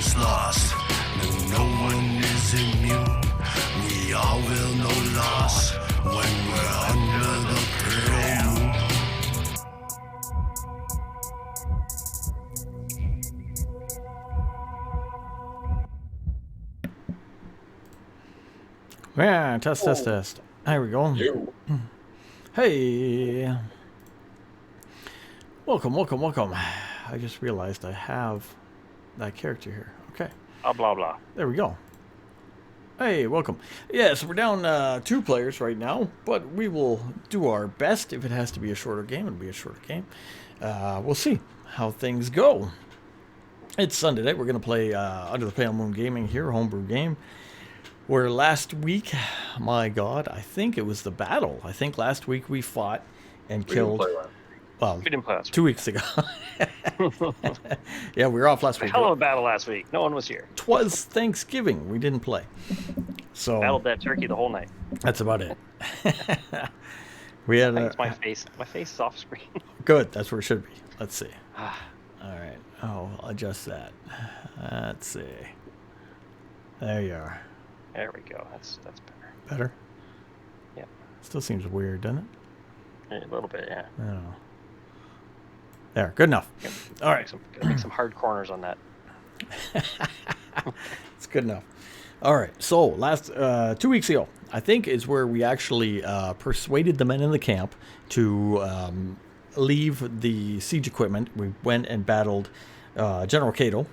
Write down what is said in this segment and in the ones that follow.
is lost, and no one is immune. We all will know loss when we're under the pale moon. Yeah, test. There we go. Hey. Welcome. I just realized I have that character here. Okay. Blah, blah. There we go. Hey, welcome. Yeah, so we're down 2 players right now, but we will do our best. If it has to be a shorter game, it'll be a shorter game. We'll see how things go. It's Sunday night. We're going to play Under the Pale Moon Gaming here, homebrew game. Where last week, my God, I think it was the battle. I think last week we fought and killed. Well, We didn't play last week. 2 weeks ago. Yeah, we were off last week. Hell of a battle last week. No one was here. 'Twas Thanksgiving. We didn't play. So Battled that turkey the whole night. that's about it. We had I think it's my face. My face is off screen. good. That's where it should be. Let's see. All right. Oh, I'll adjust that. Let's see. There you are. There we go. That's better. Better? Yeah. Still seems weird, doesn't it? A little bit, yeah. I don't know. There. Good enough. All right. Gotta make some hard corners on that. It's good enough. All right. So last 2 weeks ago, I think is where we actually persuaded the men in the camp to leave the siege equipment. We went and battled General Cato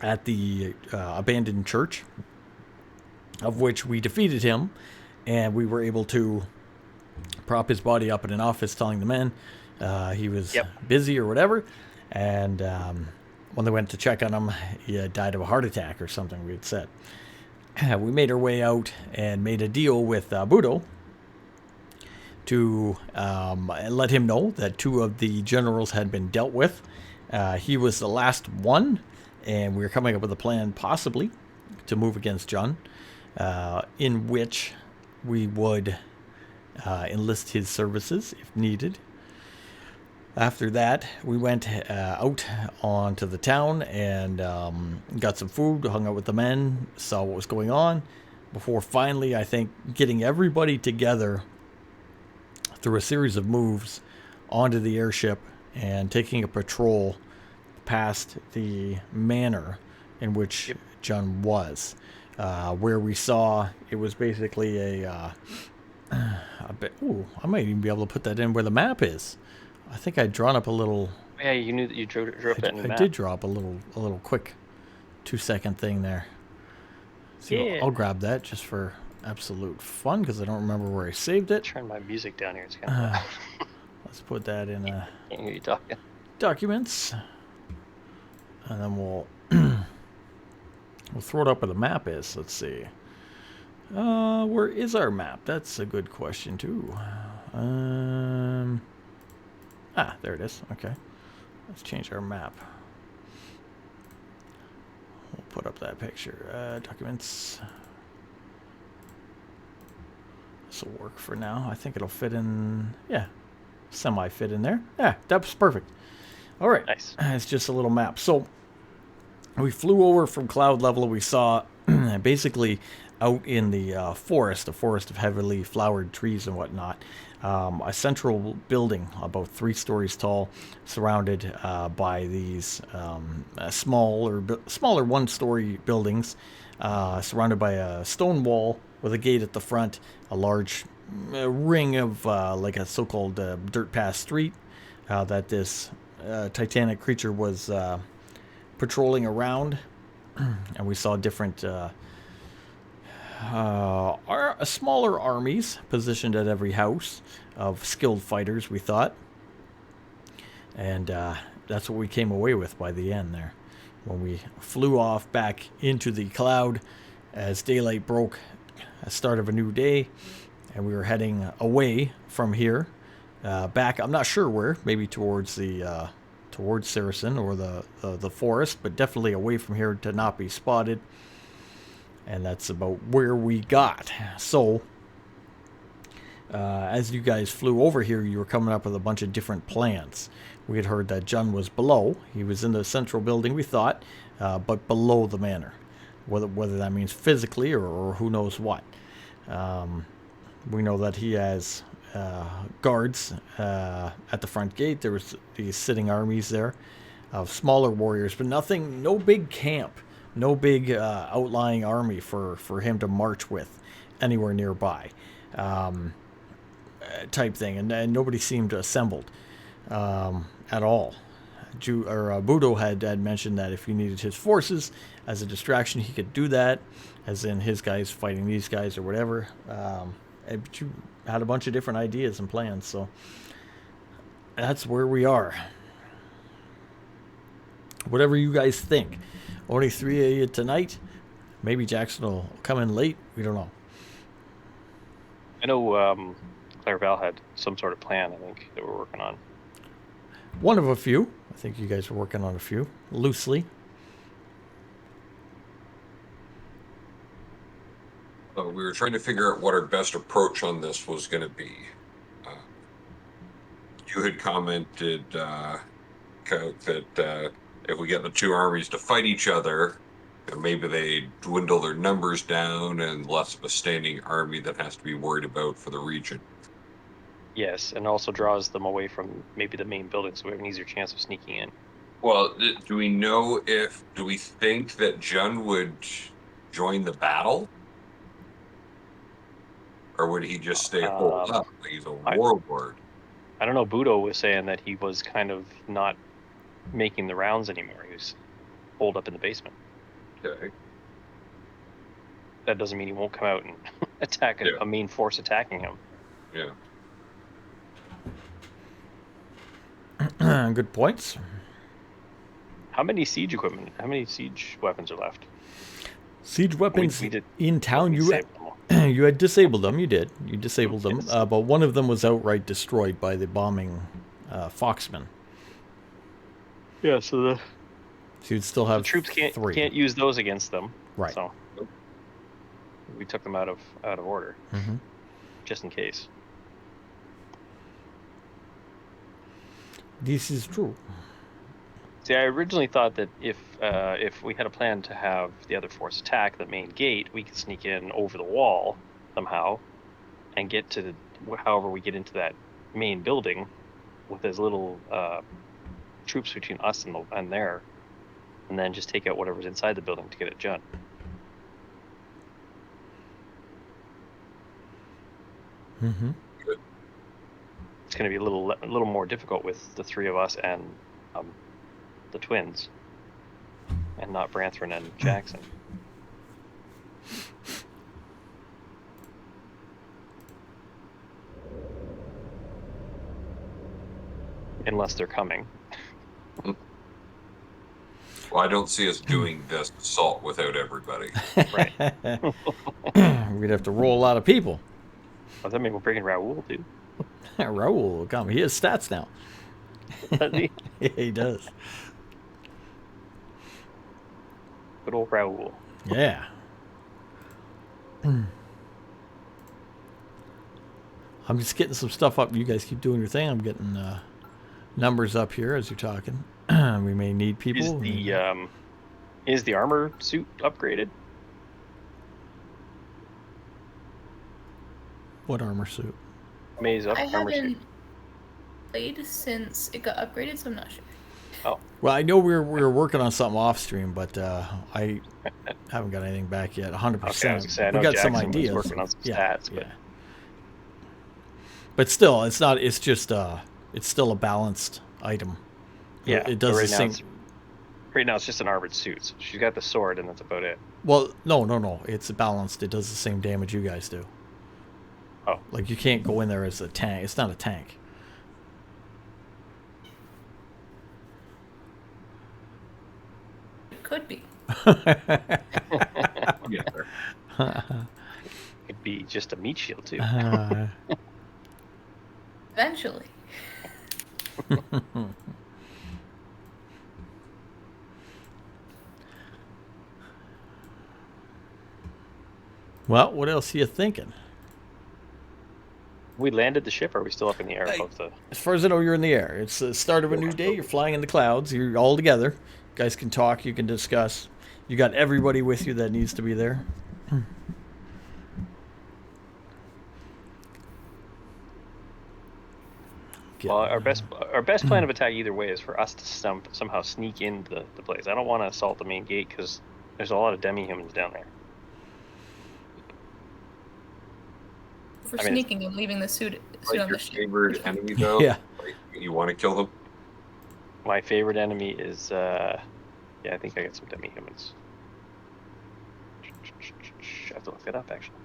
at the abandoned church, of which we defeated him, and we were able to prop his body up in an office, telling the men he was busy or whatever. And when they went to check on him, he had died of a heart attack or something, we had said. We made our way out and made a deal with Budo to let him know that 2 of the generals had been dealt with. He was the last one, and we were coming up with a plan possibly to move against John, in which we would enlist his services if needed. After that, we went out onto the town and got some food, hung out with the men, saw what was going on, before finally, I think, getting everybody together through a series of moves onto the airship and taking a patrol past the manor in which John was, where we saw it was basically a bit. Ooh, I might even be able to put that in where the map is. I think I'd drawn up a little. Yeah, you knew that you drew that in the map. I did draw up a little quick 2-second thing there. So Yeah. I'll grab that just for absolute fun because I don't remember where I saved it. Turn my music down here. It's kind of. Let's put that in Can't hear you talking. documents, and then we'll throw it up where the map is. Let's see. Where is our map? That's a good question too. There it is. Okay. Let's change our map. We'll put up that picture. Documents. This will work for now. I think it'll fit in. Yeah. Semi-fit in there. Yeah, that's perfect. All right. Nice. It's just a little map. So we flew over from cloud level. We saw basically out in the forest, a forest of heavily flowered trees and whatnot, a central building about 3 stories tall, surrounded by these smaller 1-story buildings, surrounded by a stone wall with a gate at the front, a large ring of like a so-called dirt path street that this titanic creature was patrolling around, and we saw different smaller armies positioned at every house of skilled fighters, we thought. And that's what we came away with by the end there. When we flew off back into the cloud as daylight broke, a start of a new day, and we were heading away from here, back, I'm not sure where, maybe towards the towards Saracen or the forest, but definitely away from here to not be spotted. And that's about where we got. So, as you guys flew over here, you were coming up with a bunch of different plans. We had heard that John was below. He was in the central building, we thought. but below the manor. Whether that means physically or who knows what. We know that he has guards at the front gate. There was these sitting armies there of smaller warriors, but no big camp, no big outlying army for him to march with anywhere nearby, type thing. And nobody seemed assembled at all. Budo had mentioned that if he needed his forces as a distraction, he could do that, as in his guys fighting these guys or whatever. But you had a bunch of different ideas and plans, so that's where we are. Whatever you guys think. Only 3 of you tonight. Maybe Jackson will come in late. We don't know. I know Clairval had some sort of plan, I think, that we're working on. One of a few. I think you guys are working on a few, loosely. We were trying to figure out what our best approach on this was going to be. You had commented, Coke, that if we get the two armies to fight each other, maybe they dwindle their numbers down and less of a standing army that has to be worried about for the region. Yes, and also draws them away from maybe the main building, so we have an easier chance of sneaking in. Well, do we think that Jun would join the battle? Or would he just stay holed up? He's a warlord. I don't know. Budo was saying that he was kind of not making the rounds anymore. He was holed up in the basement. Okay. That doesn't mean he won't come out and attack a main force attacking him. Yeah. Good points. How many siege weapons are left? Siege weapons We did, in town. You had disabled them. You did. You disabled them. Yes. But one of them was outright destroyed by the bombing Foxmen. Yeah. So you'd still have the troops three. can't use those against them. Right. So we took them out of order, just in case. This is true. See, I originally thought that if we had a plan to have the other force attack the main gate, we could sneak in over the wall somehow and get to however we get into that main building with as little troops between us and there, and then just take out whatever's inside the building to get at Jun. Mm-hmm. It's going to be a little more difficult with the three of us and the twins, and not Branthron and Jackson. Unless they're coming. Well, I don't see us doing this assault without everybody. Right. We'd have to roll a lot of people. Well, that means we're bringing Raoul too. Raoul will come. He has stats now. Does he? Yeah, he does. Good old Raoul. Yeah. I'm just getting some stuff up. You guys keep doing your thing. I'm getting numbers up here as you're talking. We may need people. Is the armor suit upgraded? What armor suit? Maze up I armor haven't suit. played since it got upgraded, so I'm not sure. Oh, Well, I know we're working on something off stream, but I haven't got anything back yet. 100%. okay. I was gonna say, I We know got Jackson some ideas. was working on some stats, but But still, it's not. It's just it's still a balanced item. yeah, it does but the same. Right now, it's just an armored suit. So she's got the sword, and that's about it. Well, no. It's balanced. It does the same damage you guys do. Oh, Like you can't go in there as a tank. It's not a tank. It could be. Yeah. it'd be just a meat shield too. Eventually. Well, what else are you thinking? We landed the ship. Or are we still up in the air above the? As far as I know, you're in the air. It's the start of a new day. You're flying in the clouds. You're all together, guys can talk. You can discuss. You got everybody with you that needs to be there. Well, our best plan of attack either way is for us to somehow sneak into the place. I don't want to assault the main gate because there's a lot of demi-humans down there. For I mean, sneaking and leaving the suit Like on your the ship. favorite enemy, though? Yeah. Like, you want to kill them? My favorite enemy is, yeah, I think I got some demi-humans. I have to look it up, actually.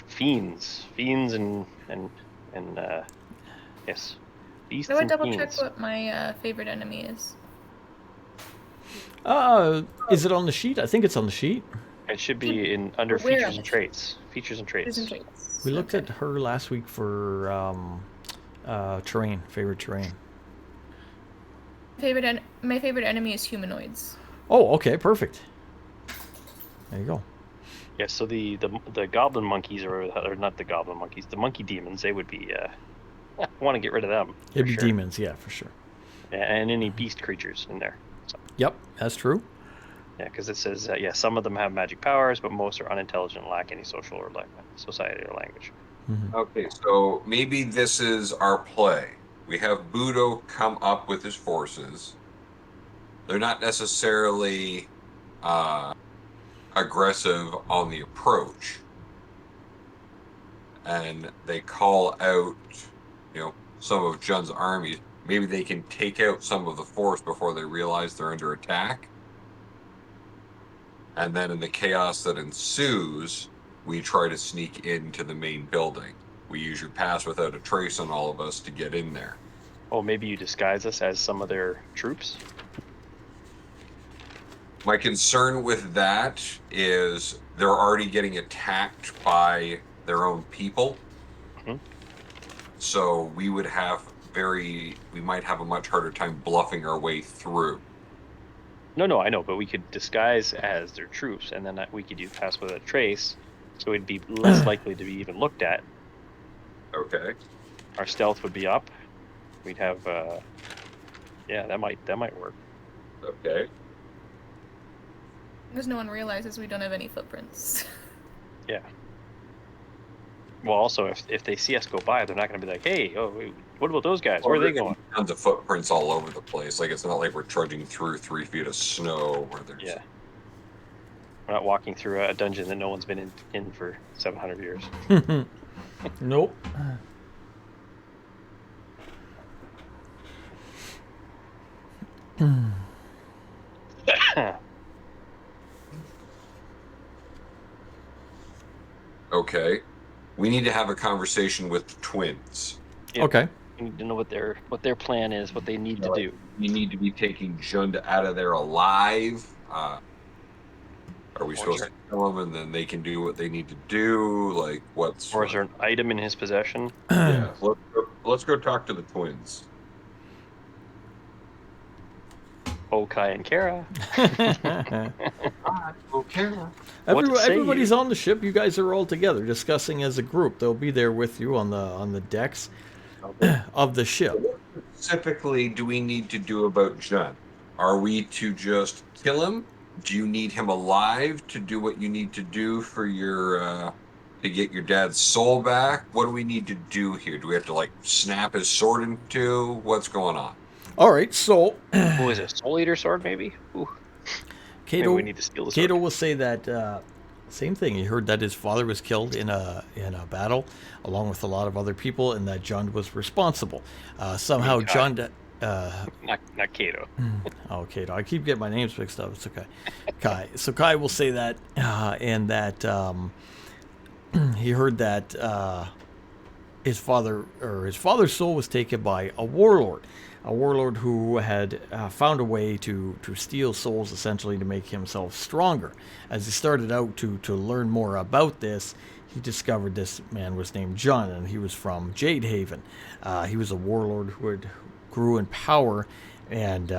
Fiends and yes, beasts Do I and double check fiends. what my favorite enemy is? Is it on the sheet? I think it's on the sheet. It should be in under Where features on and the traits. Features and traits. Isn't traits. We looked Okay. at her last week for terrain, favorite terrain. My favorite enemy is humanoids. Oh, okay, perfect. There you go. Yeah, so the goblin monkeys or not the goblin monkeys, the monkey demons, they would be. I want to get rid of them. for It'd be sure. demons, yeah, for sure. Yeah, and any beast creatures in there. So, Yep, that's true. yeah, because it says yeah, some of them have magic powers, but most are unintelligent, and lack any social or society or language. Okay, so maybe this is our play. We have Budo come up with his forces. They're not necessarily aggressive on the approach. And they call out, some of Jun's armies. Maybe they can take out some of the force before they realize they're under attack. And then in the chaos that ensues, we try to sneak into the main building. We use your pass without a trace on all of us to get in there. Oh, maybe you disguise us as some of their troops. My concern with that is they're already getting attacked by their own people. Mhm. So we might have a much harder time bluffing our way through. No, I know, but we could disguise as their troops, and then we could use pass without a trace, so it'd be less likely to be even looked at. Okay. Our stealth would be up. We'd have, yeah, that might work. Okay. Because no one realizes we don't have any footprints. Yeah. Well, also, if they see us go by, they're not going to be like, "Hey, what about those guys? Where are they going?" Tons of footprints all over the place. Like, it's not like we're trudging through 3 feet of snow where there's... Yeah. We're not walking through a dungeon that no one's been in for 700 years. Nope. Okay. We need to have a conversation with the twins. Yeah. Okay. We need to know what their plan is, what they need to do. We need to be taking Jund out of there alive. Are we supposed to kill them and then they can do what they need to do? Like, what's... Or is there an item in his possession? Yeah, let's go talk to the twins. Okai and Kara. Okay. What say Everybody's you? on the ship. You guys are all together discussing as a group. They'll be there with you on the decks of the ship. What specifically do we need to do about Jund? Are we to just kill him? Do you need him alive to do what you need to do for your to get your dad's soul back? What do we need to do here? Do we have to like snap his sword in two? What's going on? All right, so Who is it? Soul Eater sword, maybe? Ooh. Maybe Cato we need to steal the sword. Cato will say that same thing. He heard that his father was killed in a battle, along with a lot of other people, and that Jund was responsible. Somehow Kai. Jund. Not Kato. Oh, Cato. I keep getting my names mixed up. It's okay. Kai. So Kai will say that, and that he heard that his father's soul was taken by a warlord who had found a way to steal souls, essentially to make himself stronger. As he started out to learn more about this, he discovered this man was named Jund, and he was from Jade Haven. He was a warlord who grew in power, and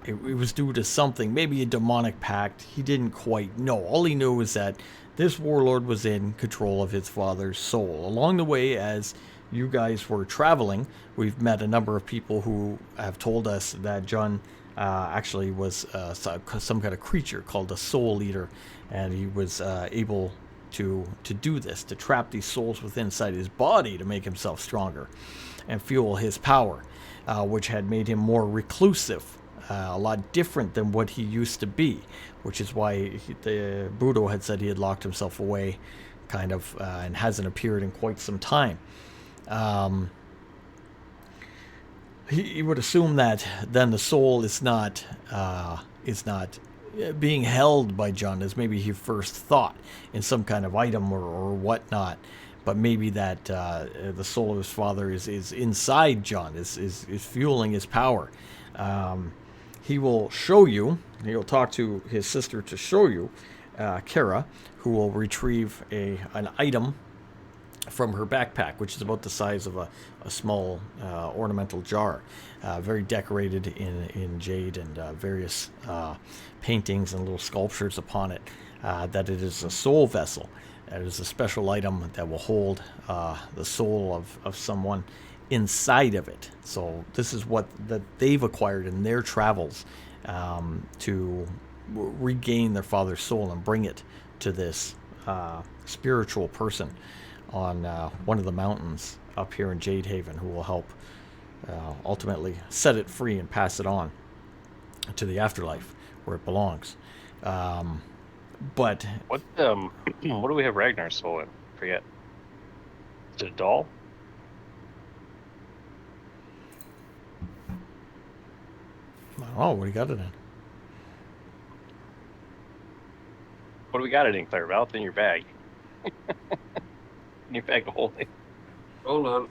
it was due to something, maybe a demonic pact. He didn't quite know. All he knew was that this warlord was in control of his father's soul. Along the way, as you guys were traveling, we've met a number of people who have told us that John actually was some kind of creature called a soul eater, and he was able to do this, to trap these souls within inside his body to make himself stronger and fuel his power, which had made him more reclusive, a lot different than what he used to be, which is why the Budo had said he had locked himself away, kind of, and hasn't appeared in quite some time. He would assume that then the soul is not being held by John as maybe he first thought in some kind of item or whatnot, but maybe that the soul of his father is inside John, is fueling his power. He will show you, he'll talk to his sister to show you, Kara, who will retrieve an item from her backpack, which is about the size of a small ornamental jar, very decorated in jade and various paintings and little sculptures upon it, that it is a soul vessel. It is a special item that will hold the soul of someone inside of it. So this is what that they've acquired in their travels to regain their father's soul and bring it to this spiritual person on one of the mountains up here in Jade Haven, who will help ultimately set it free and pass it on to the afterlife where it belongs. But what do we have Ragnar's soul in? Forget. Is it a doll? I don't know, what do you got it in? What do we got it in, Claire? It's in your bag. In your bag of holding. Hold on.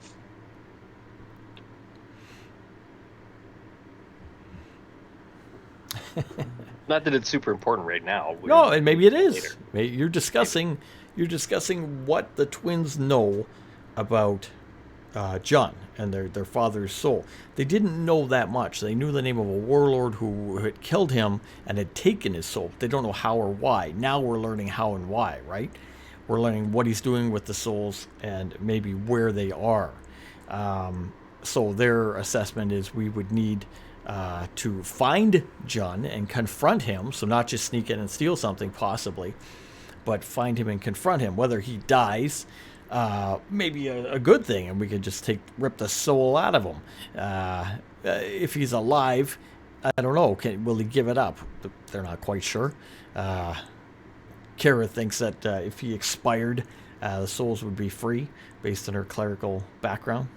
Not that it's super important right now. No, and maybe it is. Maybe you're discussing what the twins know about John and their father's soul. They didn't know that much. They knew the name of a warlord who had killed him and had taken his soul. They don't know how or why. Now we're learning how and why, right? We're learning what he's doing with the souls and maybe where they are. So their assessment is we would need to find John and confront him. So not just sneak in and steal something, possibly, but find him and confront him. Whether he dies, maybe a good thing, and we could just rip the soul out of him. If he's alive, I don't know. Will he give it up? They're not quite sure. Kara thinks that if he expired, the souls would be free, based on her clerical background.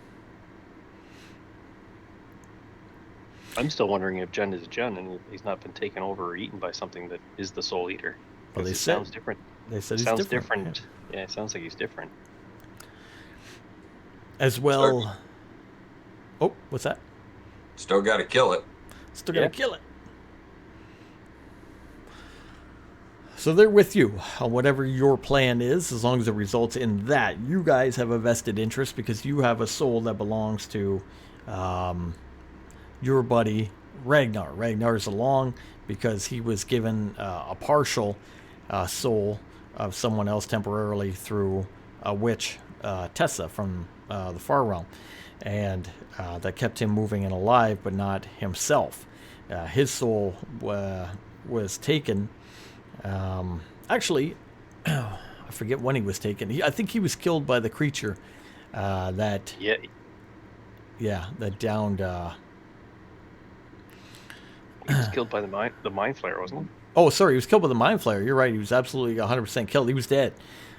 I'm still wondering if Jun is Jun and he's not been taken over or eaten by something that is the soul eater. Well, they said sounds different. They said it he's sounds different. Yeah, it sounds like he's different. As well. Oh, what's that? Still got to kill it. Still got to kill it. So they're with you on whatever your plan is, as long as it results in that. You guys have a vested interest because you have a soul that belongs to your buddy Ragnar. Ragnar's along because he was given a partial soul of someone else temporarily through a witch, Tessa, from the Far Realm. And that kept him moving and alive, but not himself. His soul was taken. Actually, I forget when he was taken. I think he was killed by the creature that downed. He was killed by the mind flayer, wasn't he? Oh, sorry, he was killed by the mind flayer. You're right. He was absolutely 100% killed. He was dead,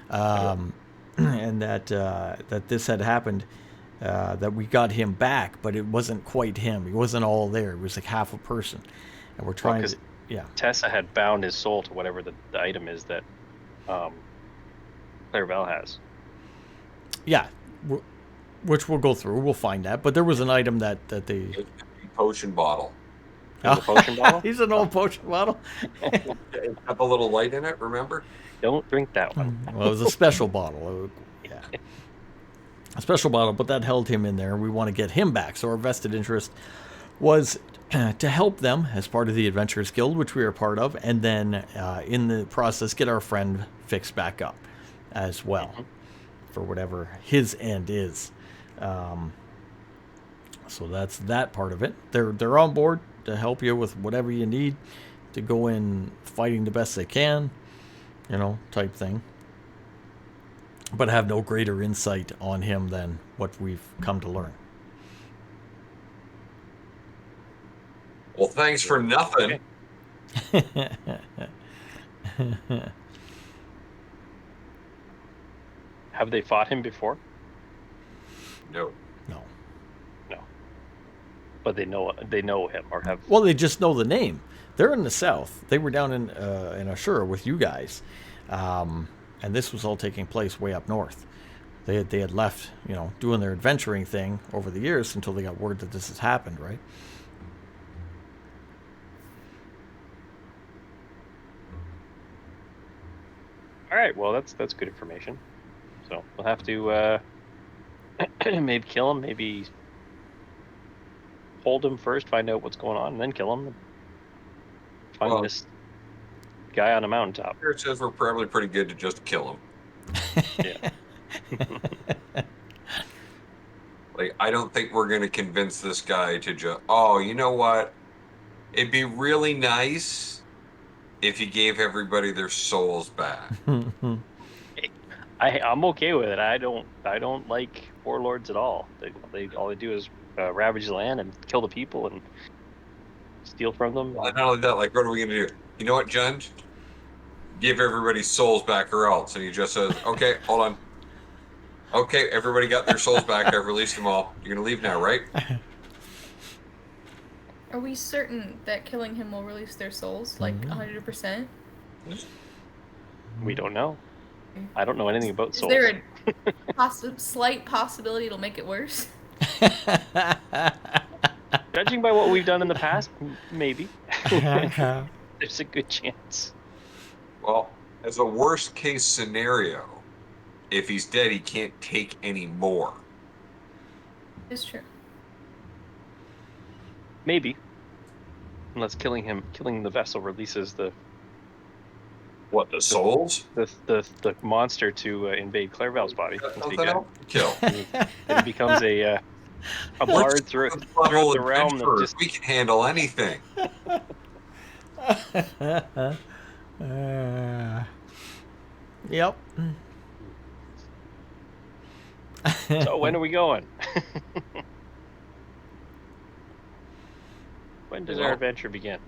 and that this had happened. That we got him back, but it wasn't quite him. He wasn't all there. It was like half a person, and we're trying to. Yeah. Tessa had bound his soul to whatever the item is that Clairvel has. Yeah, which we'll go through. We'll find that. But there was an item that they... Potion bottle. Oh. The potion bottle? He's an old potion bottle. It's got a little light in it, remember? Don't drink that one. Well, it was a special bottle. Yeah. A special bottle, but that held him in there. We want to get him back. So our vested interest was to help them as part of the Adventurers Guild, which we are part of, and then in the process get our friend fixed back up as well, for whatever his end is. So that's that part of it. They're on board to help you with whatever you need to go in fighting the best they can, type thing. But have no greater insight on him than what we've come to learn. Well, thanks for nothing. Have they fought him before? No. No. But they know him or have. Well, they just know the name. They're in the south. They were down in Ashura with you guys, and this was all taking place way up north. They had left, doing their adventuring thing over the years until they got word that this has happened, right? All right. Well, that's good information. So we'll have to maybe kill him, maybe hold him first, find out what's going on, and then kill him. Find this guy on a mountaintop. Here it says we're probably pretty good to just kill him. Yeah. Like, I don't think we're going to convince this guy to just, oh, you know what? It'd be really nice if you gave everybody their souls back. I'm okay with it. I don't like warlords at all. They all they do is ravage the land and kill the people and steal from them. Well, not only that, like, what are we going to do? You know what, John? Give everybody's souls back or else. And he just says, okay, hold on. Okay, everybody got their souls back. I've released them all. You're going to leave now, right? Are we certain that killing him will release their souls? Like 100%? We don't know. I don't know anything about souls. Is there a slight possibility it'll make it worse? Judging by what we've done in the past, maybe. There's a good chance. Well, as a worst case scenario, if he's dead, he can't take any more. It's true. Maybe. Unless killing the vessel releases the souls? The monster to invade Clairvel's body. Kill. It becomes a bard throughout the realm that just... We can handle anything. Yep. So when are we going? When does our adventure begin?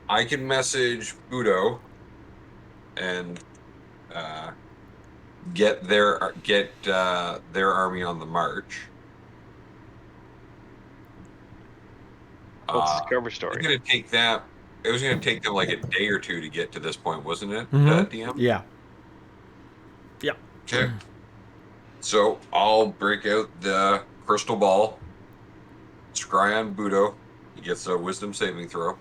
I can message Udo and get their army on the march. What's the cover story? It was going to take them like a day or two to get to this point, wasn't it, DM? Yeah. Okay. So I'll break out the crystal ball, scry on Budo. He gets a wisdom saving throw.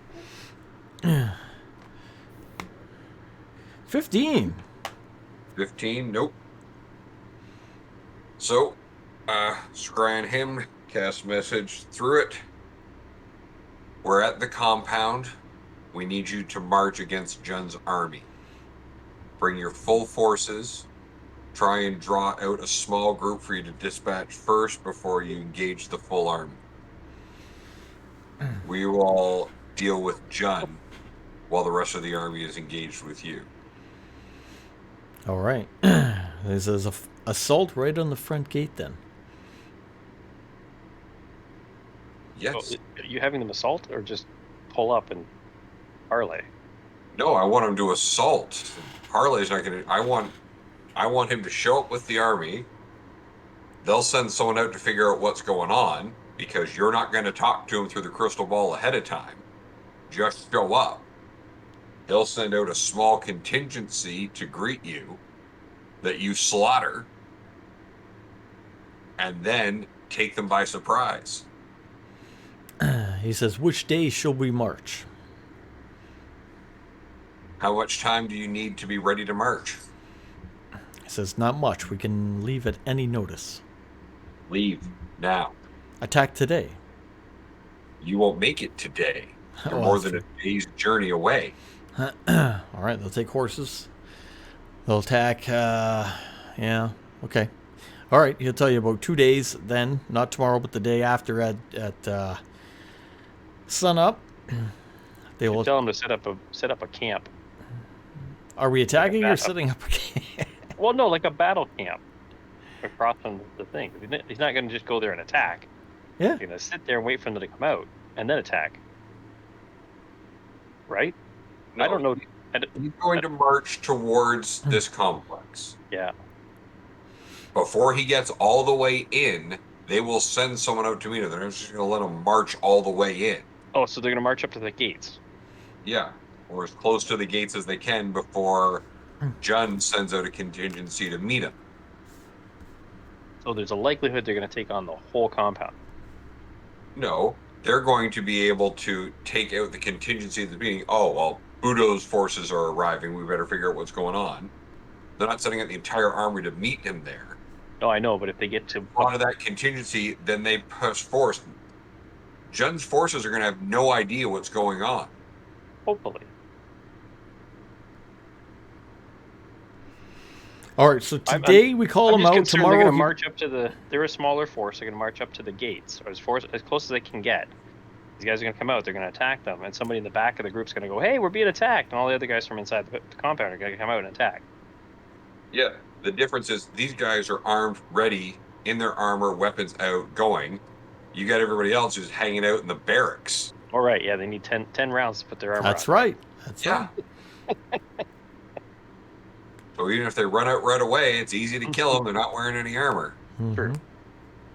15. 15, nope. So, scry on him, cast message through it. We're at the compound. We need you to march against Jun's army. Bring your full forces. Try and draw out a small group for you to dispatch first before you engage the full army. We will deal with Jun while the rest of the army is engaged with you. All right. There's an assault right on the front gate then. Yes. Are you having them assault or just pull up and parlay? No, I want him to assault. Parley's not going to... I want him to show up with the army. They'll send someone out to figure out what's going on because you're not going to talk to him through the crystal ball ahead of time. Just show up. He'll send out a small contingency to greet you that you slaughter and then take them by surprise. He says, which day shall we march? How much time do you need to be ready to march? He says, not much. We can leave at any notice. Leave now. Attack today. You won't make it today. You're Oh, more that's than a day's journey away. All right, they'll take horses. They'll attack. Yeah, okay. All right, he'll tell you about 2 days then, not tomorrow, but the day after at sun up. They will. Tell them to set up a camp. Are we attacking or backup. setting up a camp? Well, no, like a battle camp across from the thing. He's not going to just go there and attack. Yeah. He's going to sit there and wait for them to come out and then attack. Right? No, I don't know. He's going to march towards this complex. Yeah. Before he gets all the way in, they will send someone out to meet him. They're not just going to let him march all the way in. Oh, so they're going to march up to the gates. Yeah, or as close to the gates as they can before Jun sends out a contingency to meet him. So there's a likelihood they're going to take on the whole compound. No, they're going to be able to take out the contingency of the meeting. Oh, well, Budo's forces are arriving. We better figure out what's going on. They're not sending out the entire army to meet him there. No, I know, but if they get to Out of that contingency, then they push force. Jun's forces are going to have no idea what's going on. hopefully. All right, so today we call them out. Tomorrow they're going to march up to the. They're a smaller force. They're going to march up to the gates, or as close as they can get. These guys are going to come out. They're going to attack them, and somebody in the back of the group's going to go, "Hey, we're being attacked!" And all the other guys from inside the compound are going to come out and attack. Yeah, the difference is these guys are armed, ready, in their armor, weapons out, going. You got everybody else who's hanging out in the barracks. All right, yeah, they need 10 rounds to put their armor That's on. right. That's Yeah. right. So even if they run out right away, it's easy to kill them. They're not wearing any armor. True.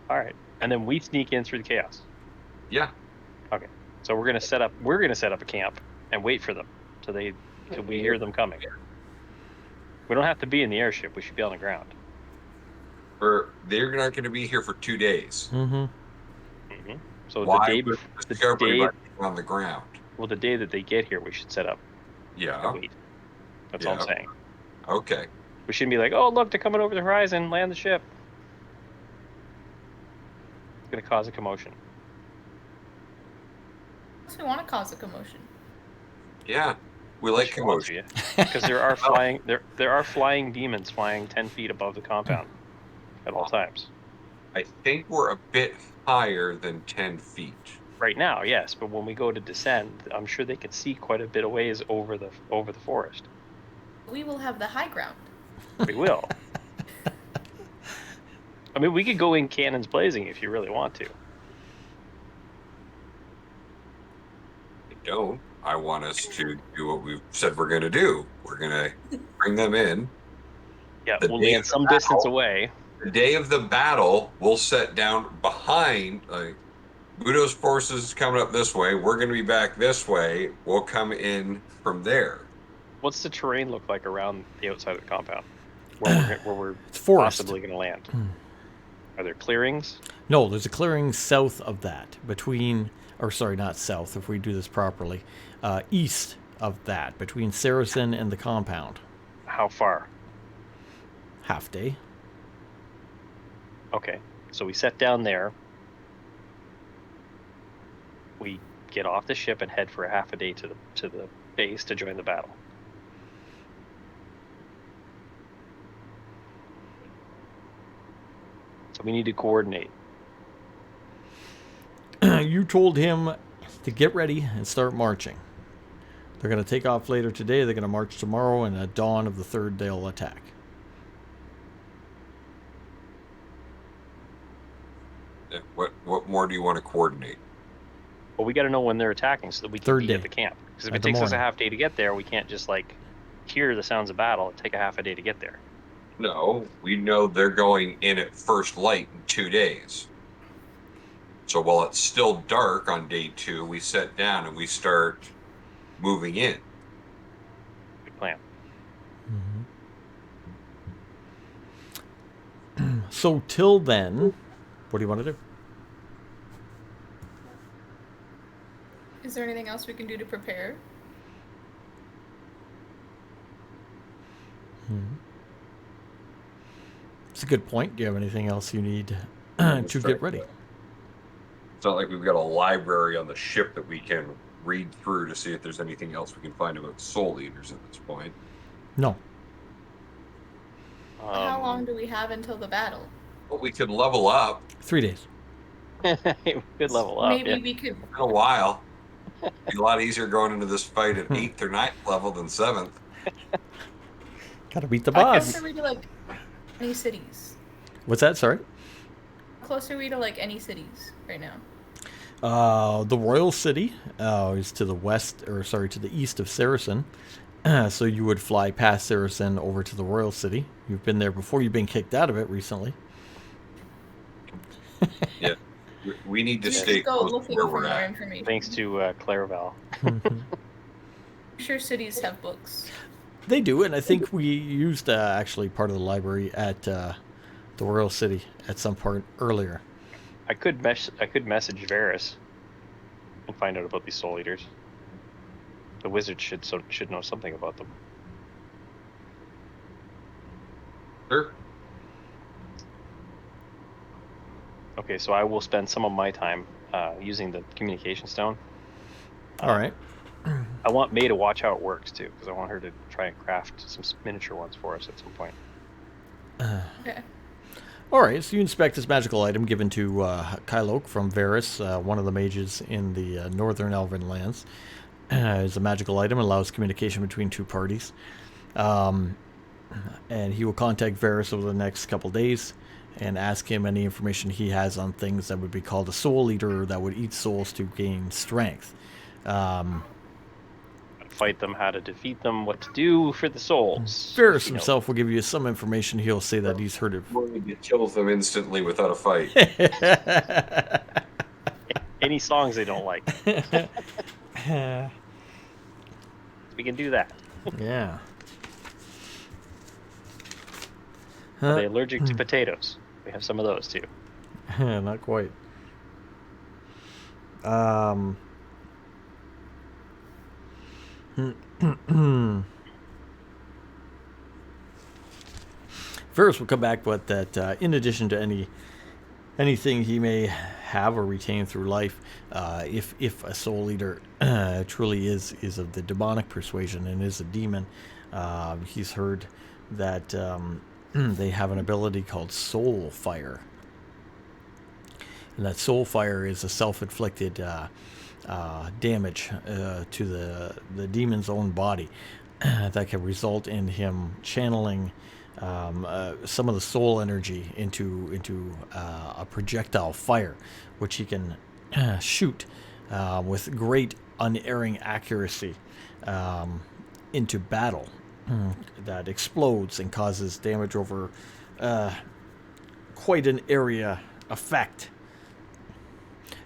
All right, and then we sneak in through the chaos. Yeah. Okay, so we're gonna set up a camp and wait for them till we hear them coming. We don't have to be in the airship. We should be on the ground. They're not going to be here for 2 days. Mm-hmm. So Why the would Discovery let them on the ground? the day that they get here, we should set up Yeah. and wait. That's all I'm Yeah. saying. Okay. We shouldn't be like, oh look, they're coming over the horizon. Land the ship. It's gonna cause a commotion. We want to cause a commotion. Yeah. We like commotion. Because there are flying demons flying 10 feet above the compound at all times. I think we're a bit higher than 10 feet. Right now, yes, but when we go to descend, I'm sure they can see quite a bit of ways over the forest. We will have the high ground. We will. I mean, we could go in cannons blazing if you really want to. I don't. I want us to do what we've said we're going to do. We're going to bring them in. Yeah, The we'll day land of the some distance battle. away. The day of the battle, we'll set down behind, like, Budo's forces coming up this way. We're going to be back this way. We'll come in from there. What's the terrain look like around the outside of the compound? Where we're It's forest. possibly going to land? Are there clearings? No, there's a clearing south of that, not south, if we do this properly, east of that, between Saracen and the compound. How far? Half day. Okay, so we set down there. We get off the ship and head for a half a day to the base to join the battle. So we need to coordinate. You told him to get ready and start marching. They're going to take off later today. They're going to march tomorrow, and at dawn of the third, they'll attack. What more do you want to coordinate? But we got to know when they're attacking so that we can Third be day. at the camp. Because if At it the takes us a morning. half day to get there, we can't just hear the sounds of battle and take a half a day to get there. No, we know they're going in at first light in 2 days. So while it's still dark on day 2, we set down and we start moving in. Good plan. So till then, what do you want to do? Is there anything else we can do to prepare? It's a good point. Do you have anything else you need to get ready? It's not like we've got a library on the ship that we can read through to see if there's anything else we can find about Soul Eaters at this point. No. How long do we have until the battle? Well, we could level up 3 days. Good level up. Maybe Yeah. we could. in a while. Be a lot easier going into this fight at 8th or 9th level than 7th. Gotta beat the How boss. close are we to like any cities? What's that? Sorry. How close are we to like any cities right now? The Royal City is to the west, or sorry, to the east of Saracen. So you would fly past Saracen over to the Royal City. You've been there before. You've been kicked out of it recently. Yeah. We need to We stay just go close to looking where for we're more at. information. Thanks to Clairval. I'm sure cities have books. They do, and I think we used actually part of the library at the Royal City at some part earlier. I could message Varys and find out about these Soul Eaters. The wizard should know something about them. Sure. Okay, so I will spend some of my time using the communication stone. All right. I want May to watch how it works too, because I want her to try and craft some miniature ones for us at some point. Okay. All right, so you inspect this magical item given to Kylok from Varys, one of the mages in the northern Elven lands. It's a magical item, allows communication between two parties. And he will contact Varys over the next couple days and ask him any information he has on things that would be called a soul eater that would eat souls to gain strength. Fight them, how to defeat them, what to do for the souls. Varys You know, himself will give you some information. He'll say that he's heard of... It kills them instantly without a fight. any songs they don't like. We can do that. Yeah. Are they allergic to potatoes? We have some of those too. Not quite. First, we'll come back with that. In addition to anything he may have or retain through life, if a soul eater truly is of the demonic persuasion and is a demon, he's heard that they have an ability called Soul Fire, and that Soul Fire is a self-inflicted damage to the demon's own body that can result in him channeling some of the soul energy into a projectile fire, which he can shoot with great unerring accuracy into battle that explodes and causes damage over quite an area effect,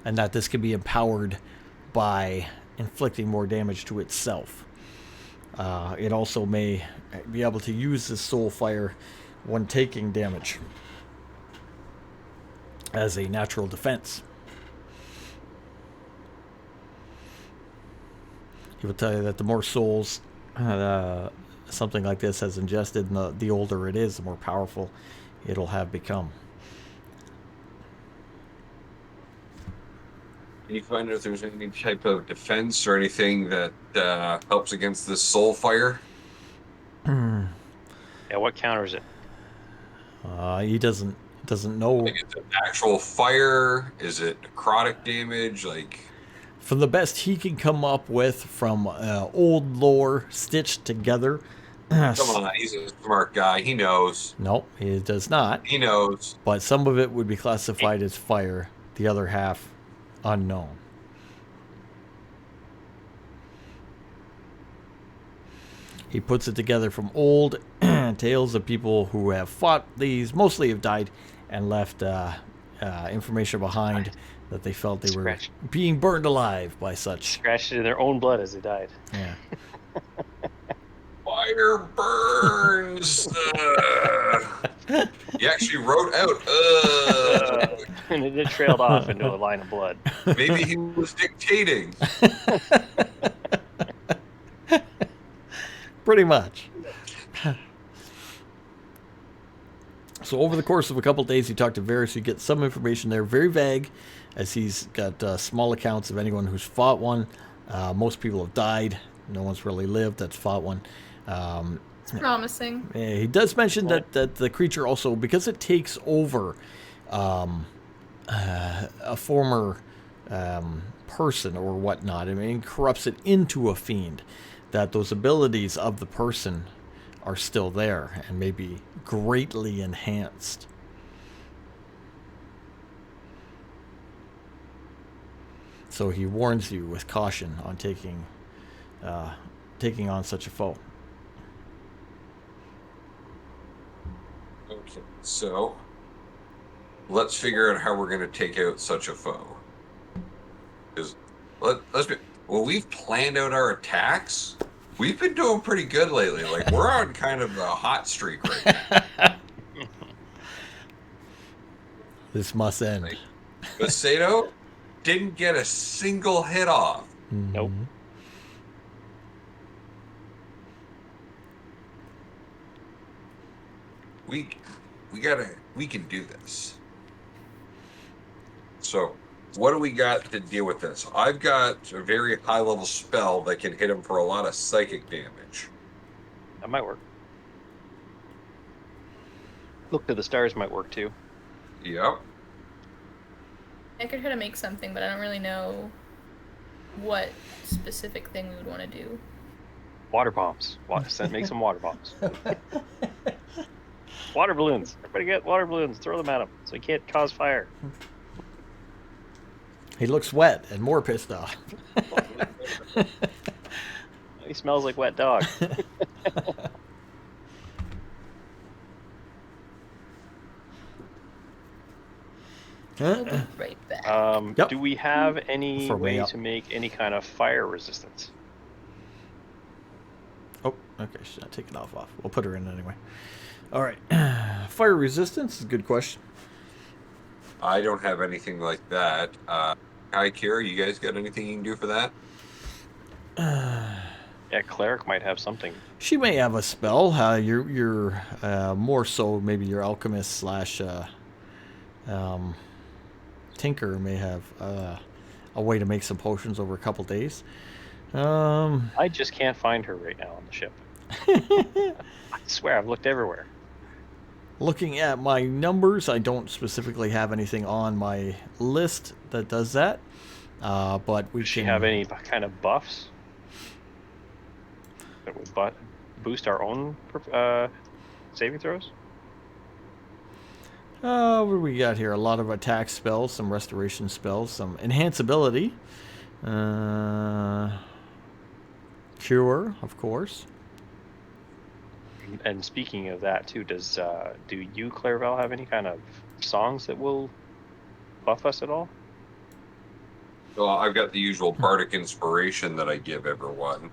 and that this can be empowered by inflicting more damage to itself. It also may be able to use the soul fire when taking damage as a natural defense. He will tell you that the more souls something like this has ingested, and the older it is, the more powerful it'll have become. Can you find out if there's any type of defense or anything that helps against this soul fire? Yeah, what counters it? He doesn't know. Like, is it actual fire? Is it necrotic damage? Like, From the best he can come up with from old lore stitched together. come on, he's a smart guy. He knows. No, he does not. He knows. But some of it would be classified as fire. The other half, unknown. He puts it together from old tales of people who have fought these, mostly have died, and left information behind that they felt they were being burned alive by such. Scratched it in their own blood as they died. Yeah. Fire burns. He actually wrote out. And it trailed off into a line of blood. Maybe he was dictating. Pretty much. So over the course of a couple days, you talk to Varys. You get some information there, very vague, as he's got small accounts of anyone who's fought one. Most people have died. No one's really lived that's fought one. It's promising. He does mention that the creature also, because it takes over a former person or whatnot, I mean, corrupts it into a fiend, that those abilities of the person are still there and may be greatly enhanced. So he warns you with caution on taking on such a foe. Okay, so let's figure out how we're going to take out such a foe. Because let's be, well, we've planned out our attacks. We've been doing pretty good lately. Like, we're on kind of a hot streak right now. This must end. Like, Macedo didn't get a single hit off. Nope. We can do this. So, what do we got to deal with this? I've got a very high level spell that can hit him for a lot of psychic damage. That might work. Look to the stars might work too. Yep. I could try to make something, but I don't really know what specific thing we would want to do. Water bombs. Make some water bombs. Water balloons. Everybody get water balloons. Throw them at him so he can't cause fire. He looks wet and more pissed off. He smells like wet dog. We'll be right back. Yep. Do we have any For me, way yep. to make any kind of fire resistance? Oh, okay. Should I take it off? We'll put her in anyway. All right. Fire resistance is a good question. I don't have anything like that. Hi, Kira, you guys got anything you can do for that? Yeah, cleric might have something. She may have a spell. You're more so maybe your alchemist slash tinker may have a way to make some potions over a couple days. I just can't find her right now on the ship. I swear, I've looked everywhere. Looking at my numbers, I don't specifically have anything on my list that does that. But we Does she can have any kind of buffs that would boost our own saving throws? What do we got here? A lot of attack spells, some restoration spells, some enhance ability. Cure, of course. And speaking of that too, do you, Clairvel, have any kind of songs that will buff us at all? Well, I've got the usual bardic inspiration that I give everyone.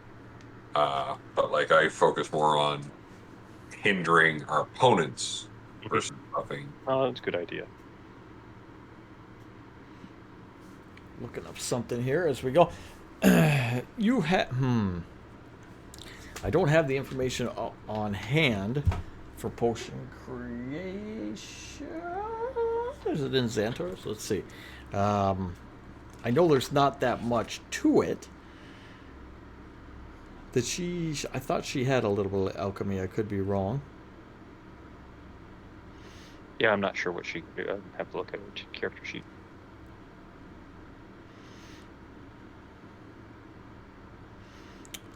But like I focus more on hindering our opponents versus buffing. Oh, that's a good idea. Looking up something here as we go. You have I don't have the information on hand for potion creation. Is it in Xanthos? Let's see. I know there's not that much to it. I thought she had a little bit of alchemy. I could be wrong. Yeah, I'm not sure what she. Have to look at her character sheet.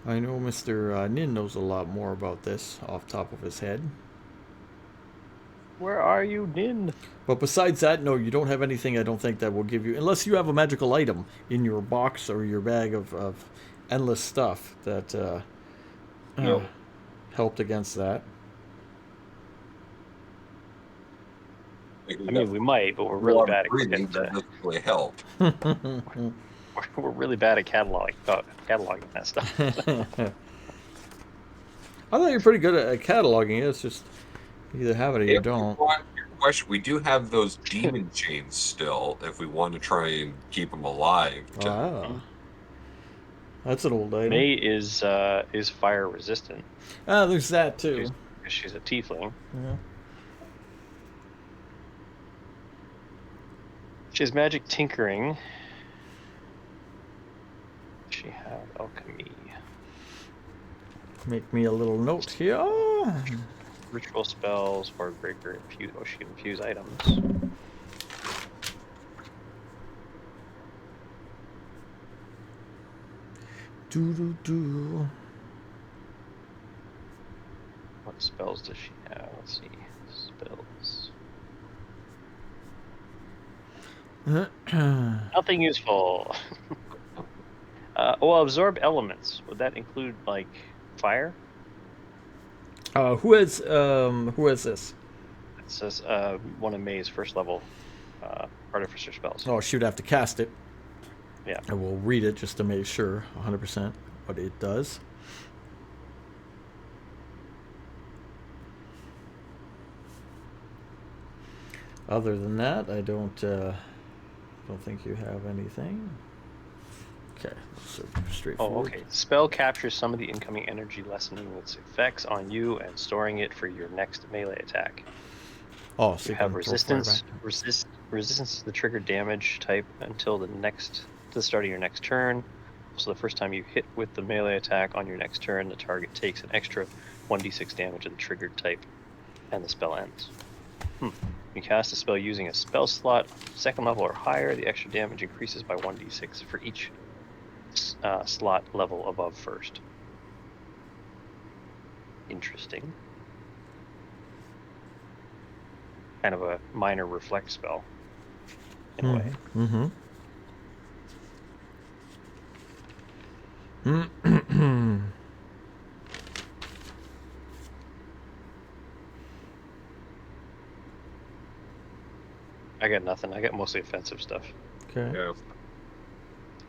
I know Mr. Nin knows a lot more about this off the top of his head. Where are you, Nin? But besides that, no, you don't have anything, I don't think, that will give you... Unless you have a magical item in your box or your bag of endless stuff that No. helped against that. Like, I mean, we might, but we're really bad breathing at that doesn't really help. we're really bad at cataloging that stuff. I thought you were pretty good at cataloging it. It's just you either have it or you If don't. you want your question, we do have those demon chains still if we want to try and keep them alive. Ah. That's an old item. May is fire resistant. Ah, there's that too. She's a tiefling. Yeah. She has magic tinkering. She had alchemy. Make me a little note here. Ritual spells or breaker infuse items. Do. What spells does she have? Let's see. Spells. Nothing useful. Well, absorb elements. Would that include like fire? Who has this? It says one of May's first level artificer spells. Oh, she'd have to cast it. Yeah. I will read it just to make sure 100% what it does. Other than that, I don't think you have anything. Okay, so straightforward. Oh, okay. Spell captures some of the incoming energy, lessening its effects on you and storing it for your next melee attack. Oh, so You have resistance to the triggered damage type until the start of your next turn. So the first time you hit with the melee attack on your next turn, the target takes an extra 1d6 damage of the triggered type, and the spell ends. You cast a spell using a spell slot, second level or higher. The extra damage increases by 1d6 for each slot level above first. Interesting. Kind of a minor reflect spell, in a way. I got nothing. I got mostly offensive stuff. Okay. Yeah.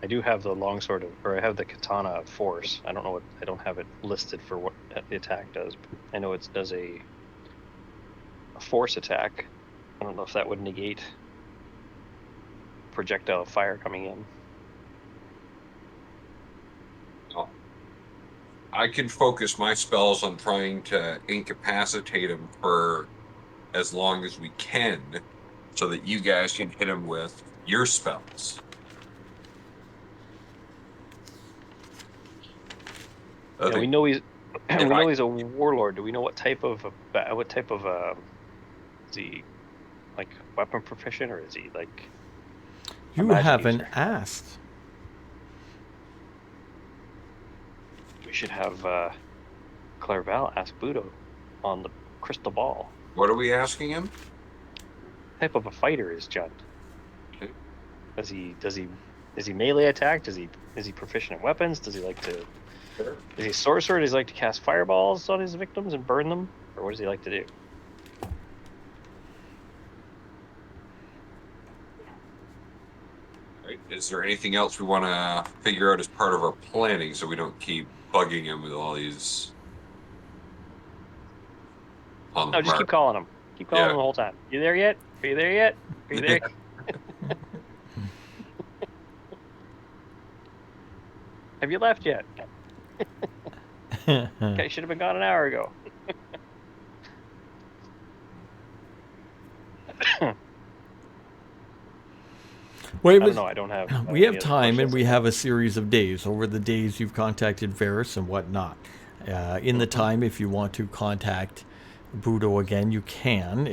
I do have the longsword, I have the katana of force. I don't know what. I don't have it listed for what the attack does. But I know it does a force attack. I don't know if that would negate projectile fire coming in. I can focus my spells on trying to incapacitate him for as long as we can, so that you guys can hit him with your spells. Yeah, we know he's he's a warlord. Do we know what type of is he like weapon proficient, or is he like? You haven't asked. We should have Clairval ask Budo on the crystal ball. What are we asking him? What type of a fighter is Jund? Okay. Is he melee attack? Is he proficient in weapons? Does he like to? Sure. Is he a sorcerer? Does he like to cast fireballs on his victims and burn them, or what does he like to do? Right. Is there anything else we want to figure out as part of our planning, so we don't keep bugging him with all these? No, just keep calling him. Keep calling him the whole time. You there yet? Are you there yet? Are you there? Have you left yet? Okay, should have been gone an hour ago. Wait, I don't know. I don't have. We have time, and we have a series of days. Over the days you've contacted Varys and whatnot. In the time, if you want to contact Budo again, you can.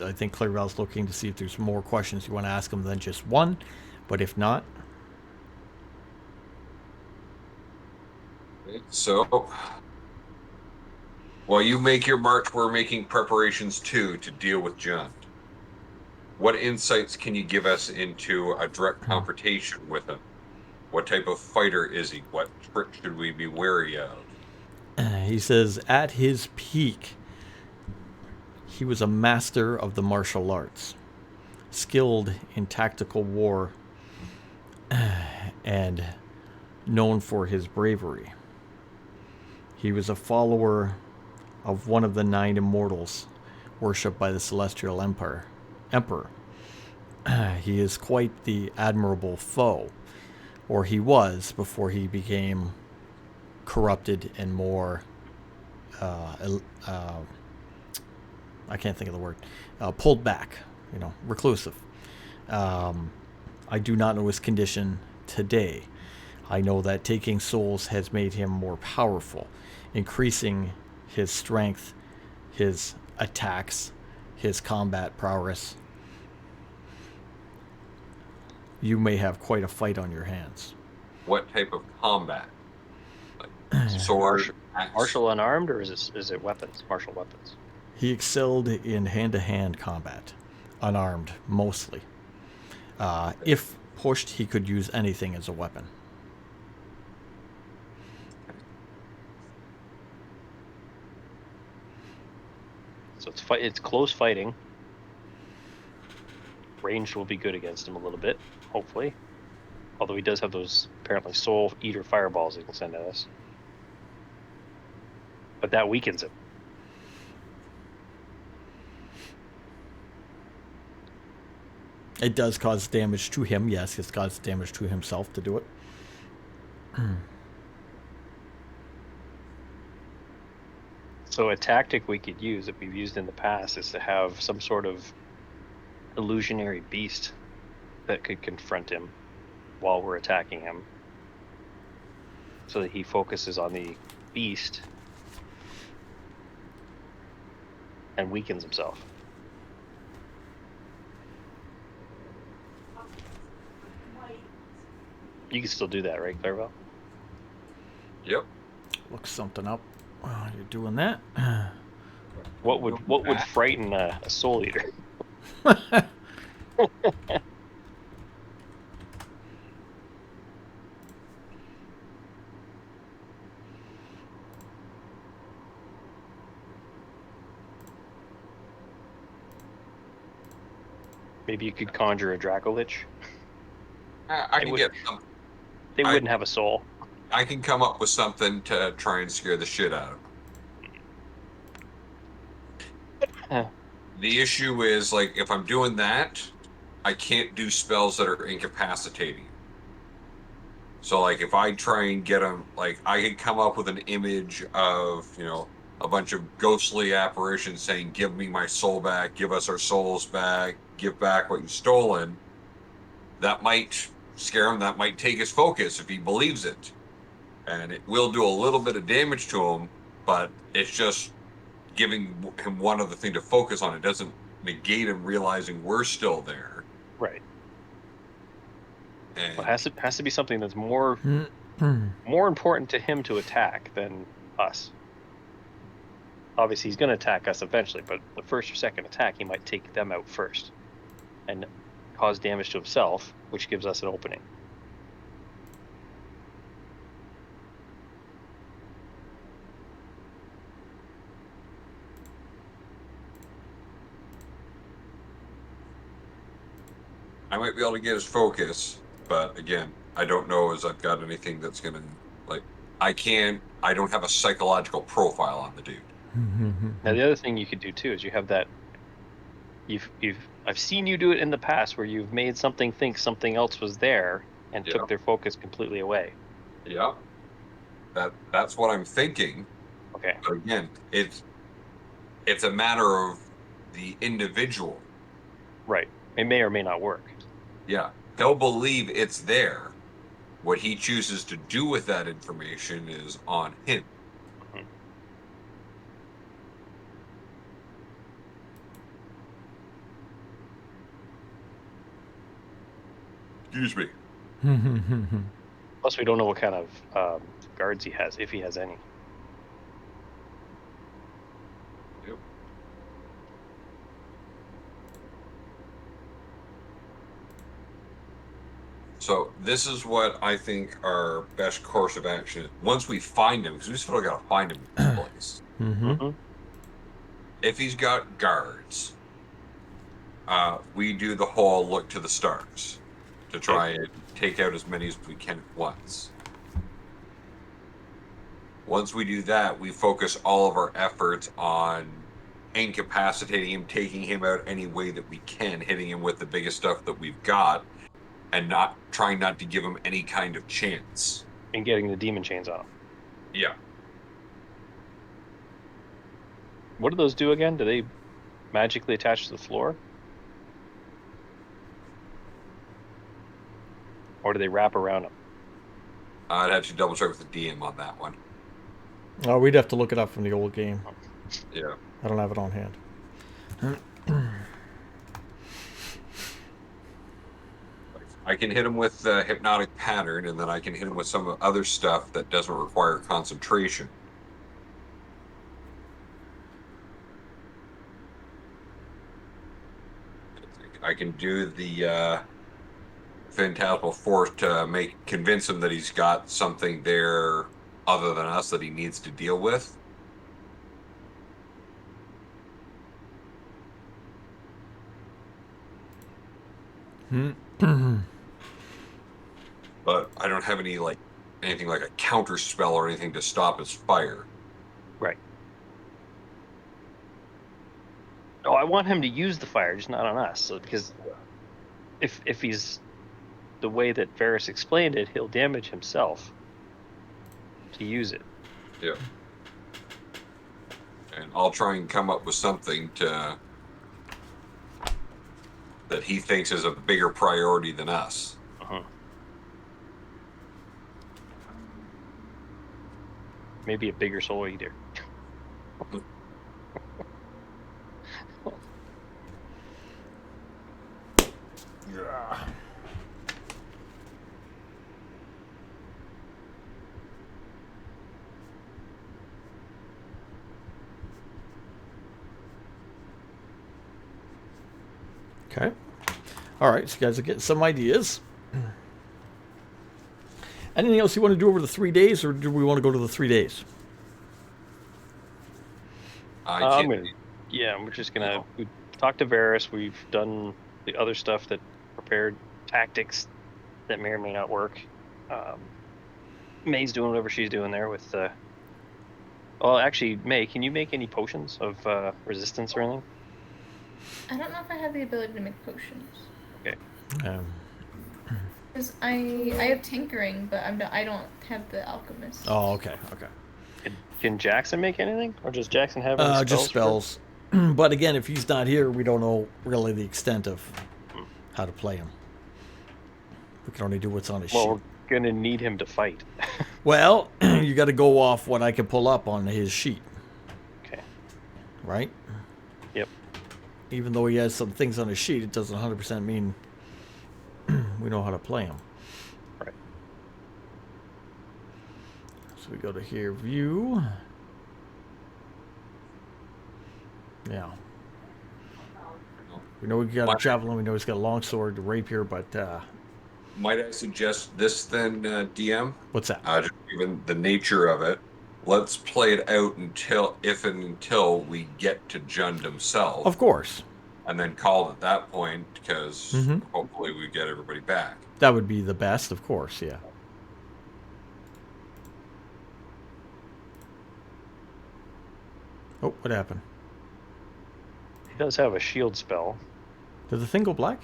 I think Clairval's looking to see if there's more questions you want to ask him than just one. But if not... So, while you make your march, we're making preparations too to deal with Jund. What insights can you give us into a direct confrontation with him? What type of fighter is he? What trick should we be wary of? He says, at his peak, he was a master of the martial arts, skilled in tactical war, and known for his bravery. He was a follower of one of the 9 immortals worshipped by the Celestial Emperor. He is quite the admirable foe, or he was before he became corrupted and more I can't think of the word, pulled back, reclusive. I do not know his condition today. I know that taking souls has made him more powerful, increasing his strength, his attacks, his combat prowess, you may have quite a fight on your hands. What type of combat? Like sword, axe? Martial unarmed, or is it weapons? Martial weapons. He excelled in hand-to-hand combat, unarmed mostly. If pushed, he could use anything as a weapon. So it's close fighting. Ranged will be good against him a little bit, hopefully. Although he does have those apparently soul eater fireballs he can send at us. But that weakens him. It does cause damage to him. Yes, it's caused damage to himself to do it. So a tactic we could use that we've used in the past is to have some sort of illusionary beast that could confront him while we're attacking him, so that he focuses on the beast and weakens himself. You can still do that, right, Clairville? Yep. Look something up while you're doing that. What would frighten a soul eater? Maybe you could conjure a Dracolich. I can get some. They wouldn't have a soul. I can come up with something to try and scare the shit out of him. The issue is, like, if I'm doing that, I can't do spells that are incapacitating. So, like, if I try and get him, like, I can come up with an image of, you know, a bunch of ghostly apparitions saying, "Give me my soul back, give us our souls back, give back what you've stolen." That might scare him, that might take his focus if he believes it. And it will do a little bit of damage to him, but it's just giving him one other thing to focus on. It doesn't negate him realizing we're still there. Right. And Well, it has to be something that's more important to him to attack than us. Obviously, he's going to attack us eventually, but the first or second attack, he might take them out first and cause damage to himself, which gives us an opening. I might be able to get his focus, but again, I don't know as I've got anything that's going to, like, I don't have a psychological profile on the dude. Now, the other thing you could do too is you have that. I've seen you do it in the past where you've made something think something else was there and took their focus completely away. Yeah. That's what I'm thinking. Okay. But again, it's a matter of the individual. Right. It may or may not work. Yeah. They'll believe it's there. What he chooses to do with that information is on him. Excuse me. Plus, we don't know what kind of guards he has, if he has any. Yep. So this is what I think our best course of action is. Once we find him, because we still got to find him in this place. If he's got guards, we do the whole look to the stars to try and take out as many as we can at once. Once we do that, we focus all of our efforts on incapacitating him, taking him out any way that we can, hitting him with the biggest stuff that we've got, and trying not to give him any kind of chance. And getting the demon chains on him. Yeah. What do those do again? Do they magically attach to the floor? Or do they wrap around him? I'd have to double check with the DM on that one. Oh, we'd have to look it up from the old game. Yeah. I don't have it on hand. I can hit him with the hypnotic pattern, and then I can hit him with some other stuff that doesn't require concentration. I can do the phantasmal force to convince him that he's got something there other than us that he needs to deal with. But I don't have anything like a counter spell or anything to stop his fire. Right. Oh, I want him to use the fire, just not on us. So because if he's the way that Varys explained it, he'll damage himself to use it. Yeah. And I'll try and come up with something that he thinks is a bigger priority than us. Uh-huh. Maybe a bigger soul eater. Yeah. Okay. All right, so you guys are getting some ideas. Anything else you want to do over the 3 days, or do we want to go to the 3 days? We're just gonna we talked to Varys. We've done the other stuff that prepared tactics that may or may not work. May's doing whatever she's doing there with. Well, actually, May, can you make any potions of resistance or anything? I don't know if I have the ability to make potions. Okay. Because I have tinkering, but I don't have the alchemist. Oh, okay, okay. Can Jackson make anything, or does Jackson have any spells? Just spells. But again, if he's not here, we don't know really the extent of how to play him. We can only do what's on his sheet. Well, we're gonna need him to fight. Well, you got to go off what I can pull up on his sheet. Okay. Right? Yep. Even though he has some things on his sheet, it doesn't 100% mean we know how to play him. Right. So we go to here, view. Yeah. We know we got a javelin, we know he's got a longsword, a rapier, but Might I suggest this then, DM? what's that? Just given the nature of it, let's play it out until we get to Jund himself. Of course. And then call it at that point, because Mhm. hopefully we get everybody back. That would be the best, of course, yeah. Oh, what happened? He does have a shield spell, Did the thing go black?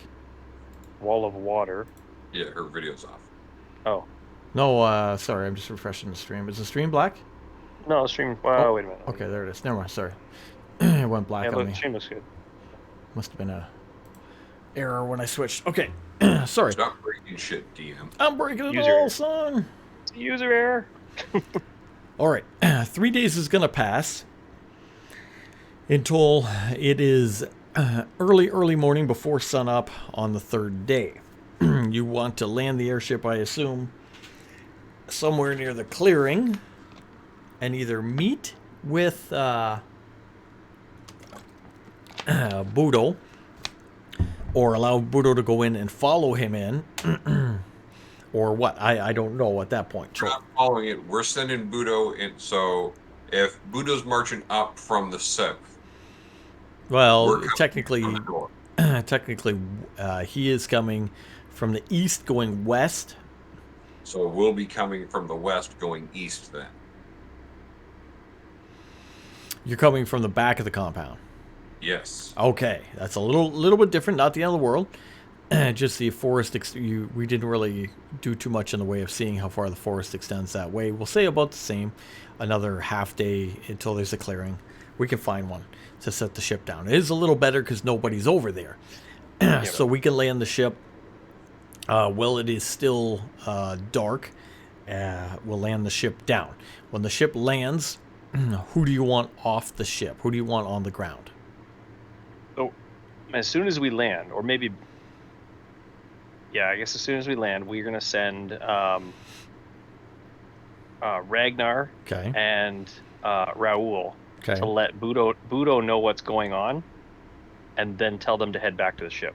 Wall of Water. Yeah, her video's off. Oh No, sorry, I'm just refreshing the stream. Is the stream black? no, stream. Oh, Wait a minute. Okay, there it is. Never mind, sorry. It went black Yeah, on look, me. stream looks good. Must have been a error when I switched. Okay, sorry. Stop breaking shit, DM. I'm breaking it User all, error. son. It's a user error. All right, 3 days is going to pass until it is early morning before sunup on the third day. You want to land the airship, I assume, somewhere near the clearing and either meet with Budo or allow Budo to go in and follow him in. Or what? I don't know at that point. We're not following it. We're sending Budo in. So if Budo's marching up from the south, Well, we're coming technically, from the north. he is coming from the east going west. So we'll be coming from the west going east then. You're coming from the back of the compound. Yes. Okay, that's a little bit different. Not the end of the world. Just the forest. We didn't really do too much in the way of seeing how far the forest extends that way. We'll say about the same. Another half day until there's a clearing. We can find one to set the ship down. It is a little better because nobody's over there, so we can land the ship. While it is still dark, we'll land the ship down. When the ship lands, who do you want off the ship? Who do you want on the ground? So, as soon as we land, or maybe, yeah, I guess as soon as we land, we're gonna send Ragnar Okay. and Raoul Okay. to let Budo know what's going on, and then tell them to head back to the ship.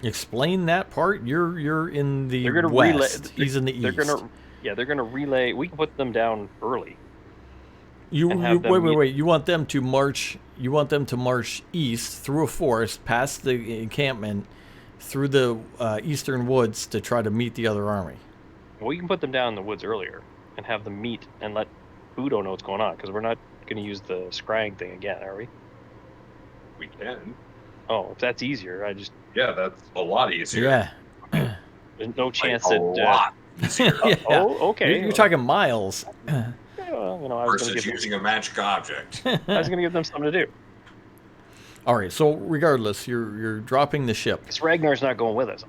Explain that part. You're in the They're gonna west. relay. He's in the east. They're gonna relay. We can put them down early. You, and you have them meet- wait. You want them to march. You want them to march east through a forest, past the encampment, through the eastern woods to try to meet the other army. We can put them down in the woods earlier and have them meet and let Budo know what's going on, because we're not gonna use the scrying thing again, are we? We can. Oh, if that's easier, Yeah, that's a lot easier. Yeah. there's no Like, chance a that. lot easier. Yeah. Oh, okay. You're talking miles. Yeah, well, I was gonna Versus give using a magic object. I was gonna give them something to do. All right. So regardless, you're dropping the ship. Because Ragnar's not going with us.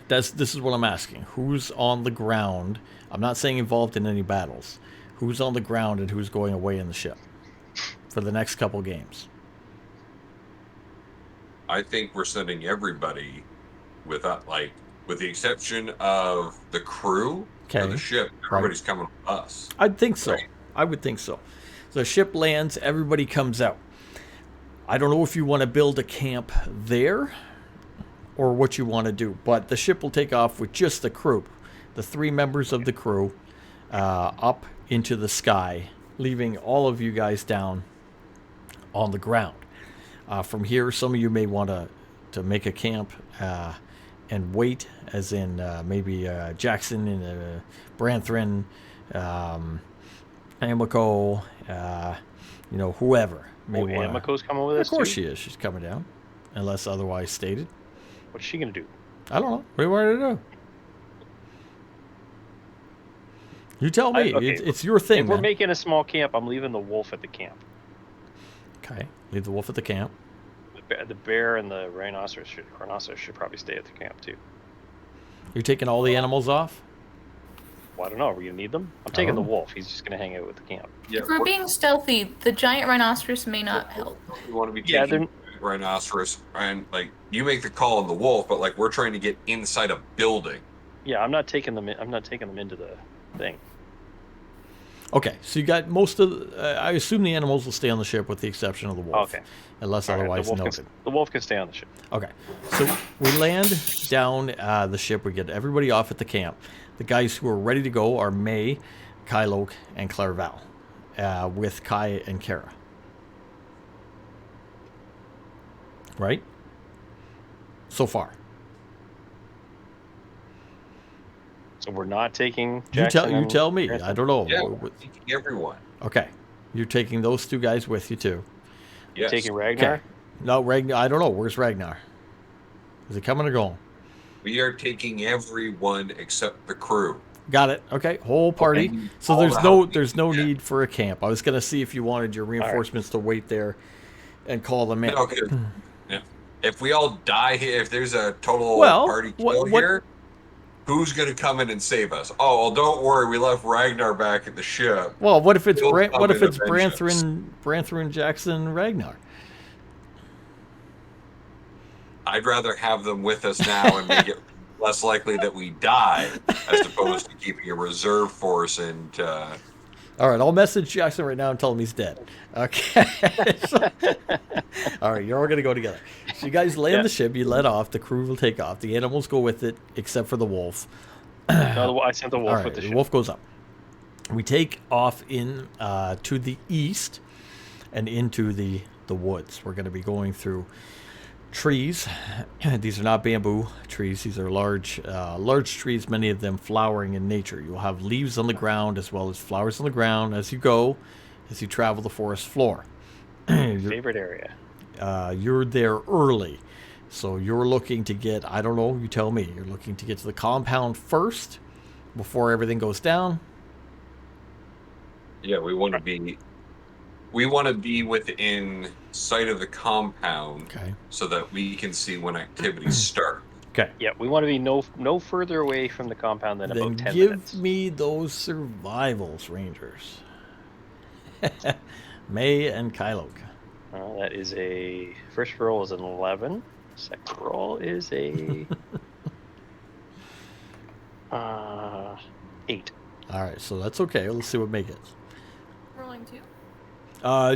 This is what I'm asking. Who's on the ground? I'm not saying involved in any battles. Who's on the ground and who's going away in the ship for the next couple games? I think we're sending everybody with the exception of the crew Okay. of the ship. Everybody's coming with us. I'd think so. Right. I would think so. The ship lands, everybody comes out. I don't know if you want to build a camp there or what you want to do, but the ship will take off with just the crew, the 3 members of the crew, up into the sky, leaving all of you guys down on the ground. From here, some of you may want to make a camp and wait, as in maybe Jackson and Branthrin, Amiko, whoever may want. Amiko's coming with us Of course too? she is. She's coming down, unless otherwise stated. What's she gonna do? I don't know. What do you want her to do? You tell me. Okay, It's your thing, If we're man. making a small camp, I'm leaving the wolf at the camp. Okay. Leave the wolf at the camp. The bear and the rhinoceros should probably stay at the camp too. You're taking all the animals off? Well, I don't know. Are we gonna need them? I'm taking the Oh. wolf. He's just gonna hang out with the camp. Yeah, If we're being stealthy, the giant rhinoceros may not help. we want to be Yeah, taking rhinoceros, and you make the call on the wolf, but we're trying to get inside a building. Yeah, I'm not taking them. I'm not taking them into the thing. Okay, so you got most of. I assume the animals will stay on the ship with the exception of the wolf. Okay. Unless All right, otherwise the noted. wolf can stay on the ship. Okay, so we land down the ship. We get everybody off at the camp. The guys who are ready to go are May, Kyloke, and Clairval, with Kai and Kara. Right? So far. So we're not taking. You Jackson and tell me. Branson? I don't know. Yeah, we're taking everyone. Okay, you're taking those 2 guys with you too. Yes. Taking Ragnar. Okay. No, Ragnar. I don't know. Where's Ragnar? Is he coming or going? We are taking everyone except the crew. Got it. Okay, whole party. Okay. So All there's the no yeah. need for a camp. I was gonna see if you wanted your reinforcements to wait there and call them in. Okay. Yeah. If we all die here, if there's a total Well, party what- kill what- here, who's going to come in and save us? Oh, well, don't worry. We left Ragnar back at the ship. Well, what if it's He'll what come if in it's eventually. Branthrin, Jackson, Ragnar? I'd rather have them with us now and make it less likely that we die as opposed to keeping a reserve force and All right, I'll message Jackson right now and tell him he's dead. Okay. All right, you're all gonna go together. So you guys land Yeah. the ship. You let off. The crew will take off. The animals go with it, except for the wolf. No, I sent the wolf All right, with the the ship. wolf goes up. We take off in to the east and into the woods. We're going to be going through trees. These are not bamboo trees. These are large trees, many of them flowering in nature. You'll have leaves on the ground as well as flowers on the ground as you go, as you travel the forest floor. Favorite area. You're there early. So you're looking to get, I don't know, you tell me. You're looking to get to the compound first before everything goes down. yeah, we want to be within sight of the compound Okay. so that we can see when activities start. Okay. Yeah, we want to be no further away from the compound than Then about 10 give minutes. me those survivals, Rangers. May and Kylo. That is a first roll is an 11. Second roll is a 8. All right, so that's okay. Let's see what May gets. Rolling 2.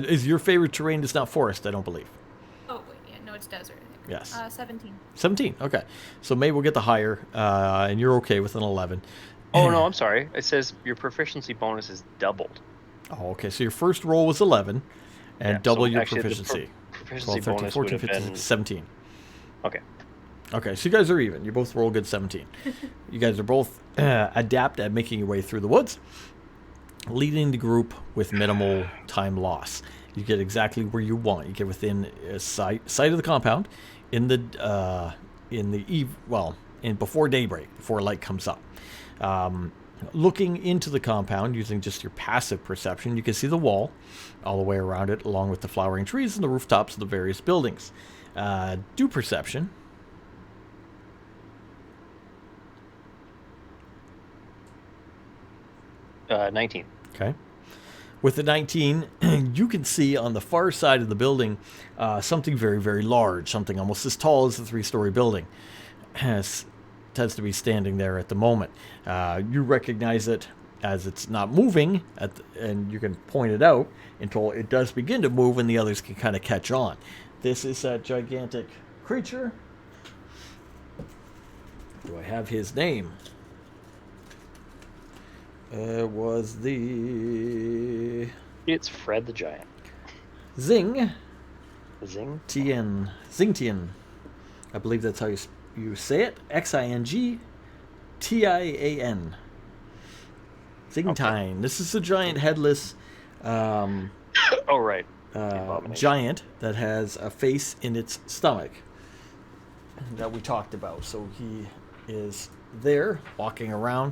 Is your favorite terrain is not forest? I don't believe. Oh wait, yeah, no, it's desert. I think. Yes. 17. 17. Okay, so May will get the higher, and you're okay with an 11. Oh no, I'm sorry. It says your proficiency bonus is doubled. Oh, okay. So your first roll was 11, and Yeah, double so your actually the proficiency. Proficiency 12, 13, bonus 14, would have 15, been 17. okay. Okay, so you guys are even. You both roll good 17. You guys are both adept at making your way through the woods, leading the group with minimal time loss. You get exactly where you want. You get within sight of the compound in the before daybreak, before light comes up. Looking into the compound using just your passive perception, you can see the wall all the way around it, along with the flowering trees and the rooftops of the various buildings. Do perception. 19. Okay. With the 19, you can see on the far side of the building something very, very large, something almost as tall as the 3-story building. Tends to be standing there at the moment. You recognize it as it's not moving, and you can point it out until it does begin to move and the others can kind of catch on. This is that gigantic creature. Do I have his name? Was the It's Fred the Giant. Zing Zing. Tian. Zingtian. I believe that's how you say it. Xingtian. Zingtine. Okay. This is a giant headless Oh right. giant that has a face in its stomach that we talked about. So he is there walking around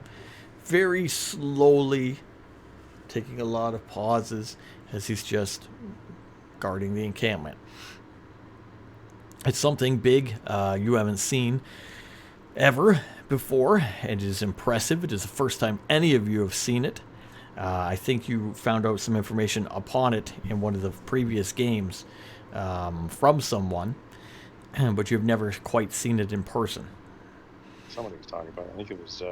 very slowly, taking a lot of pauses as he's just guarding the encampment. It's something big you haven't seen ever before, and it is impressive. It is the first time any of you have seen it. I think you found out some information upon it in one of the previous games from someone, but you've never quite seen it in person. Somebody was talking about it. I think it was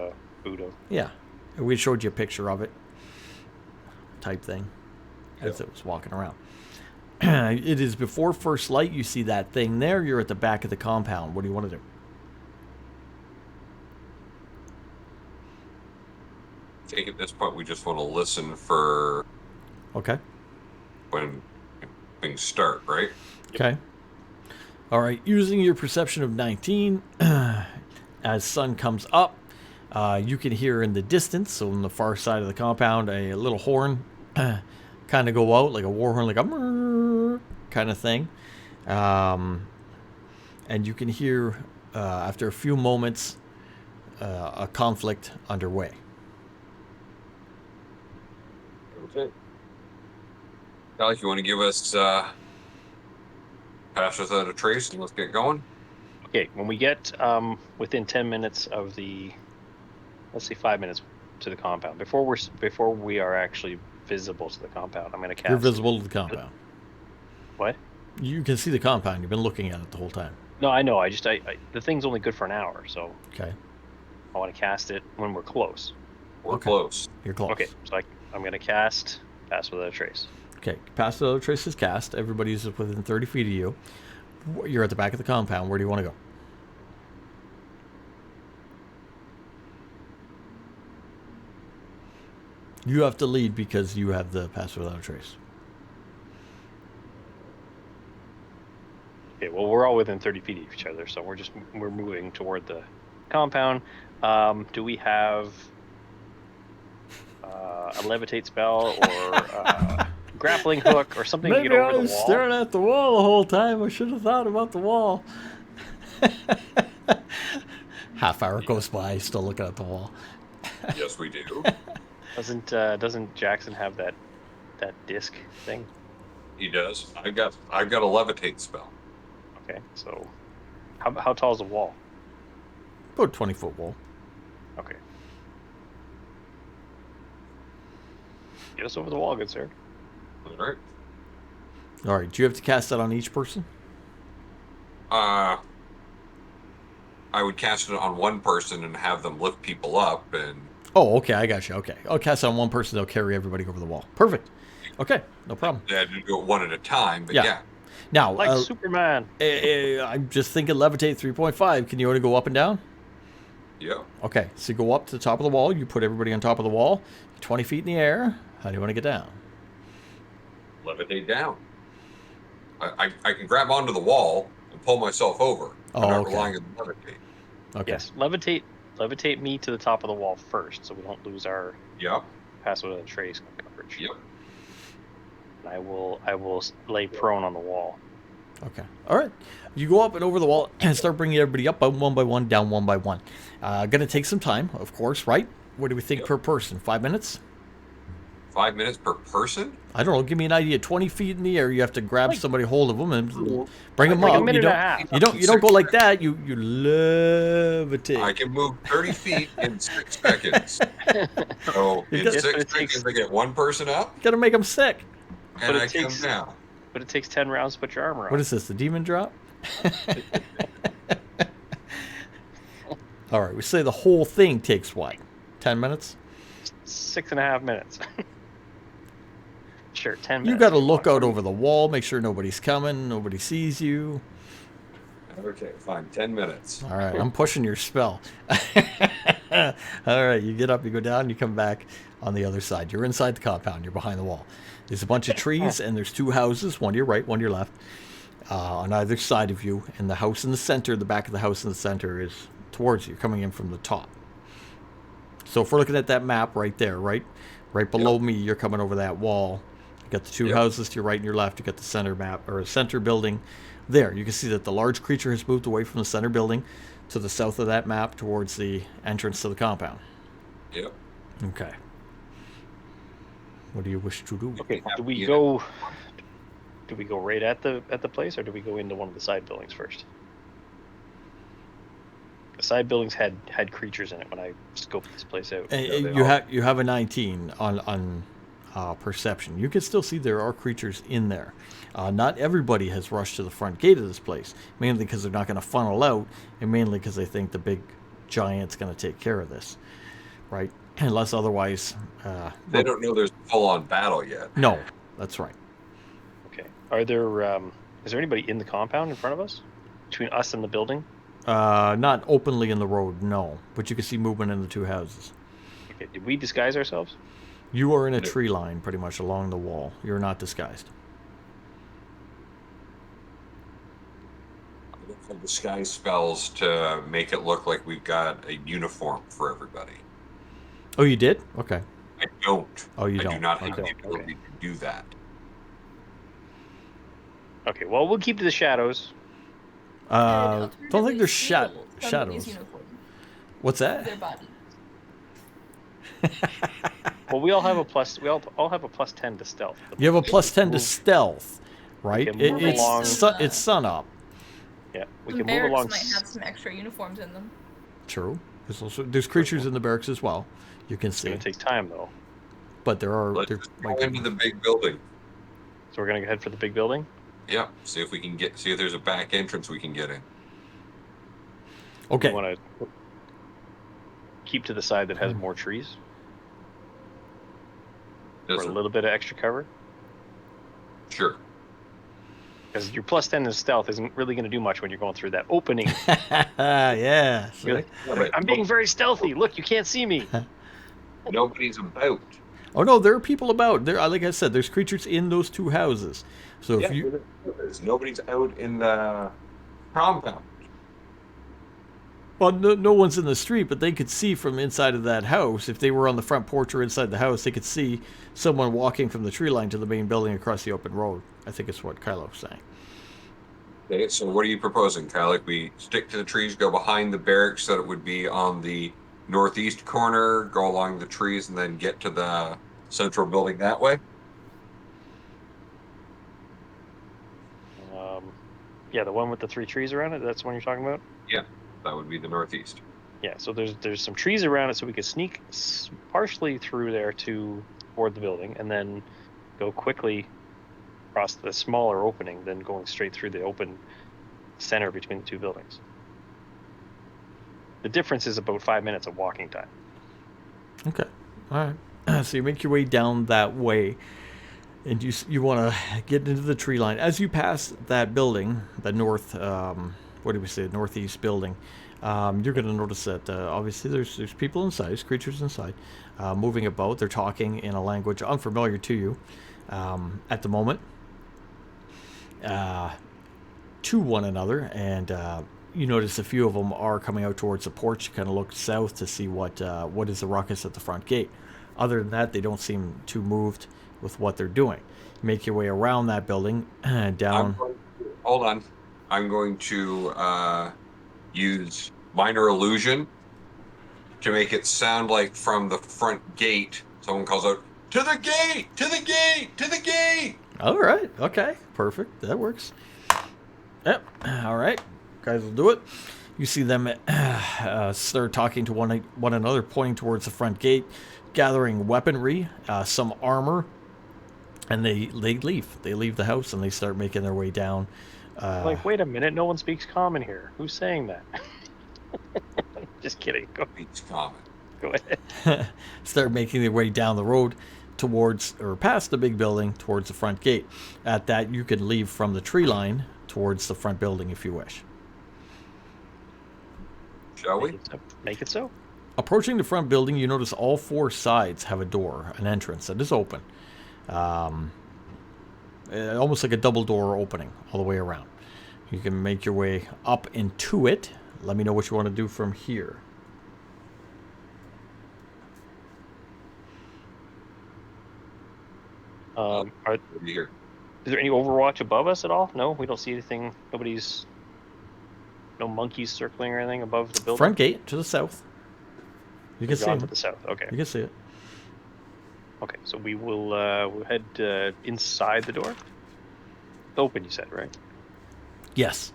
Udo. Yeah. We showed you a picture of it, type thing, as it was walking around. It is before first light. You see that thing there. You're at the back of the compound. What do you want to do? I think at this point we just want to listen for Okay. when things start, right? Okay. All right. Using your perception of 19, as sun comes up, you can hear in the distance, so on the far side of the compound, a little horn kind of go out, like a war horn, like a kind of thing. And you can hear, after a few moments, a conflict underway. Okay. Alec, you want to give us Pass Without a Trace and let's get going? Okay, when we get within 10 minutes of the, let's say 5 minutes to the compound, before we are actually visible to the compound, I'm going to cast. You're visible to the compound. What? You can see the compound. You've been looking at it the whole time. No, I know. I the thing's only good for an hour, so Okay. I want to cast it when we're close. We're Okay. close. You're close. Okay, so I'm going to cast Pass Without a Trace. Okay. Pass Without a Trace is cast. Everybody's within 30 feet of you. You're at the back of the compound. Where do you want to go? You have to lead because you have the Pass Without a Trace. Okay, well, we're all within 30 feet of each other, so we're moving toward the compound. Do we have a levitate spell or a grappling hook or something to Maybe get I over the was wall? staring at the wall the whole time. I should have thought about the wall. Half hour goes by, still looking at the wall. Yes, we do. Doesn't Jackson have that disc thing? He does. I got a levitate spell. Okay, so how tall is the wall? About 20-foot wall. Okay. Get us over the wall, good sir. All right. All right. Do you have to cast that on each person? I would cast it on one person and have them lift people up, and Oh, okay. I got you. Okay. I'll cast it on one person. They'll carry everybody over the wall. Perfect. Okay. No problem. they had to do it one at a time. But Yeah. yeah. Now, Like Superman. I'm just thinking levitate 3.5. Can you only go up and down? Yeah. Okay. So you go up to the top of the wall. You put everybody on top of the wall. 20 feet in the air. How do you want to get down? Levitate down. I can grab onto the wall and pull myself over. I'm Oh, not okay. relying on the levitate. Okay. Yes, levitate me to the top of the wall first, so we don't lose our Yep. passive and trace coverage. Yep. And I will lay prone on the wall. Okay. All right. You go up and over the wall and start bringing everybody up one by one, down one by one. Going to take some time, of course, right? What do we think Yep. per person? 5 minutes? 5 minutes per person? I don't know. Give me an idea. 20 feet in the air. You have to grab somebody, hold of them, and bring them Like a up. minute You and a half. don't go like that. You levitate. I can move 30 feet in 6 seconds. So You in got- 6 But it seconds, takes- I get one person up, Got to make them sick. But and it I come takes- down. But it takes 10 rounds to put your armor on. What is this? The demon drop? All right. We say the whole thing takes what? 10 minutes? 6.5 minutes. Sure, 10 minutes. You got to look out over the wall, make sure nobody's coming, nobody sees you. Okay, fine. 10 minutes. All right, I'm pushing your spell. All right, you get up, you go down, you come back on the other side. You're inside the compound, you're behind the wall. There's a bunch of trees, and there's 2 houses, one to your right, one to your left, on either side of you. And the house in the center, the back of the house in the center is towards you, coming in from the top. So if we're looking at that map right there, right below me, you're coming over that wall. You got the 2 Yep. houses to your right and your left. You got the center map or center building. There, you can see that the large creature has moved away from the center building to the south of that map towards the entrance to the compound. Yep. Okay. What do you wish to do? Okay, do we Yeah. go right at the place, or do we go into one of the side buildings first? The side buildings had creatures in it when I scoped this place out. You have a 19 on perception. You can still see there are creatures in there. Not everybody has rushed to the front gate of this place, mainly because they're not going to funnel out, and mainly because they think the big giant's going to take care of this, right? Unless otherwise, They don't know there's a full-on battle yet. no, that's right. Okay. Are there is there anybody in the compound in front of us? Between us and the building? Not openly in the road, no, but you can see movement in the 2 houses. Okay. Did we disguise ourselves? You are in a tree line, pretty much along the wall. You're not disguised. I don't have disguise spells to make it look like we've got a uniform for everybody. Oh, you did? Okay. I don't. Oh, you I do don't. not have Okay. the ability to do that. Okay. Well, we'll keep to the shadows. Don't think there's shadows. Uniform, What's that? their body. Well, we all have a plus. We all have a plus 10 to stealth. You have a plus 10 to stealth, right? can move along. It's sun up. Yeah, we The can move barracks along. might have some extra uniforms in them. True. There's creatures in the barracks as well. You can It's see, gonna take time though, but there Let's there just might go into be. the big building. so we're gonna head for the big building. Yeah. See if there's a back entrance we can get in. Okay. We want to keep to the side that has more trees for a Doesn't- little bit of extra cover. Sure. Because your plus 10 in stealth isn't really going to do much when you're going through that opening. Yeah. see? You're like, I'm being very stealthy. Look, you can't see me. Nobody's about. Oh no, there are people about. There, like I said, there's creatures in those 2 houses. So if you, Nobody's out in the compound. well, no one's in the street, but they could see from inside of that house. If they were on the front porch or inside the house, they could see someone walking from the tree line to the main building across the open road. I think it's what Kylo was saying. Okay, so what are you proposing, Kyle? Like we stick to the trees, go behind the barracks so that it would be on the northeast corner, go along the trees, and then get to the central building that way? Yeah, the one with the 3 trees around it. That's the one you're talking about. Yeah, that would be the northeast. Yeah. So there's some trees around it, so we could sneak partially through there toward the building, and then go quickly across the smaller opening than going straight through the open center between the two buildings. The difference is about 5 minutes of walking time. Okay. All right. So you make your way down that way, and you want to get into the tree line. As you pass that building, the north, what did we say, northeast building, you're going to notice that obviously there's people inside, there's creatures inside, moving about. They're talking in a language unfamiliar to you at the moment to one another, and you notice a few of them are coming out towards the porch. You kind of look south to see what is the ruckus at the front gate. Other than that, they don't seem too moved with what they're doing. You make your way around that building down. Hold on. I'm going to use minor illusion to make it sound like from the front gate, someone calls out, "To the gate! To the gate! To the gate!" All right. Okay. Perfect. That works. Yep. All right. Guys will do it. You see them start talking to one another, pointing towards the front gate, gathering weaponry, some armor, and they leave. They leave the house and they start making their way down. Like, wait a minute, no one speaks common here. Who's saying that? Just kidding. It's common. Go ahead. Start making their way down the road towards, or past the big building, towards the front gate. At that, you can leave from the tree line towards the front building if you wish. Shall we? Make it so. Approaching the front building, you notice all four sides have a door, an entrance that is open. Almost like a double door opening all the way around. You can make your way up into it. Let me know what you want to do from here. Here. Is there any overwatch above us at all? No, we don't see anything. No monkeys circling or anything above the building. Front gate to the south. You can see it. To the south. Okay. You can see it. Okay, so we'll head inside the door. Open, you said, right? Yes.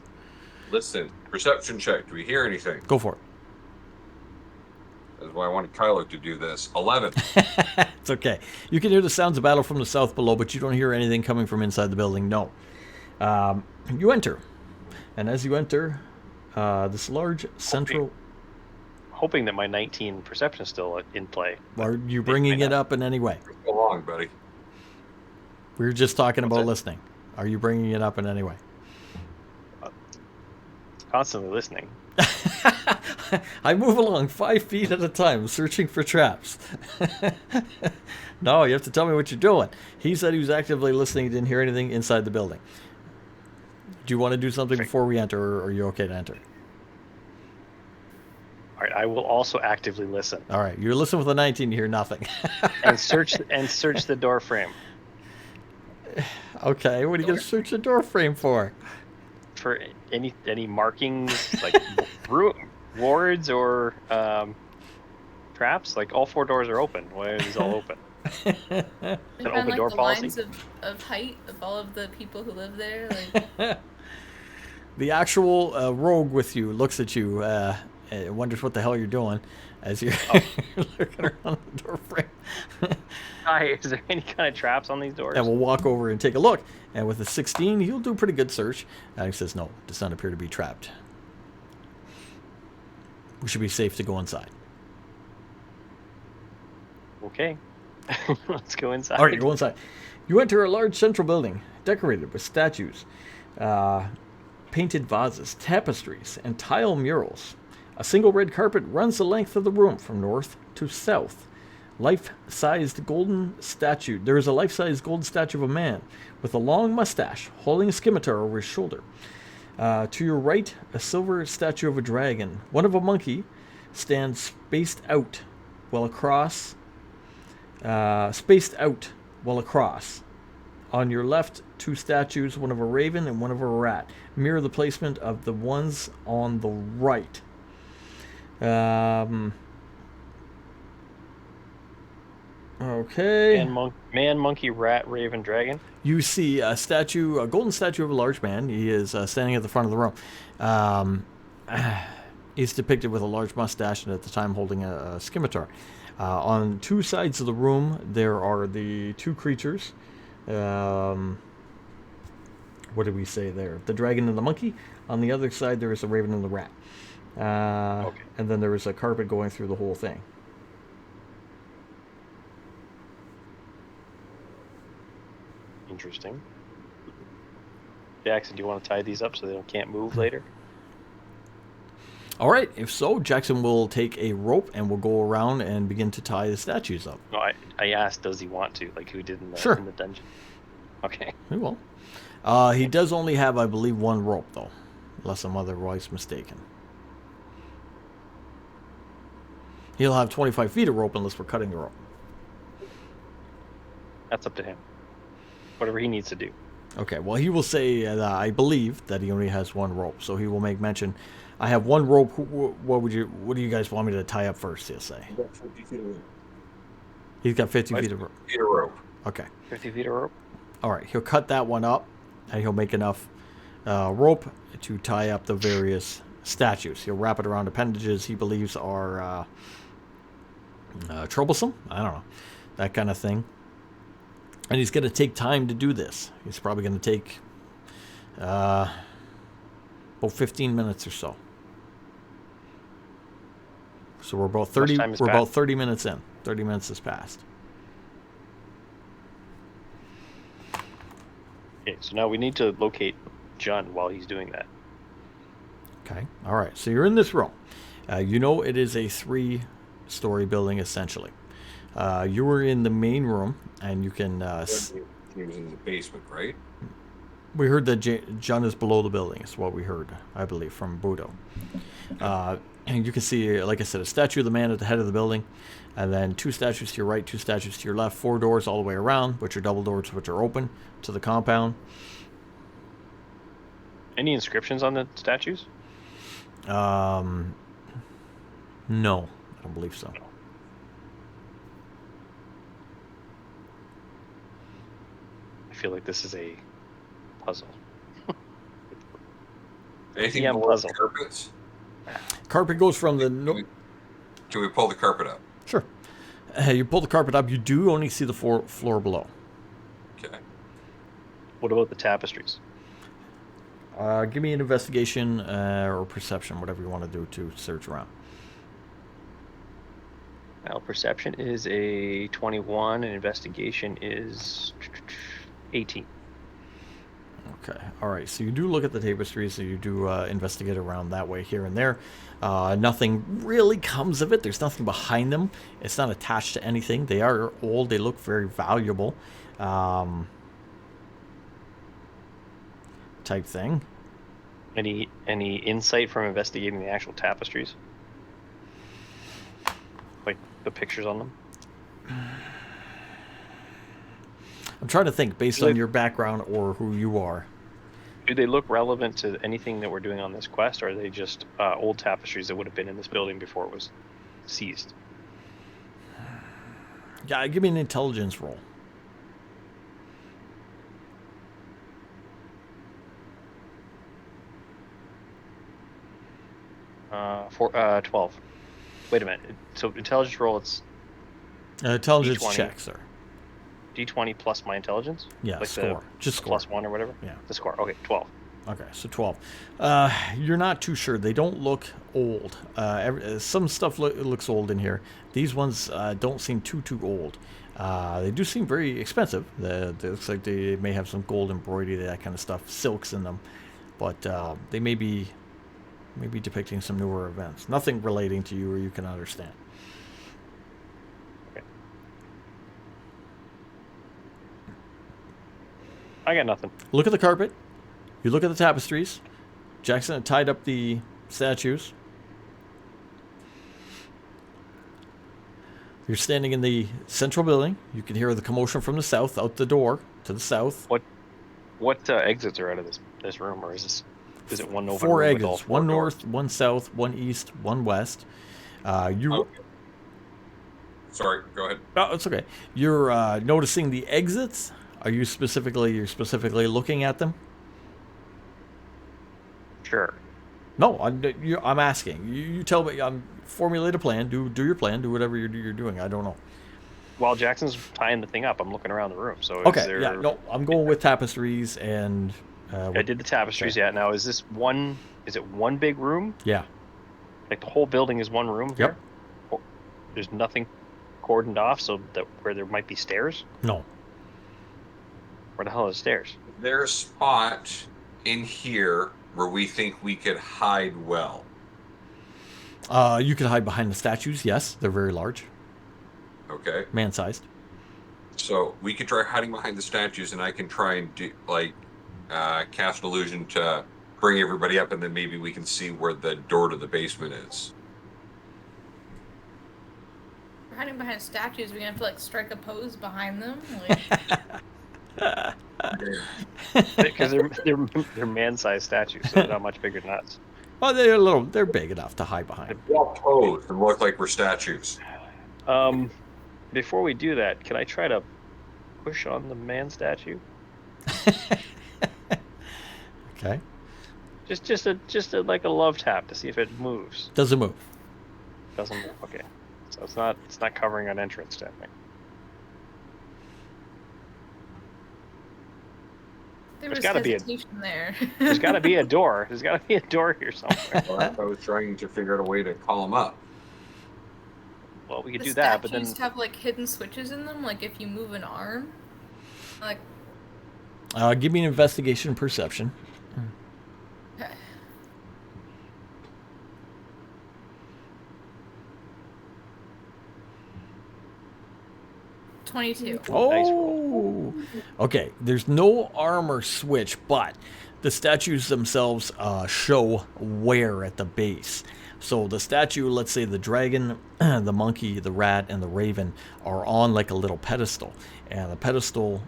Listen, perception check. Do we hear anything? Go for it. That's why I wanted Kylo to do this. 11. It's okay. You can hear the sounds of battle from the south below, but you don't hear anything coming from inside the building. No. You enter. And as you enter, this large central... Hoping that my 19 perception is still in play. Are you bringing it up in any way? Go along, buddy. We were just talking about that? listening. Are you bringing it up in any way? Constantly listening. I move along 5 feet at a time, searching for traps. No, you have to tell me what you're doing. He said he was actively listening. He didn't hear anything inside the building. Do you want to do something before we enter, or are you okay to enter? All right, I will also actively listen. All right, you're listening with a 19, you hear nothing. and search the door frame. Okay, what are you going to search the door frame for? For any markings, like wards or traps? Like, all 4 doors are open. Why are these all open? We An found open like door the policy? lines of height of all of the people who live there. Like, The actual rogue with you looks at you, wonders what the hell you're doing as you're looking around the door frame. Hi, is there any kind of traps on these doors? And we'll walk over and take a look. And with a 16, he'll do a pretty good search. And he says, no, does not appear to be trapped. We should be safe to go inside. Okay. Let's go inside. All right, you go inside. You enter a large central building, decorated with statues, painted vases, tapestries, and tile murals. A single red carpet runs the length of the room from north to south. Life-sized golden statue. There is a life-sized golden statue of a man with a long mustache holding a scimitar over his shoulder. To your right, a silver statue of a dragon. One of a monkey stands spaced out while across. On your left, 2 statues, one of a raven and one of a rat, mirror the placement of the ones on the right. Okay. Man, monkey, rat, raven, dragon. You see a golden statue of a large man. He is standing at the front of the room. He's depicted with a large mustache and at the time holding a scimitar. On 2 sides of the room, there are the 2 creatures. what did we say there? The dragon and the monkey. On the other side, there is a raven and the rat. Okay. And then there is a carpet going through the whole thing. Interesting. Jackson, do you want to tie these up so they can't move later? All right. If so, Jackson will take a rope and we'll go around and begin to tie the statues up. No, I asked, does he want to, like who did in the, Sure. in the dungeon? Okay. He will. He does only have, I believe, one rope, though. Unless I'm otherwise mistaken. He'll have 25 feet of rope unless we're cutting the rope. That's up to him. Whatever he needs to do. Okay, well, he will say, I believe, that he only has one rope. So he will make mention, I have one rope. What do you guys want me to tie up first, he'll say. He's got 50 feet of rope. Feet of rope. Okay. 50 feet of rope? All right, he'll cut that one up, and he'll make enough rope to tie up the various statues. He'll wrap it around appendages he believes are troublesome. I don't know. That kind of thing. And he's going to take time to do this. He's probably going to take about 15 minutes or so. So we're about 30. We're about 30 minutes in. 30 minutes has passed. Okay, so now we need to locate John while he's doing that. Okay. All right. So you're in this room. You know it is a 3-story building essentially. You were in the main room, and you can. He was in the basement, right? We heard that John is below the building. Is what we heard, I believe, from Budo. And you can see, like I said, a statue of the man at the head of the building, and then 2 statues to your right, 2 statues to your left, 4 doors all the way around, which are double doors, which are open to the compound. Any inscriptions on the statues? No, I don't believe so. I feel like this is a puzzle. Anything Yeah, below puzzle. the carpets? Carpet goes from the Can we pull the carpet up? Sure. You pull the carpet up. You do only see the floor below. Okay. What about the tapestries? Give me an investigation or perception, whatever you want to do to search around. Well, perception is a 21, and investigation is 18. Okay. All right. So you do look at the tapestries, so you do investigate around that way here and there. Nothing really comes of it. There's nothing behind them. It's not attached to anything. They are old. They look very valuable. Type thing. Any insight from investigating the actual tapestries? Like the pictures on them? I'm trying to think based on your background or who you are. Do they look relevant to anything that we're doing on this quest, or are they just old tapestries that would have been in this building before it was seized? Yeah, give me an intelligence roll. For 12. Wait a minute. So intelligence roll, it's Intelligence D20. check, sir. D20 plus my intelligence? Yeah, like score. Just score. Plus 1 or whatever? Yeah. The score. Okay, 12. Okay, so 12. You're not too sure. They don't look old. Some stuff looks old in here. These ones don't seem too old. They do seem very expensive. It looks like they may have some gold embroidery, that kind of stuff, silks in them. But they may be depicting some newer events. Nothing relating to you or you can understand. Okay. I got nothing. Look at the carpet. You look at the tapestries. Jackson had tied up the statues. You're standing in the central building. You can hear the commotion from the south, out the door to the south. What exits are out of this room, or is it one open 4 room with all exits. 4 One doors? north, one south, one east, one west. Okay. Sorry, go ahead. Oh, it's okay. You're noticing the exits. You're specifically looking at them? Sure. No, I'm asking. You tell me. Formulate a plan. Do your plan. Do whatever you're doing. I don't know. While Jackson's tying the thing up, I'm looking around the room. So Okay. Yeah. No, I'm going with tapestries and I did the tapestries. okay. Yeah. Now, is this one? Is it one big room? Yeah. Like the whole building is one room? Yep. Here? Or there's nothing cordoned off, so that where there might be stairs. No. Where the hell are the stairs? There's a spot in here where we think we could hide well. You can hide behind the statues. Yes, they're very large, Okay. man-sized. So we could try hiding behind the statues, and I can try and do cast illusion to bring everybody up, and then maybe we can see where the door to the basement is. We're hiding behind statues. We're gonna have to like strike a pose behind them. Like, Because they're man-sized statues, so they're not much bigger than us. Well, they're big enough to hide behind. Well posed and look like we're statues. Before we do that, can I try to push on the man statue? Okay. Just a like a love tap to see if it moves. Doesn't move. Doesn't move. Okay. So it's not covering an entrance to anything. there There's was gotta be a- hesitation there. There's got to be a door. There's got to be a door here somewhere. I was trying to figure out a way to call them up. Well, we could The do that, but then statues have like hidden switches in them. Like if you move an arm, like Give me an investigation perception. okay. 22. Nice roll. Oh, okay. There's no armor switch, but the statues themselves show wear at the base. So the statue, let's say the dragon, the monkey, the rat, and the raven are on like a little pedestal, and the pedestal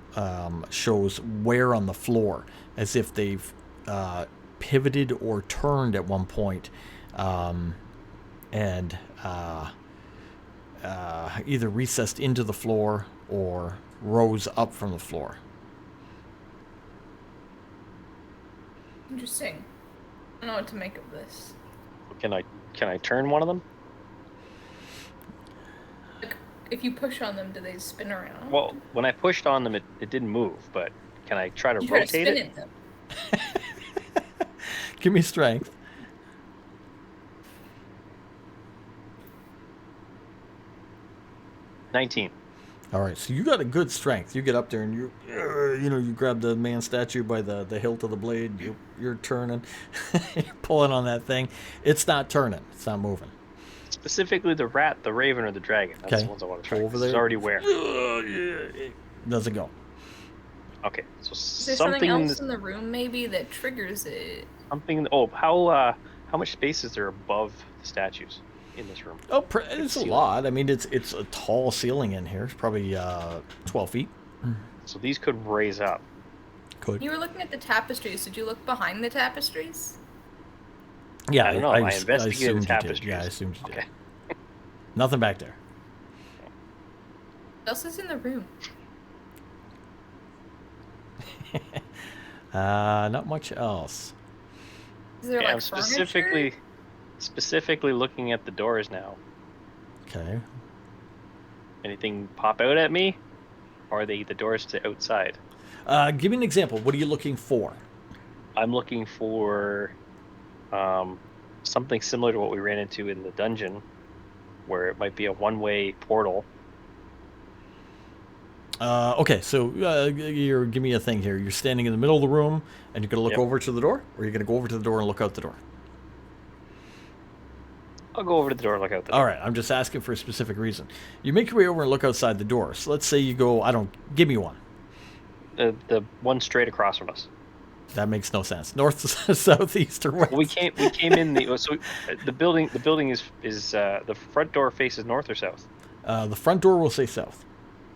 shows wear on the floor, as if they've pivoted or turned at one point, and either recessed into the floor or rose up from the floor. Interesting. I don't know what to make of this. Can I turn one of them? Like, if you push on them, do they spin around? Well, when I pushed on them, it didn't move. But can I try to you try to rotate spin it? at them. Give me strength. $19. All right, so you got a good strength. You get up there and you grab the man statue by the hilt of the blade. You're turning, you're pulling on that thing. It's not turning. It's not moving. Specifically, the rat, the raven, or the dragon. That's Okay. the ones I want to try. Over 'cause there. It's already where. It doesn't go. Okay, so Is there something something else in the room maybe that triggers it? something. Oh, how much space is there above the statues in this room? Oh, it's a ceiling. lot. I mean, it's a tall ceiling in here. It's probably 12 feet. So these could raise up. Could. You were looking at the tapestries. Did you look behind the tapestries? Yeah, I don't know. I investigated assumed you did. tapestries. Yeah, I assumed you did. Okay. Nothing back there. What else is in the room? Not much else. Is there Okay, like I'm furniture? specifically looking at the doors now. Okay. Anything pop out at me? Or are they the doors to outside? Give me an example. What are you looking for? I'm looking for something similar to what we ran into in the dungeon, where it might be a one-way portal. Okay, so give me a thing here. You're standing in the middle of the room, and you're going to look Yep. over to the door? Or you're going to go over to the door and look out the door? I'll go over to the door and look out the door. All right, I'm just asking for a specific reason. You make your way over and look outside the door. So let's say you go, give me one. The one straight across from us. That makes no sense. North, south, east, or west? We came in the building is the front door faces north or south? The front door will say south.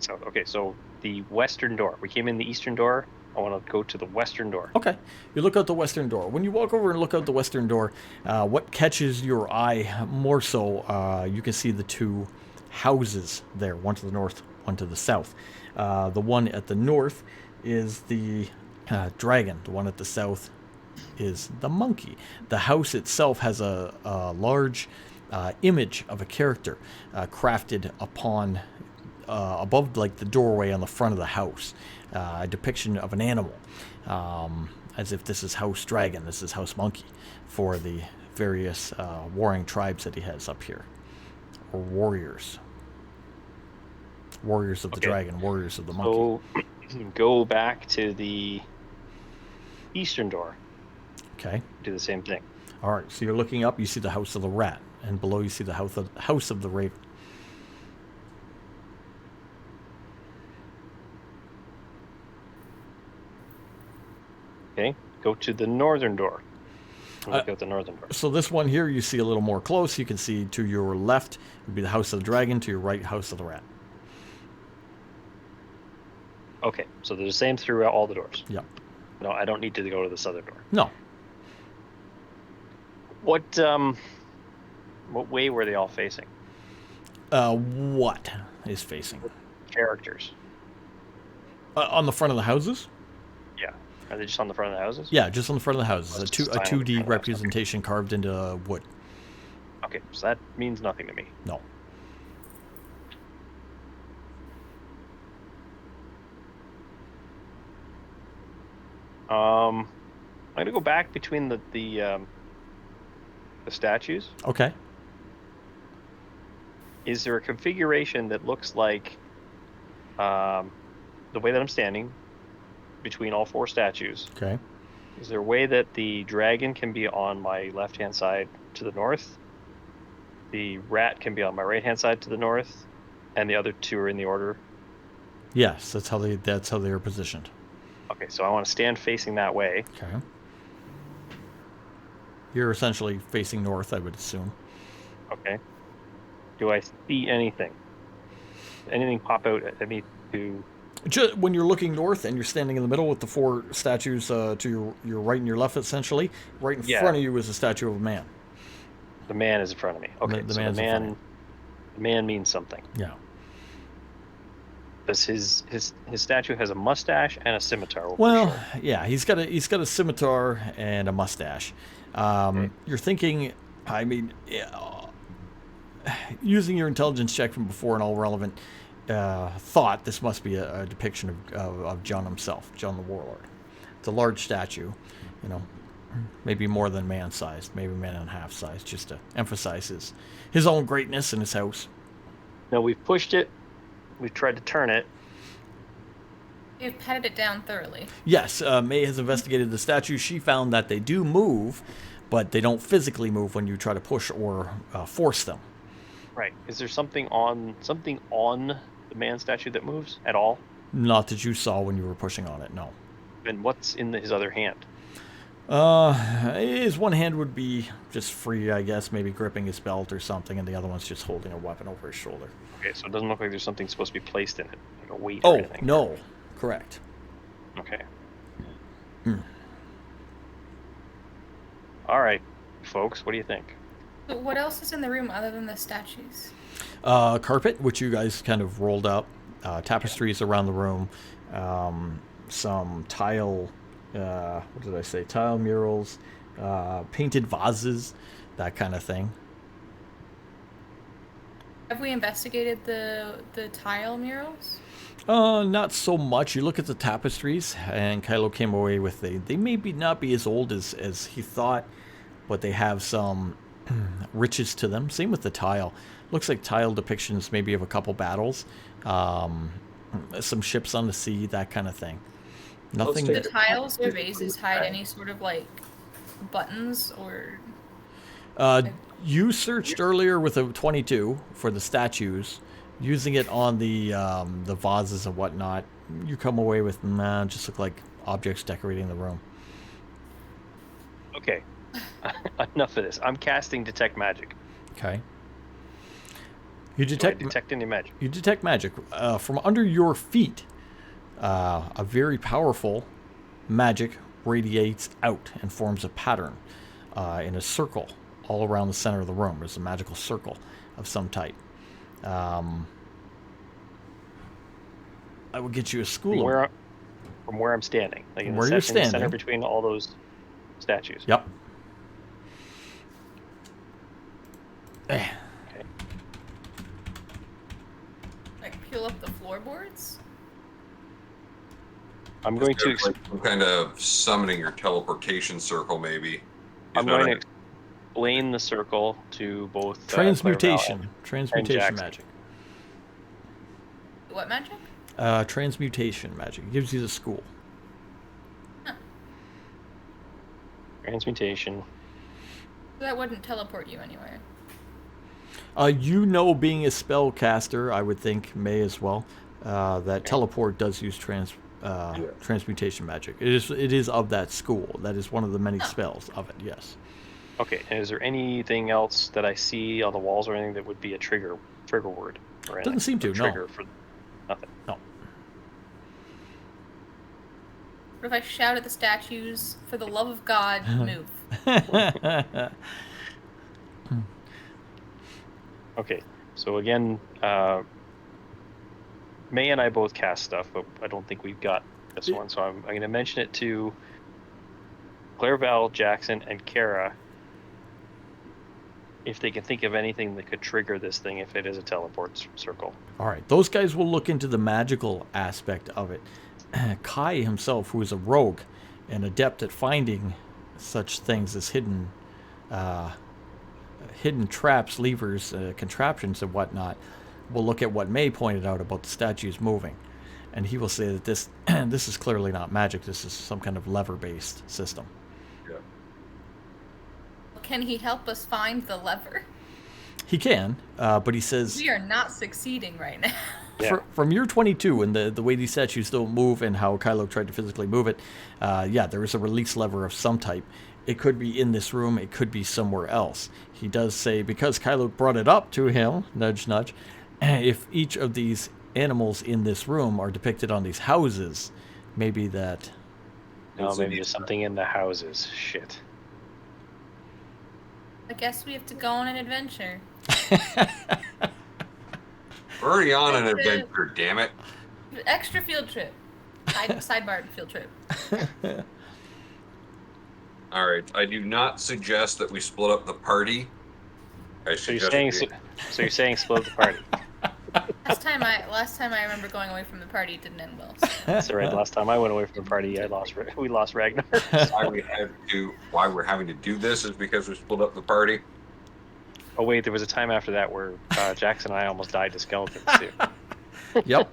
South. Okay, so the western door. We came in the eastern door. I want to go to the western door. Okay. You look out the western door. When you walk over and look out the western door, what catches your eye more so, you can see the two houses there, one to the north, one to the south. The one at the north is the dragon. The one at the south is the monkey. The house itself has a large image of a character crafted upon above like the doorway on the front of the house, a depiction of an animal, as if this is House Dragon, this is House Monkey, for the various warring tribes that he has up here, or warriors. Warriors of the dragon, warriors of the monkey. So go back to the eastern door. Okay. Do the same thing. All right. So you're looking up. You see the house of the rat, and below you see the house of the raven. Okay. Go to the northern door. Look out the northern door. So this one here, you see a little more close. You can see to your left would be the house of the dragon. To your right, house of the rat. Okay. So they're the same throughout all the doors. Yep. No, I don't need to go to the southern door. No. What way were they all facing? What is facing? Characters. On the front of the houses? Yeah. Are they just on the front of the houses? Yeah, just on the front of the houses. Let's A just sign on the 2D front of the house. representation carved into wood. Okay. So that means nothing to me. No. I'm gonna go back between the statues. Okay. Is there a configuration that looks like the way that I'm standing between all four statues? Okay. Is there a way that the dragon can be on my left-hand side to the north, the rat can be on my right-hand side to the north, and the other two are in the order? Yes, that's how they are positioned. Okay, so I want to stand facing that way. Okay. You're essentially facing north, I would assume. Okay. Do I see anything? Anything pop out at me to... Just when you're looking north and you're standing in the middle with the four statues to your right and your left, essentially, right in front of you is a statue of a man. The man is in front of me. Okay, The so man's the in front of man, the man means something. Yeah. Does his statue has a mustache and a scimitar over his Well, shoulder. yeah, he's got a scimitar and a mustache. Okay. You're thinking, I mean, using your intelligence check from before and all relevant thought, this must be a depiction of John himself, John the Warlord. It's a large statue, maybe more than man-sized, maybe man and a half size, just to emphasize his own greatness in his house. Now we've pushed it. We've tried to turn it. You've patted it down thoroughly. Yes, May has investigated the statues. She found that they do move, but they don't physically move when you try to push or force them. Right. Is there something on the man statue that moves at all? Not that you saw when you were pushing on it, no. And what's in his other hand? His one hand would be just free, I guess, maybe gripping his belt or something, and the other one's just holding a weapon over his shoulder. Okay, so it doesn't look like there's something supposed to be placed in it, like a weight or Oh, anything. no. Correct. Okay. Hmm. All right, folks, what do you think? But what else is in the room other than the statues? Carpet, which you guys kind of rolled up, tapestries around the room, some tile, what did I say? Tile murals, painted vases, that kind of thing. Have we investigated the tile murals? Not so much. You look at the tapestries, and Kylo came away with they may not be as old as he thought, but they have some riches to them. Same with the tile. Looks like tile depictions maybe of a couple battles, some ships on the sea, that kind of thing. Nothing. The tiles or vases hide any sort of like buttons or... You searched earlier with a 22 for the statues, using it on the vases and whatnot. You come away with, just look like objects decorating the room. Okay, enough of this. I'm casting detect magic. Okay. You Do I detect detect any magic? You detect magic from under your feet. A very powerful magic radiates out and forms a pattern in a circle all around the center of the room. There's a magical circle of some type. I will get you a school. From where I'm standing, like in Where the you're center standing. between all those statues. Yep. Okay. Like peel up the floorboards? I'm going to. Like some kind of summoning or teleportation circle, maybe. I'm going to explain the circle to both Transmutation. Transmutation Jackson. magic. What magic? Transmutation magic. It gives you the school. Transmutation. That wouldn't teleport you anywhere. You know, being a spellcaster, I would think may as well. That teleport does use transmutation magic. It is of that school. That is one of the many spells of it. Yes. Okay. And is there anything else that I see on the walls or anything that would be a trigger word? Or anything? Doesn't seem to. A trigger for nothing. No. What if I shout at the statues, for the love of God, move? Okay. So again, May and I both cast stuff, but I don't think we've got this one. So I'm going to mention it to Clairval, Jackson, and Kara if they can think of anything that could trigger this thing if it is a teleport circle. All right. Those guys will look into the magical aspect of it. Kai himself, who is a rogue and adept at finding such things as hidden traps, levers, contraptions, and whatnot, will look at what May pointed out about the statues moving, and he will say that this this is clearly not magic. This is some kind of lever-based system. Yeah. Can he help us find the lever? He can, but he says We are not succeeding right now. Yeah. from year 22 and the way these statues don't move and how Kylo tried to physically move it, there is a release lever of some type. It could be in this room. It could be somewhere else. He does say, because Kylo brought it up to him, nudge, nudge, if each of these animals in this room are depicted on these houses, maybe that... No, maybe there's something in the houses. Shit. I guess we have to go on an adventure. We're already on an adventure, damn it. Extra field trip. Sidebar field trip. All right. I do not suggest that we split up the party. So you're saying split the party. Last time I remember going away from the party, it didn't end well. So. That's all right. Last time I went away from the party, we lost Ragnar. Why we're having to do this is because we split up the party. Oh wait, there was a time after that where Jackson and I almost died to skeletons too. Yep.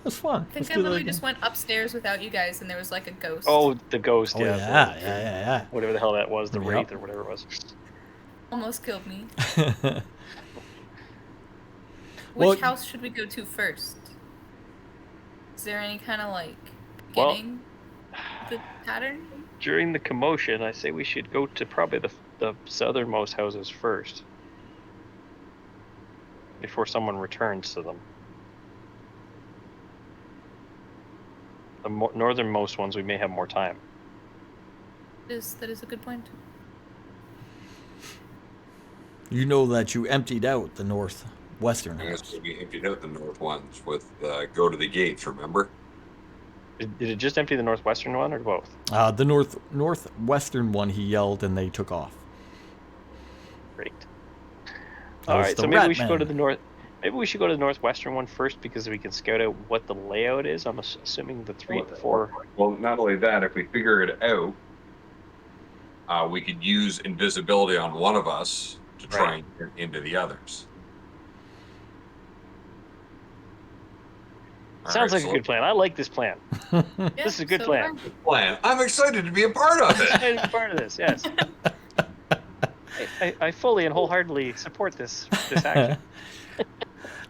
That's fun. I think I literally just went upstairs without you guys, and there was like a ghost. Oh, the ghost. Oh, yeah. yeah. Whatever the hell that was, the Yep. wraith or whatever it was. Almost killed me. Well- Which house should we go to first? Is there any kind of like beginning the pattern? During the commotion, I say we should go to probably the southernmost houses first, before someone returns to them. The northernmost ones, we may have more time. That is a good point. You know that you emptied out the northwestern I house. guess we emptied out the north ones with go to the gates, remember? Did it just empty the northwestern one or both? The northwestern one, he yelled, and they took off. Great. That All was right, the so maybe rat we should man. go to the north. Maybe we should go to the northwestern one first because we can scout out what the layout is. I'm assuming the 4. Well, not only that, if we figure it out, we could use invisibility on one of us to try Right. and get into the others. Sounds like a good plan. I like this plan. This is a good so plan. far. plan. I'm excited to be a part of it. I'm a part of this. Yes. I fully and wholeheartedly support this action.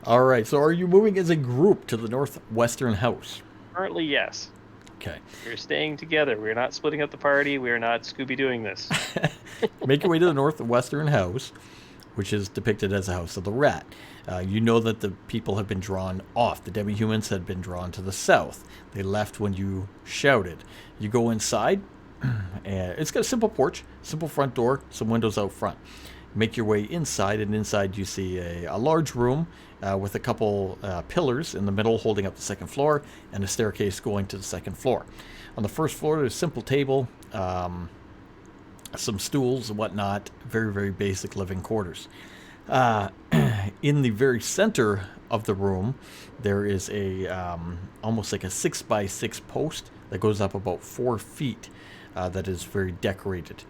All right, so are you moving as a group to the northwestern house? Currently, yes. Okay. We're staying together. We're not splitting up the party. We're not Scooby-Dooing this. Make your way to the northwestern house, which is depicted as the House of the Rat. You know that the people have been drawn off. The demi-humans had been drawn to the south. They left when you shouted. You go inside, and it's got a simple porch, simple front door, some windows out front. Make your way inside, and inside you see a large room with a couple pillars in the middle holding up the second floor, and a staircase going to the second floor. On the first floor, there's a simple table, some stools and whatnot, very, very basic living quarters. In the very center of the room, there is a almost like a 6x6 post that goes up about 4 feet. That is very decorated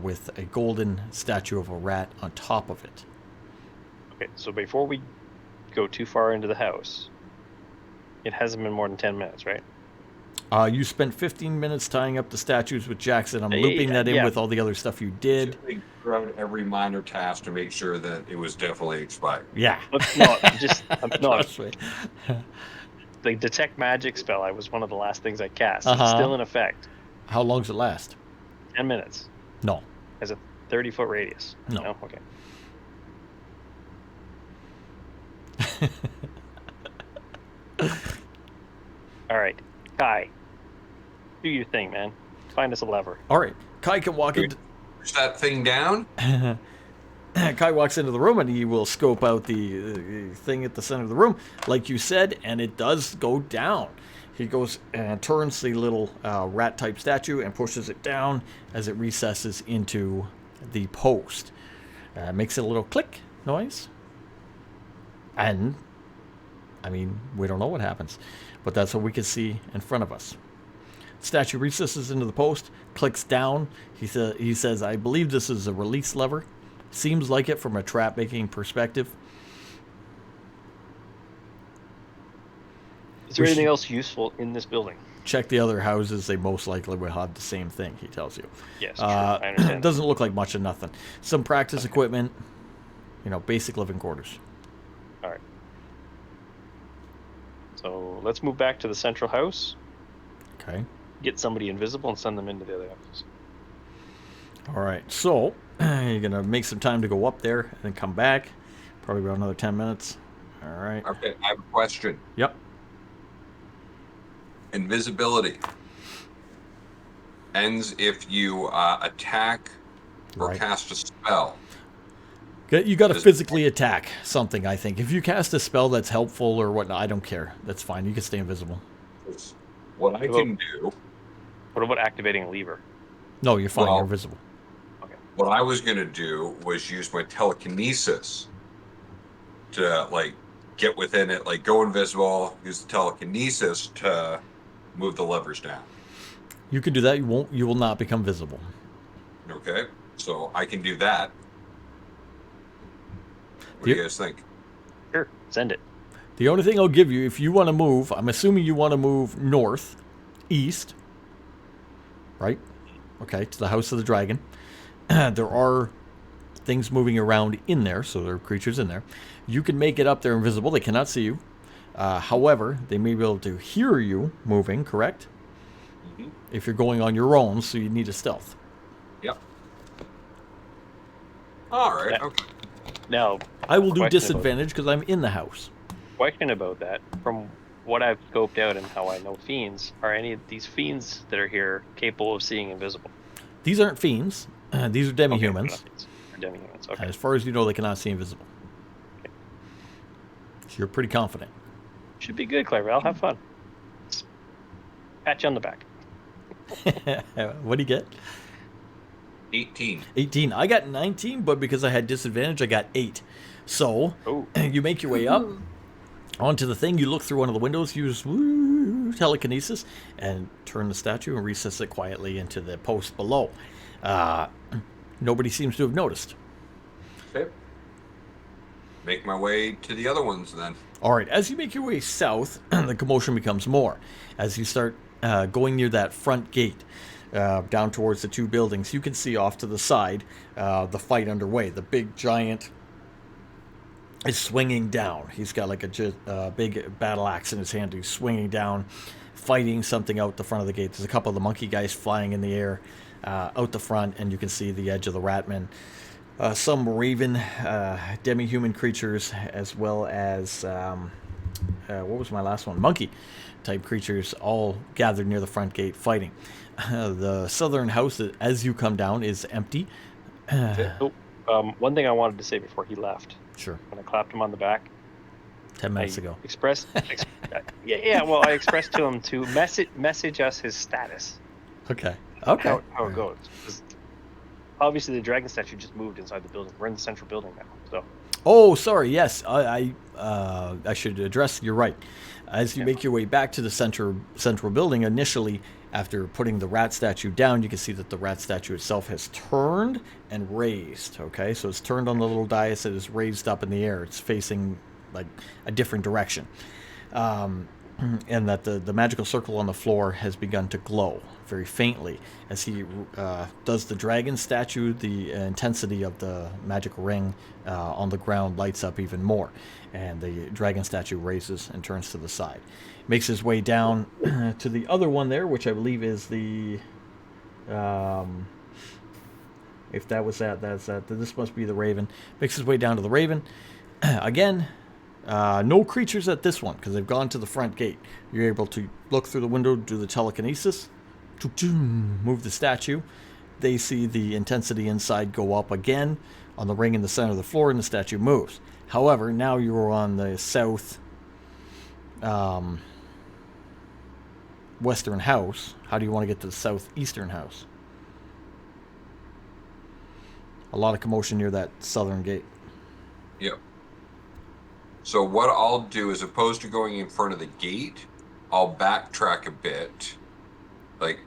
with a golden statue of a rat on top of it. Okay, so before we go too far into the house, it hasn't been more than 10 minutes, right? You spent 15 minutes tying up the statues with Jackson. I'm Yeah, looping that in yeah. with all the other stuff you did. They throughout every minor task to make sure that it was definitely expired. Yeah. No, no, Trust me. the detect magic spell, I was one of the last things I cast. Uh-huh. It's still in effect. How long does it last? 10 minutes. No. Has a 30-foot radius. No. Okay. All right, Kai, do your thing, man. Find us a lever. All right. Kai can walk into... Push that thing down. Kai walks into the room and he will scope out the thing at the center of the room, like you said, and it does go down. He goes and turns the little rat-type statue and pushes it down as it recesses into the post. Makes a little click noise. And, I mean, we don't know what happens, but that's what we can see in front of us. Statue recesses into the post, clicks down. He says, I believe this is a release lever. Seems like it from a trap-making perspective. Is there anything else useful in this building? Check the other houses. They most likely will have the same thing, he tells you. Yes, true. I understand. Doesn't look like much of nothing. Some practice equipment, basic living quarters. All right. So let's move back to the central house. Okay. Get somebody invisible and send them into the other houses. All right. So you're going to make some time to go up there and then come back. Probably about another 10 minutes. All right. Okay, I have a question. Yep. Invisibility ends if you attack or Right. cast a spell. You got to Does- physically attack something, I think. If you cast a spell that's helpful or whatnot, I don't care. That's fine. You can stay invisible. What I can do, What about activating a lever? No, you're fine. Well- You're invisible. what I was going to do was use my telekinesis to get within it, go invisible, use the telekinesis to move the levers down. You can do that. You will not become visible. Okay, so I can do that. What do Yep. you guys think? Sure, send it. The only thing I'll give you, if you want to move, I'm assuming you want to move north, east, right? Okay, to the House of the Dragon. There are things moving around in there, so there are creatures in there. You can make it up there invisible. They cannot see you. However, they may be able to hear you moving, correct? Mhm. If you're going on your own, so you need a stealth. Yep. All right. Yeah. Okay. Now, I will do Question about- disadvantage because I'm in the house. question about that. From what I've scoped out and how I know fiends, are any of these fiends that are here capable of seeing invisible? These aren't fiends. These are demi-humans. Okay, not fiends. They're demi-humans. Okay. As far as you know, they cannot see invisible. So you're pretty confident. Should be good, Clever. I'll have fun. Pat you on the back. What do you get? 18. 18. I got 19, but because I had disadvantage, I got 8. So Oh, you make your way up Ooh. onto the thing. You look through one of the windows, use telekinesis, and turn the statue and recess it quietly into the post below. Nobody seems to have noticed. Okay. Make my way to the other ones then. All right, as you make your way south, the commotion becomes more. As you start going near that front gate, down towards the two buildings, you can see off to the side the fight underway. The big giant is swinging down. He's got like a big battle axe in his hand. He's swinging down, fighting something out the front of the gate. There's a couple of the monkey guys flying in the air out the front, and you can see the edge of the ratmen. Some raven, demi-human creatures, as well as, what was my last one? Monkey-type creatures, all gathered near the front gate fighting. The southern house, as you come down, is empty. one thing I wanted to say before he left, Sure, when I clapped him on the back, 10 minutes ago. yeah. Well, I expressed to him to message us his status, Okay. how it goes. 'Cause obviously, the dragon statue just moved inside the building. We're in the central building now, so Oh, sorry. Yes, I should address. You're right. As you make your way back to the central building, initially, after putting the rat statue down, you can see that the rat statue itself has turned and raised. Okay, so it's turned on the little dais. It is raised up in the air. It's facing like a different direction. And that the magical circle on the floor has begun to glow very faintly as he does the dragon statue. The intensity of the magic ring on the ground lights up even more, and the dragon statue raises and turns to the side. Makes his way down to the other one there, which I believe is the if that was that's that. This must be the Raven. Makes his way down to the Raven again. No creatures at this one because they've gone to the front gate. You're able to look through the window, do the telekinesis, move the statue. They see the intensity inside go up again on the ring in the center of the floor, and the statue moves. However, now you're on the south western house. How do you want to get to the southeastern house? A lot of commotion near that southern gate. Yep. So what I'll do, as opposed to going in front of the gate, I'll backtrack a bit. Like,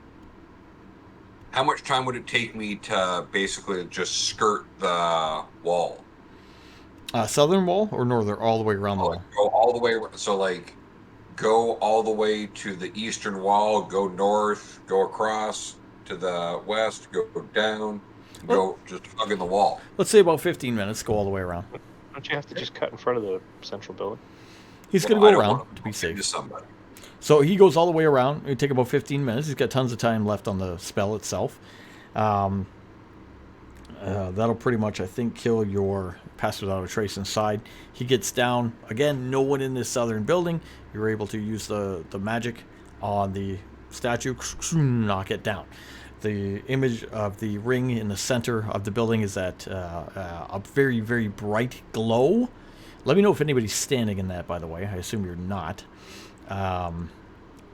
how much time would it take me to basically just skirt the wall? Southern wall or northern, all the way around the wall? Go all the way. So, like, go all the way to the eastern wall, go north, go across to the west, go down, go just hugging the wall. Let's say about 15 minutes, go all the way around. Don't you have to just cut in front of the central building? He's going to go around to be safe. Somebody. So he goes all the way around. It'll take about 15 minutes. He's got tons of time left on the spell itself. That'll pretty much, I think, kill your pass without a trace inside. He gets down. Again, no one in this southern building. You're able to use the magic on the statue. Knock it down. The image of the ring in the center of the building is that a very, very bright glow. Let me know if anybody's standing in that, by the way. I assume you're not. And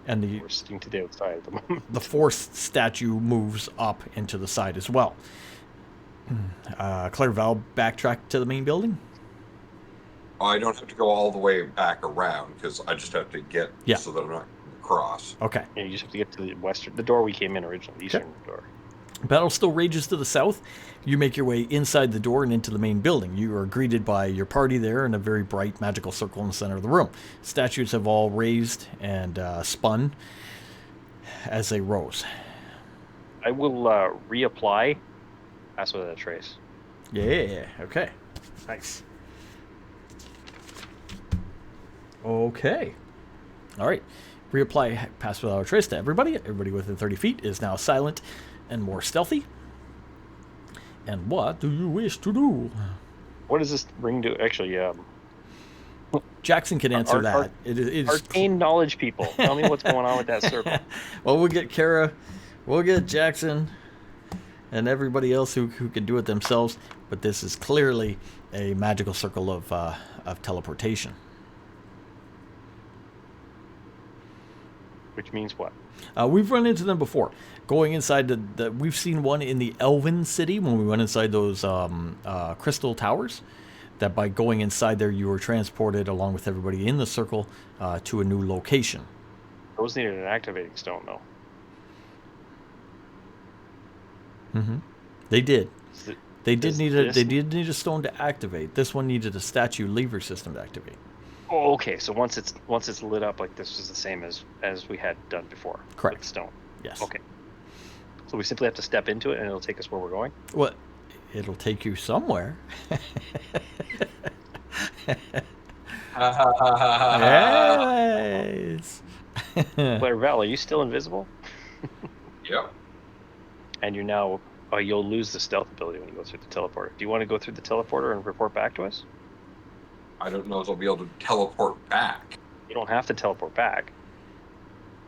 We're sitting today outside at the moment. the fourth statue moves up into the side as well. Clairval, backtrack to the main building? I don't have to go all the way back around because I just have to get so that I'm not across. Okay. Yeah, you just have to get to the door we came in originally, the eastern door. Battle still rages to the south. You make your way inside the door and into the main building. You are greeted by your party there in a very bright magical circle in the center of the room. Statues have all raised and spun as they rose. I will reapply pass without a trace. Yeah, okay. Nice. Okay. All right. Reapply pass without a trace to everybody. Everybody within 30 feet is now silent and more stealthy. And what do you wish to do? What does this ring do? Actually, Jackson can answer that. It is arcane knowledge people. Tell me what's going on with that circle. Well, we'll get Kara, we'll get Jackson, and everybody else who can do it themselves. But this is clearly a magical circle of teleportation. Which means what? We've run into them before. Going inside we've seen one in the Elven City when we went inside those crystal towers. That by going inside there, you were transported along with everybody in the circle to a new location. Those needed an activating stone, though. Mm-hmm. They did. They did need a stone to activate. This one needed a statue lever system to activate. Oh, okay. So once it's lit up, like this is the same as we had done before. Correct. With the stone. Yes. Okay. So we simply have to step into it, and it'll take us where we're going. Well, it'll take you somewhere. Yes. Clairval, are you still invisible? Yep. And you're now. You'll lose the stealth ability when you go through the teleporter. Do you want to go through the teleporter and report back to us? I don't know if I'll be able to teleport back. You don't have to teleport back.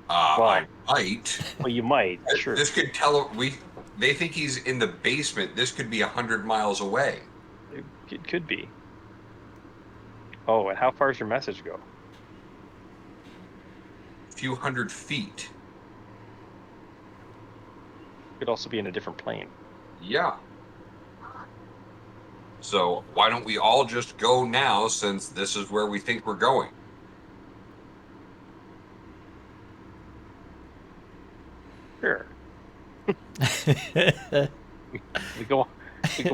I might. Well, you might. Sure. This could They think he's in the basement. This could be 100 miles away. It could be. Oh, and how far does your message go? A few hundred feet. It could also be in a different plane. Yeah. So why don't we all just go now, since this is where we think we're going? Sure. We go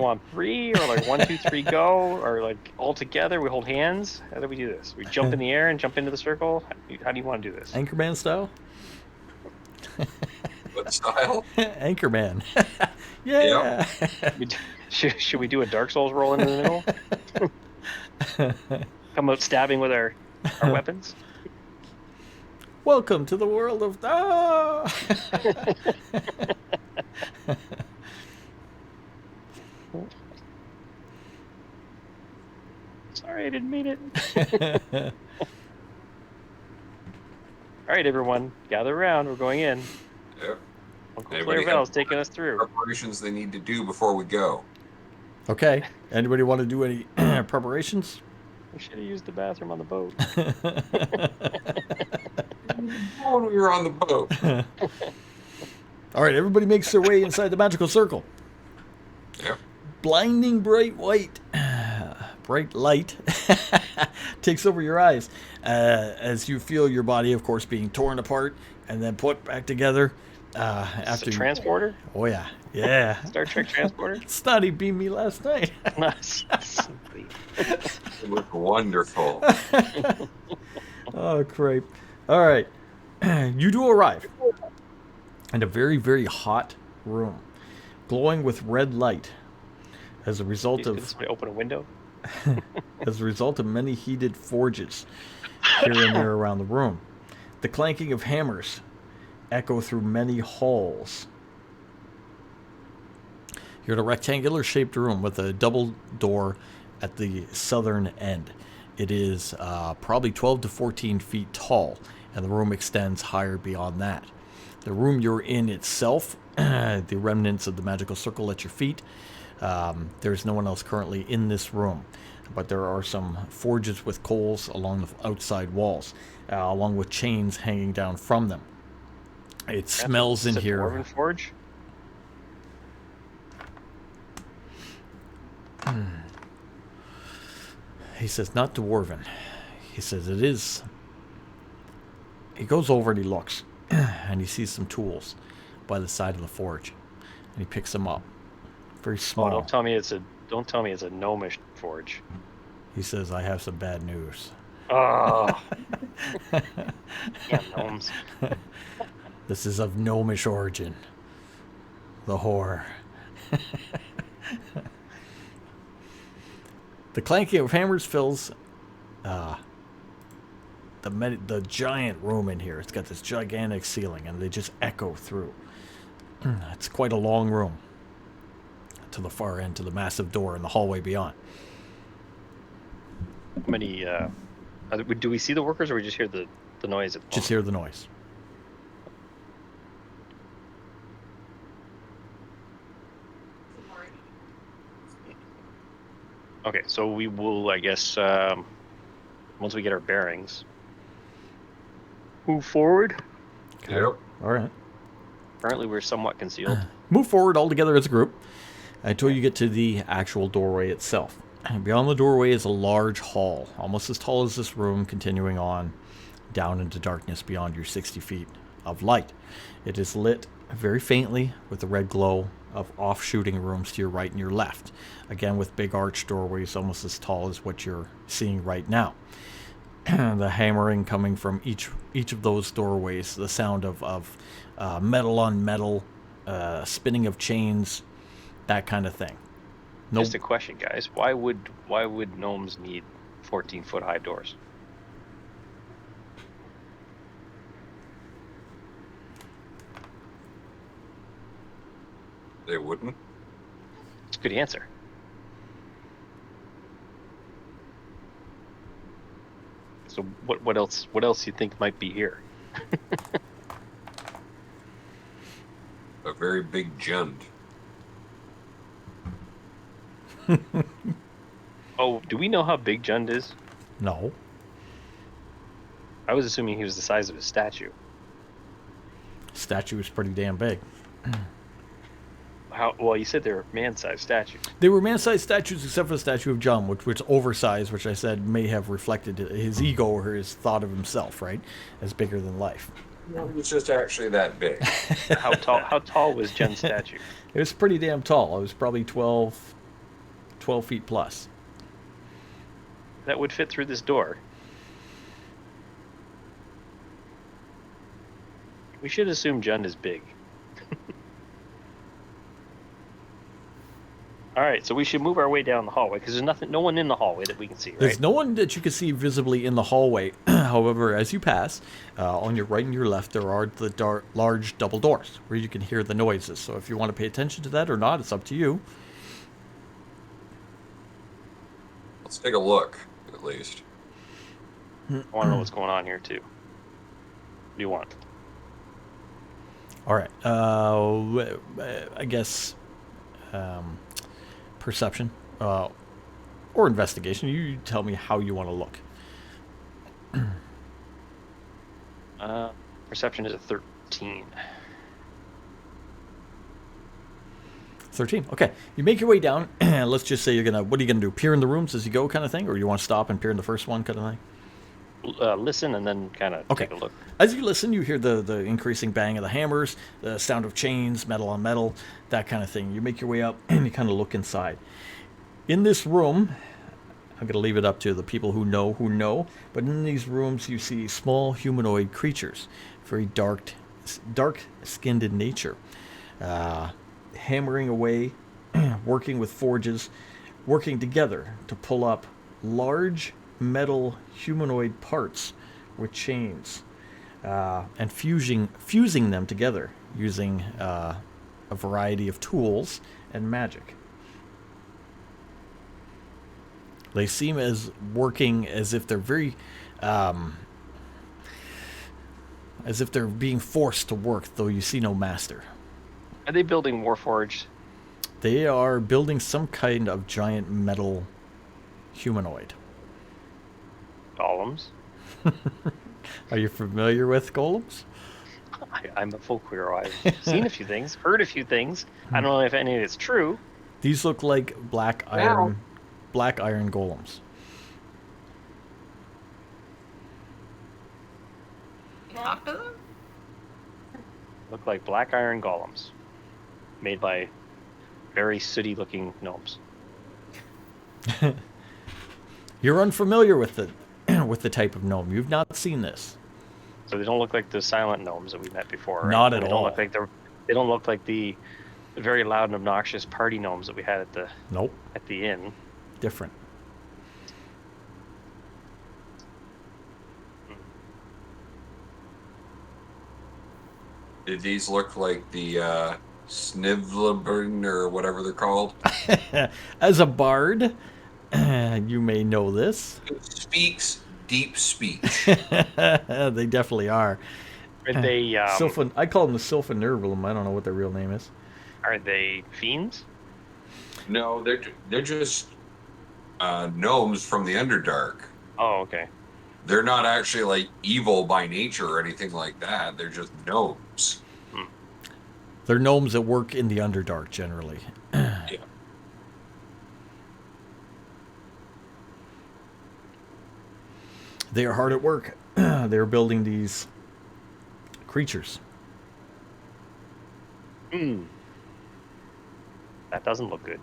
on 3, or like 1, 2, 3, go, or like all together we hold hands. How do we do this? We jump in the air and jump into the circle. How do you want to do this? Anchorman style? What style? Anchorman. Yeah. Should we do a Dark Souls roll into the middle? Come out stabbing with our weapons? Welcome to the world of... Ah! Sorry, I didn't mean it. All right, everyone, gather around. We're going in. Yep. Uncle Anybody Flairvell's have taking us through. preparations they need to do before we go? Okay. Anybody want to do any preparations? We should have used the bathroom on the boat. Oh, when we were on the boat. All right, everybody makes their way inside the magical circle. Yep. Blinding bright light takes over your eyes as you feel your body, of course, being torn apart and then put back together. After It's a transporter? Oh yeah, yeah. Star Trek transporter? Snotty beamed me last night. Nice. It looked wonderful. Oh, crepe. All right. You do arrive in a very, very hot room, glowing with red light as a result Could of somebody open a window? many heated forges here and there around the room. The clanking of hammers echo through many halls. You're in a rectangular shaped room with a double door at the southern end. It is probably 12 to 14 feet tall, and the room extends higher beyond that. The room you're in itself, the remnants of the magical circle at your feet, there's no one else currently in this room, but there are some forges with coals along the outside walls, along with chains hanging down from them. It smells in Is it here. Dwarven Forge? He says, not dwarven. He says, it is. He goes over and he looks, and he sees some tools by the side of the forge, and he picks them up. Very small. Oh, don't tell me it's a gnomish forge. He says, I have some bad news. Oh. Yeah, gnomes. This is of gnomish origin. The horror. The clanking of hammers fills the giant room in here. It's got this gigantic ceiling, and they just echo through. It's quite a long room to the far end, to the massive door in the hallway beyond. How many? Do we see the workers, or we just hear the noise? Just hear the noise. Okay, so we will, I guess, once we get our bearings, move forward. Okay. Yep. All right. Currently, we're somewhat concealed. Move forward all together as a group until you get to the actual doorway itself. And beyond the doorway is a large hall, almost as tall as this room, continuing on down into darkness beyond your 60 feet of light. It is lit very faintly with the red glow of off-shooting rooms to your right and your left, again with big arched doorways almost as tall as what you're seeing right now. The hammering coming from each of those doorways, the sound of metal on metal, spinning of chains, that kind of thing. Nope. Just a question, guys. Why would gnomes need 14-foot high doors? They wouldn't. It's a good answer. So what else you think might be here? A very big jund. Oh, do we know how big Jund is? No. I was assuming he was the size of a statue. Statue is pretty damn big. How? Well, you said they're man-sized statues. They were man-sized statues except for the statue of John, which was oversized, which I said may have reflected his ego or his thought of himself, right? As bigger than life. No, it was just actually that big. How tall? How tall was Jen's statue? It was pretty damn tall. It was probably 12 feet plus. That would fit through this door. We should assume Jen is big. All right, so we should move our way down the hallway because there's no one in the hallway that we can see, right? There's no one that you can see visibly in the hallway. However, as you pass, on your right and your left, there are the large double doors where you can hear the noises. So if you want to pay attention to that or not, it's up to you. Let's take a look, at least. I want to know what's going on here too. What do you want? All right. I guess perception or investigation. You tell me how you want to look. Perception is a 13. 13. Okay. You make your way down. Let's just say you're going to, what are you going to do? Peer in the rooms as you go kind of thing? Or you want to stop and peer in the first one kind of thing? Listen and then kind of Okay. take a look. As you listen, you hear the increasing bang of the hammers, the sound of chains, metal on metal, that kind of thing. You make your way up and you kind of look inside. In this room, I'm going to leave it up to the people who know, but in these rooms you see small humanoid creatures, very dark-skinned in nature, hammering away, working with forges, working together to pull up large metal humanoid parts with chains, and fusing them together using a variety of tools and magic. They seem as working as if they're very, as if they're being forced to work, though you see no master. Are they building Warforged? They are building some kind of giant metal humanoid. Golems? Are you familiar with golems? I'm a folk hero. I've seen a few things, heard a few things. I don't know if any of it's true. These look like black iron golems. Talk to them? Look like black iron golems made by very sooty looking gnomes. You're unfamiliar with the type of gnome. You've not seen this. So they don't look like the silent gnomes that we met before, right? Not at They all. They don't look like the very loud and obnoxious party gnomes that we had at Nope. the inn. Different. Did these look like the Snivlebring or whatever they're called? As a bard, you may know this. It speaks deep speech. They definitely are. Are they I call them the Sylphanervulum. I don't know what their real name is. are they fiends? No, they're just gnomes from the Underdark. Oh, okay. They're not actually like evil by nature or anything like that. They're just gnomes. They're gnomes that work in the Underdark generally. Yeah. They are hard at work. They're building these creatures. That doesn't look good.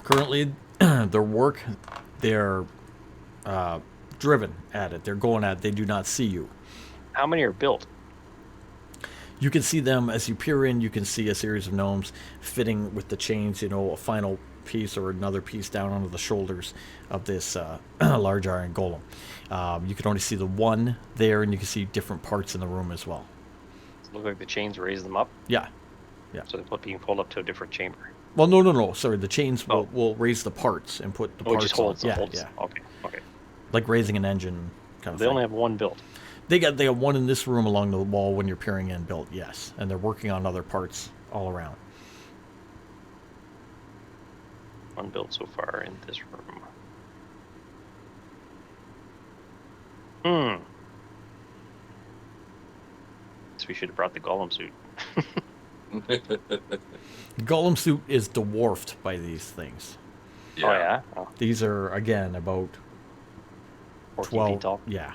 Currently, their work, they're driven at it. They're going at it. They do not see you. How many are built? You can see them as you peer in. You can see a series of gnomes fitting with the chains, a final piece or another piece down onto the shoulders of this large iron golem. You can only see the one there, and you can see different parts in the room as well. Does it look like the chains raise them up? Yeah. So they're being pulled up to a different chamber. Well, no. Sorry, the chains will raise the parts and put the Oh, it parts just holds on. them. Holds. Yeah. Okay. Like raising an engine kind of They thing. only have one built. They got one in this room along the wall when you're peering in built, yes. And they're working on other parts all around. One built so far in this room. Guess we should have brought the golem suit. Golem suit is dwarfed by these things. Oh yeah. Oh, These are, again, about 14 12. feet tall. Yeah.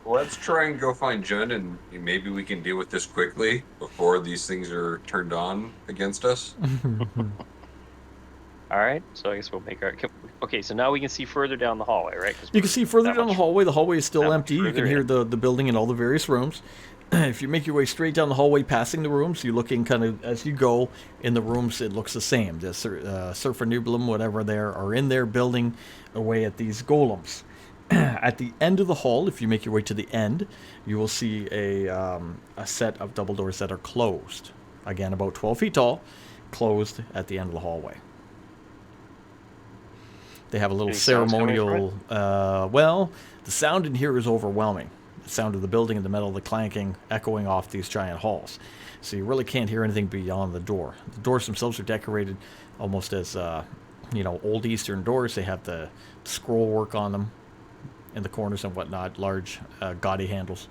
Let's try and go find Jun, and maybe we can deal with this quickly before these things are turned on against us. All right. So I guess we'll make our. Okay. So now we can see further down the hallway, right? 'Cause You we're can see further that down the much- hallway. The hallway is still that much empty. You can further hear in. the building and all the various rooms. If you make your way straight down the hallway, passing the rooms, you're looking kind of as you go in the rooms. It looks the same. The Surfer Nublum, whatever there, are in there building away at these golems. At the end of the hall, if you make your way to the end, you will see a set of double doors that are closed. Again, about 12 feet tall, closed at the end of the hallway. They have a little Any sounds coming from ceremonial. Well, the sound in here is overwhelming. The sound of the building and the metal, the clanking, echoing off these giant halls. So you really can't hear anything beyond the door. The doors themselves are decorated almost as, old Eastern doors. They have the scroll work on them in the corners and whatnot, large, gaudy handles.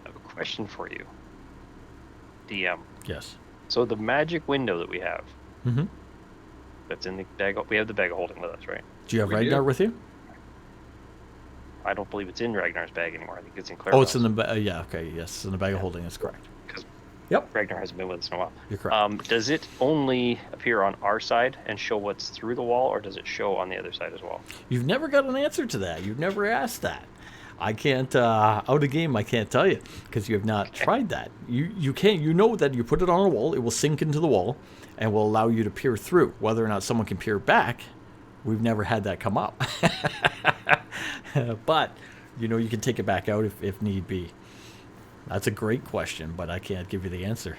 I have a question for you, DM. Yes. So the magic window that we have, Mm-hmm. that's in the bag. We have the bag of holding with us, right? Do you have We Ragnar do. with you? I don't believe it's in Ragnar's bag anymore. I think it's in Oh, Claire's. it's in the yeah. Okay, yes, it's in the bag of holding. That's correct. because Yep, Ragnar hasn't been with us in a while. you're correct. Does it only appear on our side and show what's through the wall, or does it show on the other side as well? You've never got an answer to that. You've never asked that. I can't out of game. I can't tell you because you have not tried that. You can't. You know that you put it on a wall, it will sink into the wall, and will allow you to peer through. Whether or not someone can peer back, we've never had that come up. But you can take it back out if need be. That's a great question, but I can't give you the answer.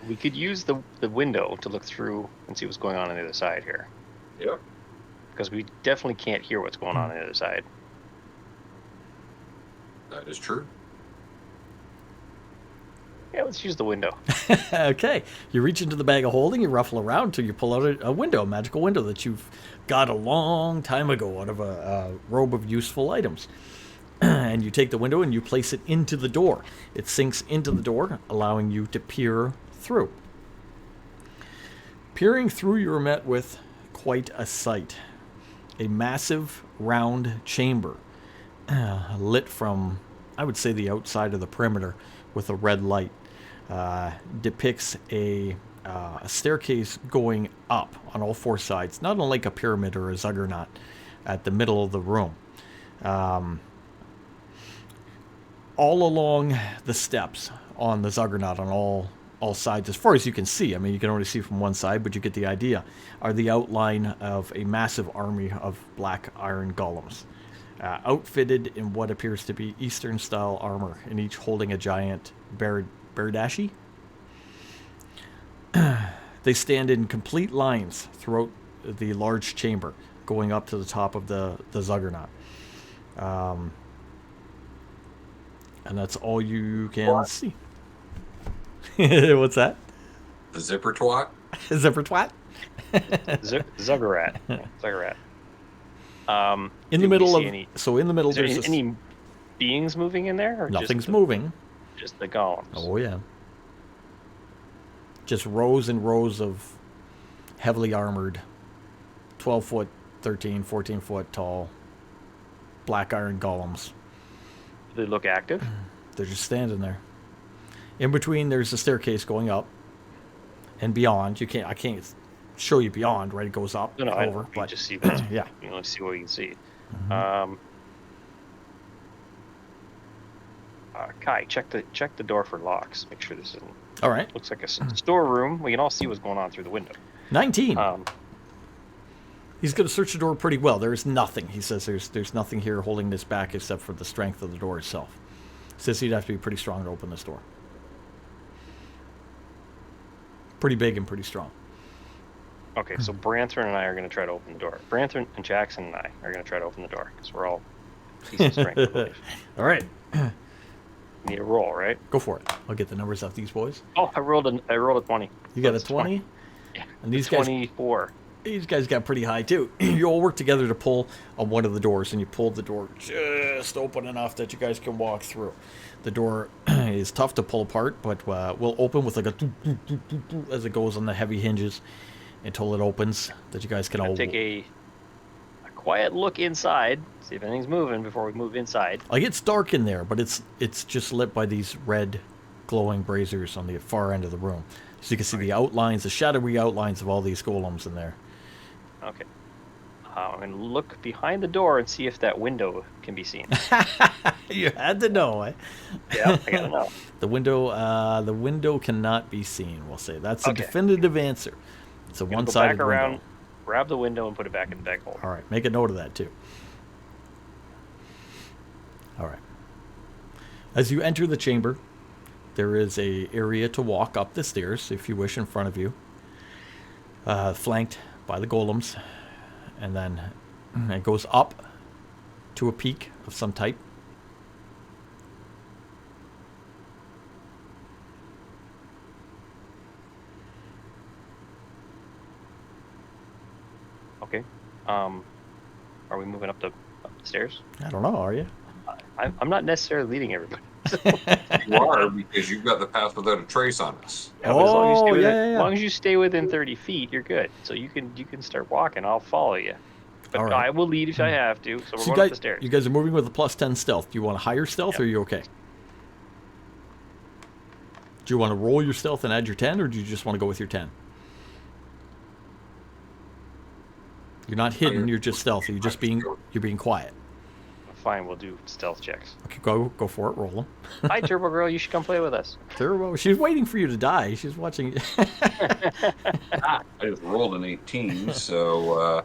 We could use the window to look through and see what's going on the other side here, Yep. because we definitely can't hear what's going on the other side. That is true. Yeah, let's use the window. Okay, you reach into the bag of holding, you ruffle around until you pull out a window, a magical window that you've got a long time ago out of a robe of useful items. And you take the window and you place it into the door. It sinks into the door, allowing you to peer through. Peering through, you are met with quite a sight. A massive round chamber, lit from, I would say, the outside of the perimeter with a red light. Depicts a staircase going up on all four sides, not unlike a pyramid or a zuggernaut, at the middle of the room. All along the steps on the zuggernaut on all sides, as far as you can see, I mean, you can only see from one side, but you get the idea, are the outline of a massive army of black iron golems, outfitted in what appears to be Eastern-style armor, and each holding a giant Berdashi. They stand in complete lines throughout the large chamber, going up to the top of the zuggernaut. And that's all you can see. What's that? The zipper twat. Zipper twat? Zuggerat. Yeah, Zuggerat. In do the we middle see of... any, So in the middle, is there there's this... any beings moving in there? Or Nothing's just moving. Just the golems. Oh, yeah. Just rows and rows of heavily armored, 12 foot, 13, 14 foot tall, black iron golems. Do they look active? They're just standing there. In between, there's a staircase going up and beyond. I can't show you beyond, right? It goes up No, and I over. know. We But just see what's, yeah. you know, see what we can see. Mhm. Kai, check the door for locks. Make sure this isn't. All right. Looks like a storeroom. We can all see what's going on through the window. 19. Um, He's going to search the door pretty well. There's nothing. He says there's nothing here holding this back except for the strength of the door itself. Says he'd have to be pretty strong to open this door. Pretty big and pretty strong. okay, so Branthern and I are going to try to open the door. Branthern and Jackson and I are going to try to open the door because we're all decent strength. I believe. All right. Need a roll, right? Go for it. I'll get the numbers off these boys. Oh, I rolled a 20. You got a That's fine. 20? Yeah. And these guys 24. These guys got pretty high too. You all work together to pull on one of the doors, and you pull the door just open enough that you guys can walk through. The door is tough to pull apart, but will open with like a doo, doo, doo, doo, doo, as it goes on the heavy hinges until it opens. That you guys can all Take a quiet look inside, see if anything's moving before we move inside. Like it's dark in there, but it's just lit by these red glowing braziers on the far end of the room. So you can see the outlines, the shadowy outlines of all these golems in there. Okay. I'm going to look behind the door and see if that window can be seen. You had to know, eh? Yeah, I gotta know. The window cannot be seen, we'll say. That's a Okay. definitive answer. It's a Gonna one-sided go back around, window. grab the window, and put it back in the bag hole. All right, make a note of that, too. All right. As you enter the chamber, there is a area to walk up the stairs, if you wish, in front of you, flanked by the golems, and then it goes up to a peak of some type. Okay. Are we moving up the stairs? I don't know, are you? I'm not necessarily leading everybody. You are, because you've got the path without a trace on us. Yeah, but as long as you stay Oh, within, yeah, yeah, yeah. As long as you stay within 30 feet, you're good. So you can start walking. I'll follow you. But All right. I will lead if I have to. So we're So going up the stairs. you guys are moving with a plus 10 stealth. Do you want a higher stealth, Yep. or are you okay? Do you want to roll your stealth and add your 10, or do you just want to go with your 10? You're not hidden, you're just stealthy. You're being quiet. Fine, we'll do stealth checks. Okay, go for it, roll them. Hi, Turbo Girl. You should come play with us. Turbo, she's waiting for you to die. She's watching. I just rolled an 18, so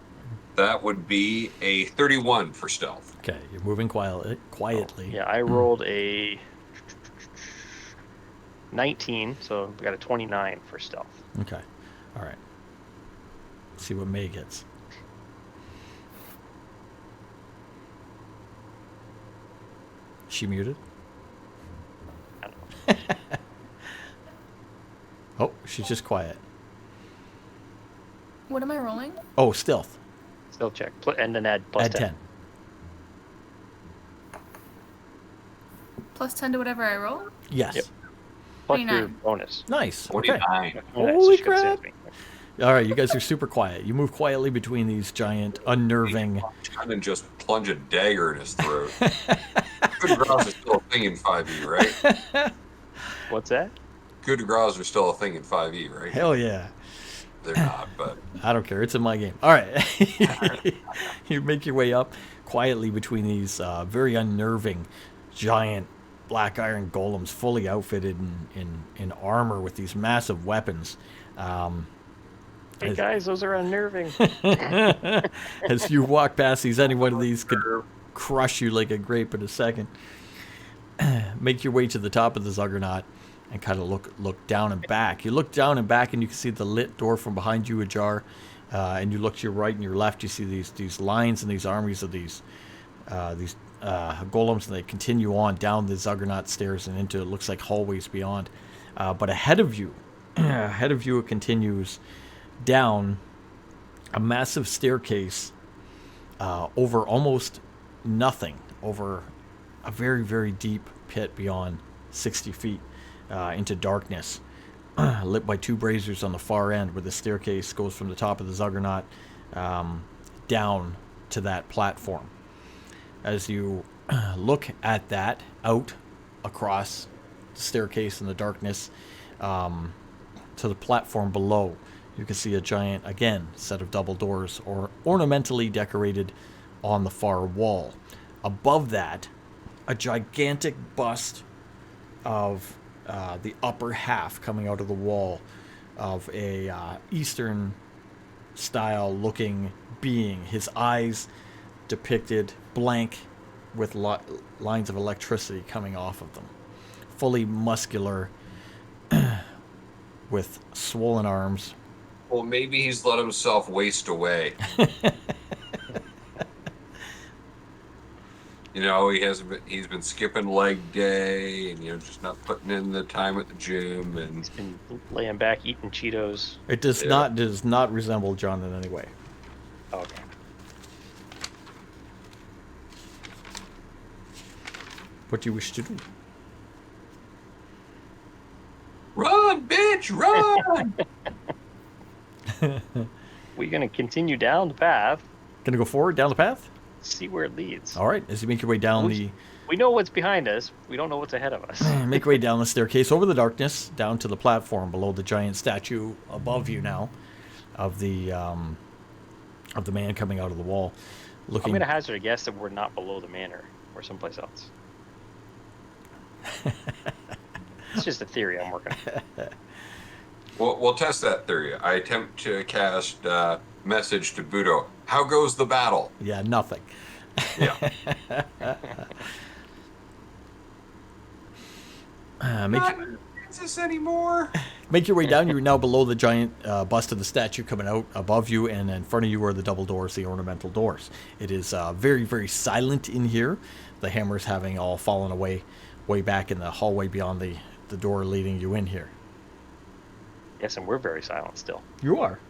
that would be a 31 for stealth. Okay, you're moving quietly. Yeah, I rolled a 19, so we got a 29 for stealth. Okay, all right. Let's see what May gets. She muted? I don't know. Oh, she's just quiet. What am I rolling? Oh, stealth. Stealth check. And then add plus Add 10. 10. Plus 10 to whatever I roll? Yes. Yep. Plus your 29. bonus. Nice. Okay. 29. Holy she comes in crap. with me. All right, you guys are super quiet. You move quietly between these giant, unnerving. And then just plunge a dagger in his throat. Good graws are still a thing in 5e, right? What's that? Good graws are still a thing in 5e, right? Hell yeah. They're not, but I don't care. It's in my game. All right. You make your way up quietly between these very unnerving, giant black iron golems, fully outfitted in armor with these massive weapons. Hey guys, those are unnerving. As you walk past these, any one of these could crush you like a grape in a second. Make your way to the top of the Zuggernaut and kind of look down and back. You look down and back, and you can see the lit door from behind you ajar. And you look to your right and your left. You see these lines and these armies of these golems, and they continue on down the Zuggernaut stairs and into, it looks like, hallways beyond. But ahead of you, it continues down a massive staircase over almost nothing, over a very, very deep pit beyond 60 feet into darkness, lit by two braziers on the far end, where the staircase goes from the top of the Zuggernaut down to that platform. As you look at that out across the staircase in the darkness to the platform below, you can see a giant, again, set of double doors, or ornamentally decorated on the far wall. Above that, a gigantic bust of the upper half coming out of the wall of a Eastern style looking being. His eyes depicted blank with lines of electricity coming off of them. Fully muscular with swollen arms. well, maybe he's let himself waste away. You know, he's been skipping leg day and, just not putting in the time at the gym. And He's been laying back eating Cheetos. It does not resemble John in any way. Okay. What do you wish to do? run, bitch, run! We're gonna continue down the path, Gonna go forward down the path? see where it leads. All right. As you make your way down We know what's behind us. We don't know what's ahead of us. make your way down the staircase over the darkness, down to the platform below the giant statue above you now, of the man coming out of the wall, I'm looking. gonna hazard a guess that we're not below the manor. We're someplace else. It's just a theory I'm working on. We'll test that theory. I attempt to cast message to Budo. How goes the battle? Yeah, nothing. Yeah. Make Not Kansas anymore. your way down. You're now below the giant bust of the statue coming out above you, and in front of you are the double doors, the ornamental doors. It is very, very silent in here. The hammers having all fallen away, way back in the hallway beyond the door leading you in here. Yes, and we're very silent still, You are.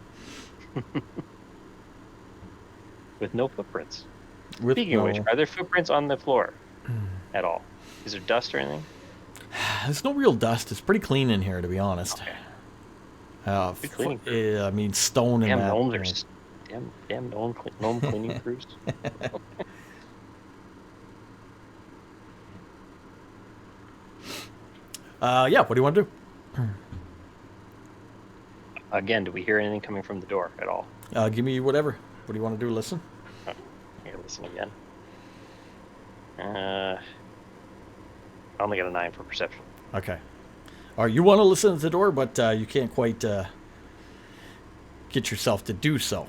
with no footprints. With Speaking of which, no- are there footprints on the floor at all? Is there dust or anything? There's no real dust. It's pretty clean in here, to be honest. Okay. Good cleaning crew. I mean, stone and Damn that. gnomes are damn gnome cleaning crews. Yeah, what do you want to do? Again, do we hear anything coming from the door at all? Give me whatever. What do you want to do? Listen. Here, listen again. I only got a 9 for perception. Okay. All right, you want to listen at the door, but you can't quite get yourself to do so.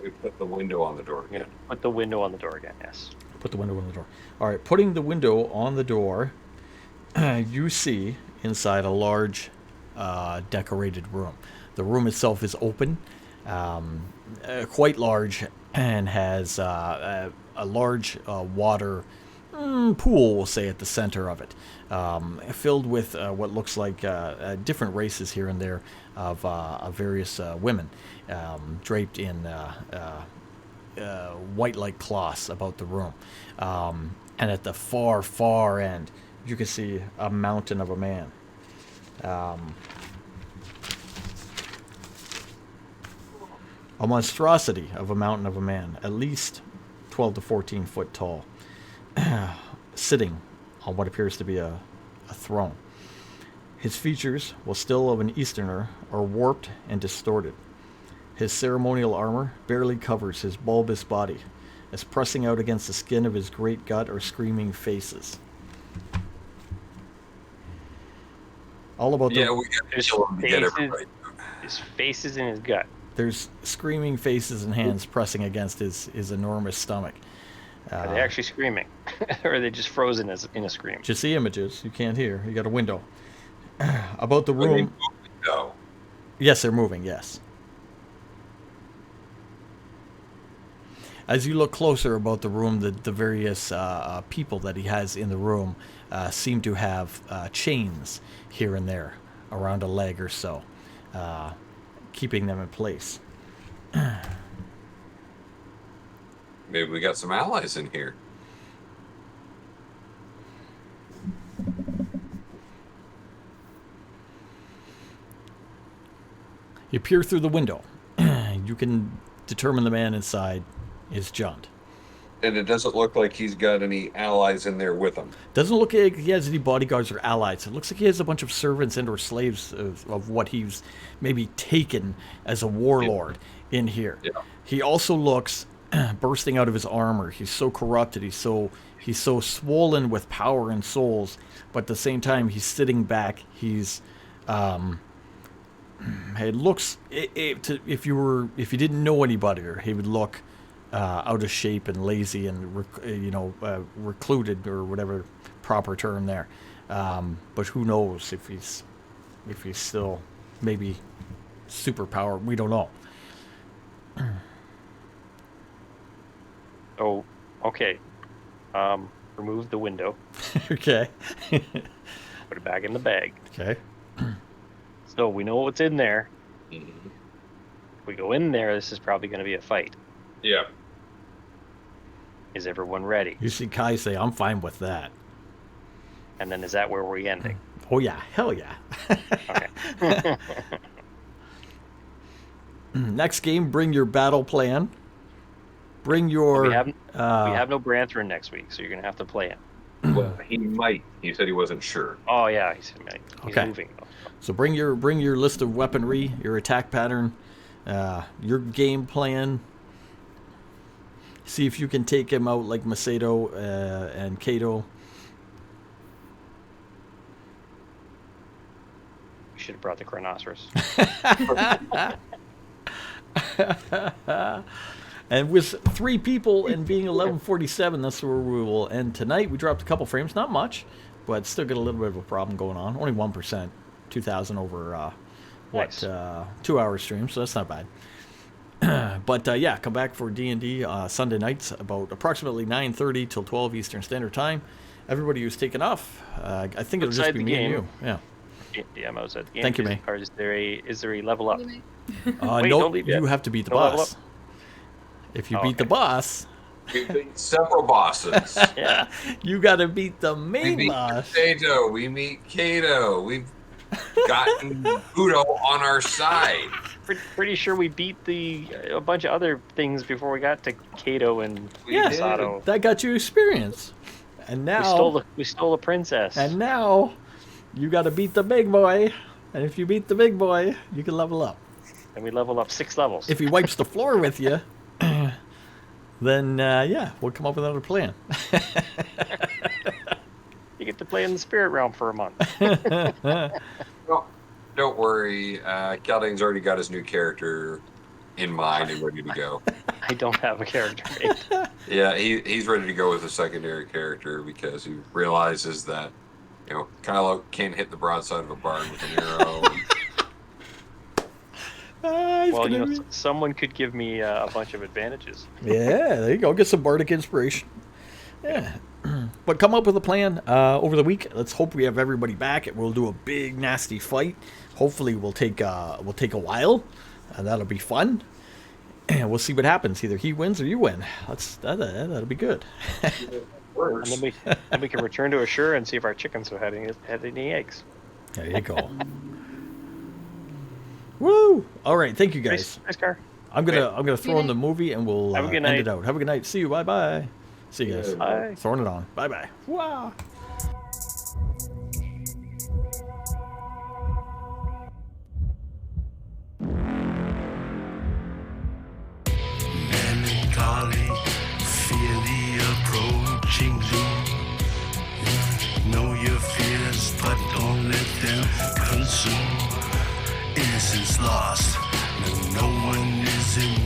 We put the window on the door I'm gonna again. put the window on the door again. Yes. Put the window on the door. All right, putting the window on the door, you see inside a large decorated room. The room itself is open, quite large, and has a large water pool, we'll say, at the center of it, filled with what looks like different races here and there of various women, draped in white-like cloths about the room. And at the far, far end, you can see a mountain of a man. A monstrosity of a mountain of a man, at least 12 to 14 foot tall, sitting on what appears to be a throne. His features, while still of an Easterner, are warped and distorted. His ceremonial armor barely covers his bulbous body, as pressing out against the skin of his great gut are screaming faces. All about Yeah, the... we got to There's kill him to get faces. everybody. His face is in his gut. There's screaming faces and hands pressing against his enormous stomach. Are they actually screaming, or are they just frozen as in a scream? Just see images. You can't hear. You got a window. About the Are they room. moving? No. Yes, they're moving. Yes. As you look closer about the room, the various people that he has in the room seem to have chains here and there around a leg or so, keeping them in place. Maybe we got some allies in here. You peer through the window. You can determine the man inside is John. And it doesn't look like he's got any allies in there with him. Doesn't look like he has any bodyguards or allies. It looks like he has a bunch of servants and or slaves of what he's maybe taken as a warlord in here. Yeah. He also looks bursting out of his armor. He's so corrupted. He's so swollen with power and souls, but at the same time he's sitting back. He's it looks if you didn't know any better, he would look out of shape and lazy and recluded, or whatever proper term there. But who knows if he's still maybe superpower? We don't know. Oh, okay. remove the window, Okay. put it back in the bag. Okay. So we know what's in there. Mhm. If we go in there, this is probably going to be a fight. Yeah. Is everyone ready? You see Kai say, I'm fine with that. And then is that where we're ending? Oh, yeah. Hell yeah. Okay. Next game, bring your battle plan. Bring your... we have no Branthrin next week, so you're going to have to play it. Well, he might. He said he wasn't sure. Oh yeah, he's Okay. moving. So bring your list of weaponry, your attack pattern, your game plan. See if you can take him out like Macedo and Kato. We should have brought the Chronoceros. And with 3 people and being 11:47, that's where we will end tonight. We dropped a couple frames, not much, but still got a little bit of a problem going on. Only 1%, 2,000 over Nice. 2-hour stream, so that's not bad. But yeah, come back for D&D Sunday nights about approximately 9:30 till 12 Eastern Standard Time. Everybody who's taken off, I think it'll just Outside be the me and game. you. Yeah. DM outside the game. Thank you, May. Or is there a level up? Anyway. Wait, No, don't leave yet. you have to beat the No level boss. up? If you Oh, beat the okay. boss, We beat several bosses. Yeah. you got to beat the We main meet boss. Potato. We meet Kato. We've gotten Udo on our side. Pretty sure we beat a bunch of other things before we got to Kato and Yeah. Sato. That got you experience. And now, We stole a princess. and now, you got to beat the big boy. And if you beat the big boy, you can level up. And we level up 6 levels. If he wipes the floor with you, then yeah, we'll come up with another plan. You get to play in the spirit realm for a month. Well, don't worry. Kaldane's already got his new character in mind and ready to go. I don't have a character made. Yeah, he's ready to go with a secondary character because he realizes that, Kylo can't hit the broadside of a barn with an arrow. He's Well, gonna be- someone could give me a bunch of advantages. Yeah, there you go. Get some bardic inspiration. Yeah. But come up with a plan over the week. Let's hope we have everybody back. We'll do a big, nasty fight. Hopefully, we'll take a while. That'll be fun. And we'll see what happens. Either he wins or you win. That'll be good. And then we can return to Ashura and see if our chickens have had any eggs. There you go. Woo! All right, thank you guys. Nice car. I'm gonna throw in the movie and we'll Have a good end night. it out. Have a good night. See you. Bye bye. See you guys. Bye. Throwing it on. Bye bye. Wow. Melancholy, fear the approaching doom. Know your fears, but don't let them consume. Innocence lost, no one is immune.